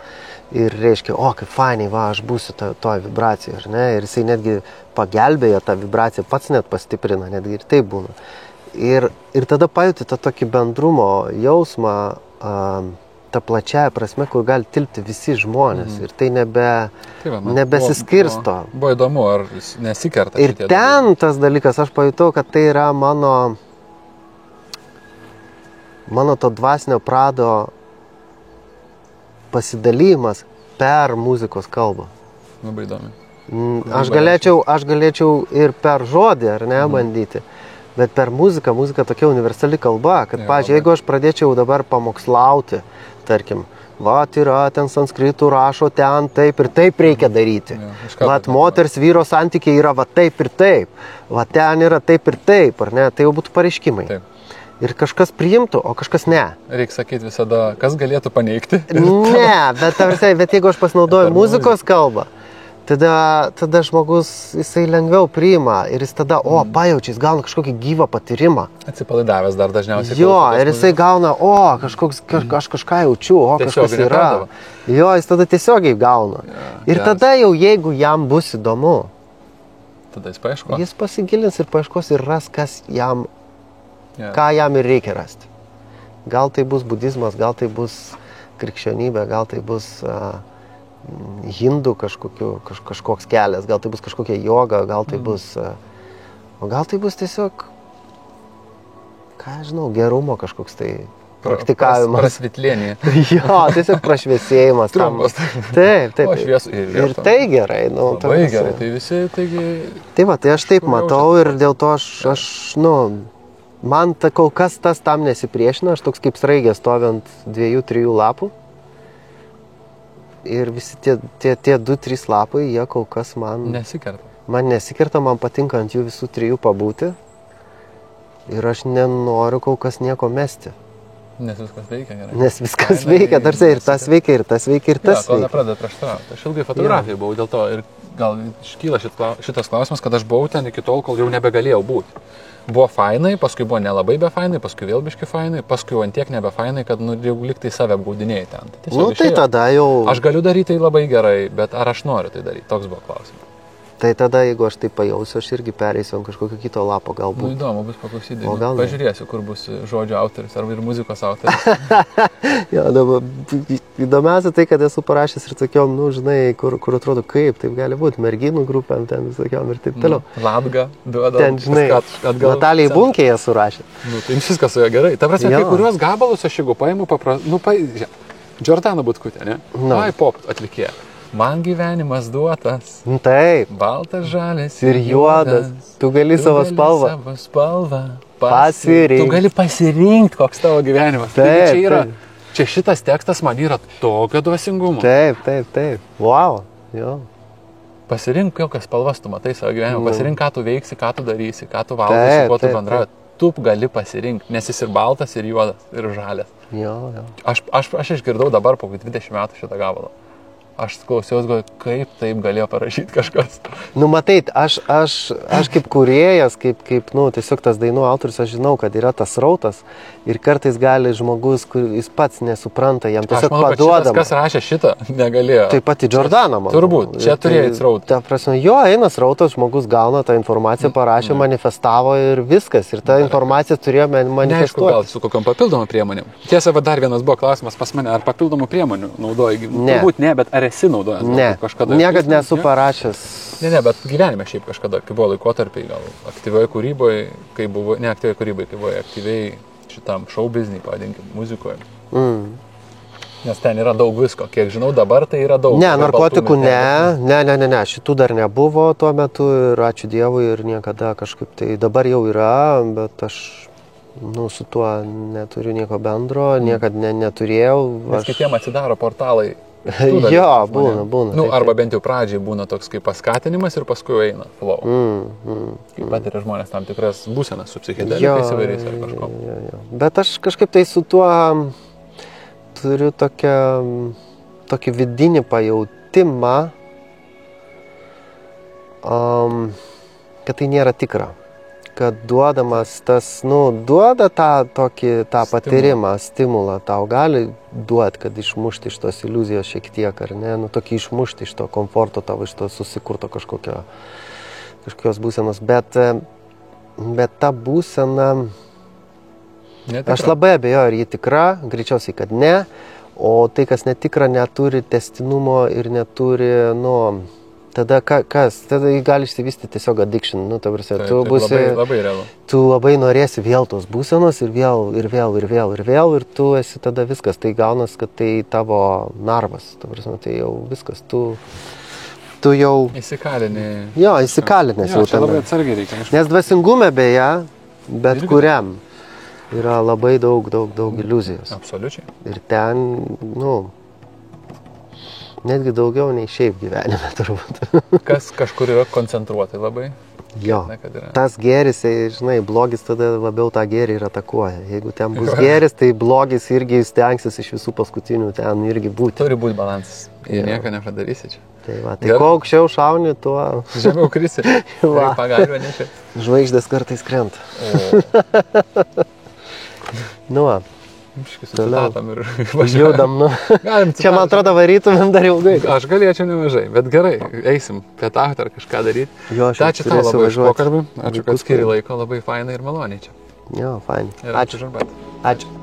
Ir reiškia, kaip fainiai, aš būsiu toj vibracijoje, ar ne? Ir jisai netgi pagelbėja tą vibraciją, pats net pastiprina, netgi ir taip būna. Ir tada pajuti tą tokį bendrumo jausmą, ta plačiaja prasme, kur gali tilpti visi žmonės ir tai nebesiskirsto. Buvo įdomu, ar nesikerta. Ir ten tas dalykas, aš pajutau, kad tai yra mano to dvasinio prado pasidalymas per muzikos kalbą. Labai įdomi. Aš galėčiau ir per žodį, ar ne, bandyti. Bet per muziką tokia universali kalba, kad, pavyzdžiui, jeigu aš pradėčiau dabar pamokslauti, tarkim, yra ten sanskritų rašo ten taip ir taip reikia daryti. Moters vyro santykiai yra taip ir taip. Ten yra taip ir taip, ar ne? Tai jau būtų pareiškimai. Taip. Ir kažkas priimtų, o kažkas ne. Reikia sakyti visada, kas galėtų paneigti. Ne, bet jeigu aš pasinaudoju muzikos kalbą, tada žmogus, jisai lengviau priima ir jis tada, pajaučia, jis gauna kažkokį gyvą patyrimą. Atsipalaidavęs dar dažniausiai. Jo, ir jisai gauna, aš kažką jaučiu, kažkas yra. Jo, jis tada tiesiogiai gauna. Ir tada jau, jeigu jam bus įdomu, tada jis paieškos. Jis pasigilins ir paieškos ir ras, ką jam ir reikia rasti. Gal tai bus budizmas, gal tai bus krikščionybė, gal tai bus... hindų kažkoks kelias, gal tai bus kažkokia joga, gal tai bus, o gal tai bus tiesiog, gerumo kažkoks tai praktikavimas. Prasvitlėnė. Jo, tiesiog prašviesėjimas. Trumpas. Taip. Ir tai gerai. Labai gerai, tai visi, taigi... Tai tai aš taip matau ir dėl to man kol kas tas tam nesipriešina, aš toks kaip sraigė stovi ant 2-3 lapų. Ir visi tie 2-3 lapai, jie kol kas man nesikerta, man patinka ant jų visų 3 pabūti. Ir aš nenoriu kol kas nieko mesti. Nes viskas veikia gerai. Nes viskas veikia, tarsi ir tas veikia, ir tas veikia, ir tas veikia. Kol nepradeda prieštarauti. Aš ilgai fotografijai buvau dėl to ir gal iškyla šitas klausimas, kad aš buvau ten iki tol, kol jau nebegalėjau būti. Buvo fainai, paskui buvo nelabai be fainai, paskui vėl biški fainai, paskui ant tiek nebe fainai, kad jau liktai save apgaudinėjai ten. Tai tada jau... Aš galiu daryti tai labai gerai, bet ar aš noriu tai daryti? Toks buvo klausimas. Tai tada, jeigu aš tai pajausiu, aš irgi pereisiu ant kažkokio kito lapo galbūt. Įdomu bus paklausyti. Pažiūrėsiu, kur bus žodžio autoris arba ir muzikos autoris. Jo, dabar įdomiausia tai, kad esu parašęs ir tokiom, kur atrodo kaip, taip gali būti, merginų grupėm ten visokiom ir taip toliau. Latga duoda. Ten, žinai, Natalijai Bunkei esu rašęs. Tai viskas su jo gerai. Ta prasme, kai kuriuos gabalus aš jeigu paimu, Jordana Butkutė, ne? Pop atlikėja. Man gyvenimas duotas. Taip. Baltas, žalias ir juodas. Tu gali savo spalvą pasirinkti. Tu gali pasirinkti, koks tavo gyvenimas. Taip. Čia šitas tekstas man yra tokio dvasingumo. Taip. Wow. Jo. Pasirink, kokias spalvas tu matai savo gyvenimą. Pasirink, ką tu veiksi, ką tu darysi, ką tu valgai, su kuo tu bendrauji. Tu gali pasirinkti, nes jis ir baltas, ir juodas, ir žalias. Jo. Aš išgirdau dabar po 20 metų šitą gabalą. aš klausiausi, galvoju, kaip taip galėjo parašyti kažkas. Nu, matai, aš kaip kūrėjas, kaip tiesiog tas dainų autorius, aš žinau, kad yra tas srautas ir kartais gali žmogus, jis pats nesupranta, jam tiesiog paduodama. Kas rašė šitą, negalėjo. Taip pat į Jordaną, man. Turbūt, čia turėjo srautą. Ta prasme, jo, eina srautas, žmogus gauna tą informaciją, parašė, manifestavo ir viskas. Ir ta informacija turėjo manifestuoti. Neaišku, gal su kokiam papildomom priemonėm. Tiesa, dar vienas buvo klausimas pas mane, ar papildomų priemonių naudoji? Ne. Turbūt ne, bet ar esi naudojęs? Ne, niekad nesu parašęs. Ne, bet gyvenime šiaip kažkada, kai buvo laikotarpiai, gal aktyvioje kūryboje, kai buvo aktyviai šitam show biznį, pavadinkim, muzikoje. Nes ten yra daug visko, kiek žinau, dabar tai yra daug. Ne, narkotikų ne, šitų dar nebuvo tuo metu ir ačiū Dievui ir niekada kažkaip tai dabar jau yra, bet aš su tuo neturiu nieko bendro, niekada neturėjau. Nes kitiem atsidaro portalai. Jo, būna. Arba bent jau pradžiai būna toks kaip paskatinimas ir paskui eina flow. Kaip patiria žmonės tam tikras būsenas su psichedelikais įvairiais ar kažko. Bet aš kažkaip tai su tuo turiu tokį vidinį pajautimą, kad tai nėra tikra. Kad duodamas tas, duoda tą patyrimą, stimulą, tau gali duoti, kad išmušti iš tos iliuzijos šiek tiek, ar ne, tokį išmušti iš to komforto, tavo iš to susikurto kažkokios būsenos, bet ta būsena, netikra. Aš labai abejoju, ar ji tikra, greičiausiai, kad ne, o tai, kas netikra, neturi tęstinumo ir neturi, tada tada gali išsivystyti tiesiog addiction, tu būsi, labai realu. Tu labai norėsi vėl tos būsenos ir vėl ir tu esi tada viskas, tai gaunas, kad tai tavo narvas, tai jau viskas, tu jau... Įsikalinė. Jo, įsikalinęs jau čia labai atsargiai reikia. Nes dvasingume beje, bet kuriam yra labai daug iliuzijos. Absoliučiai. Ir ten, netgi daugiau nei šiaip gyvenime turbūt. Kas kažkur yra koncentruotai labai. Jo, tas gėris, žinai, blogis tada labiau tą gėrį ir atakuoja. Jeigu ten bus gėris, tai blogis irgi stengsis iš visų paskutinių ten irgi būti. Turi būti balansas. Ir nieko nepadarysi čia. Tai kuo aukščiau šauni, tuo... Žemiau krisi. Pagalbė neši. Žvaigždės kartais krenta. Susitatom ir važiuodam. Čia, man atrodo, varytumėm dar ilgai. Aš galėčiau nemažai, bet gerai, eisim pietauti ar kažką daryti. Ačiū tau labai už pokalbį. Ačiū, kad skiri laiko, labai fainai ir maloniai čia. Jo, fainai. Ačiū. Ačiū.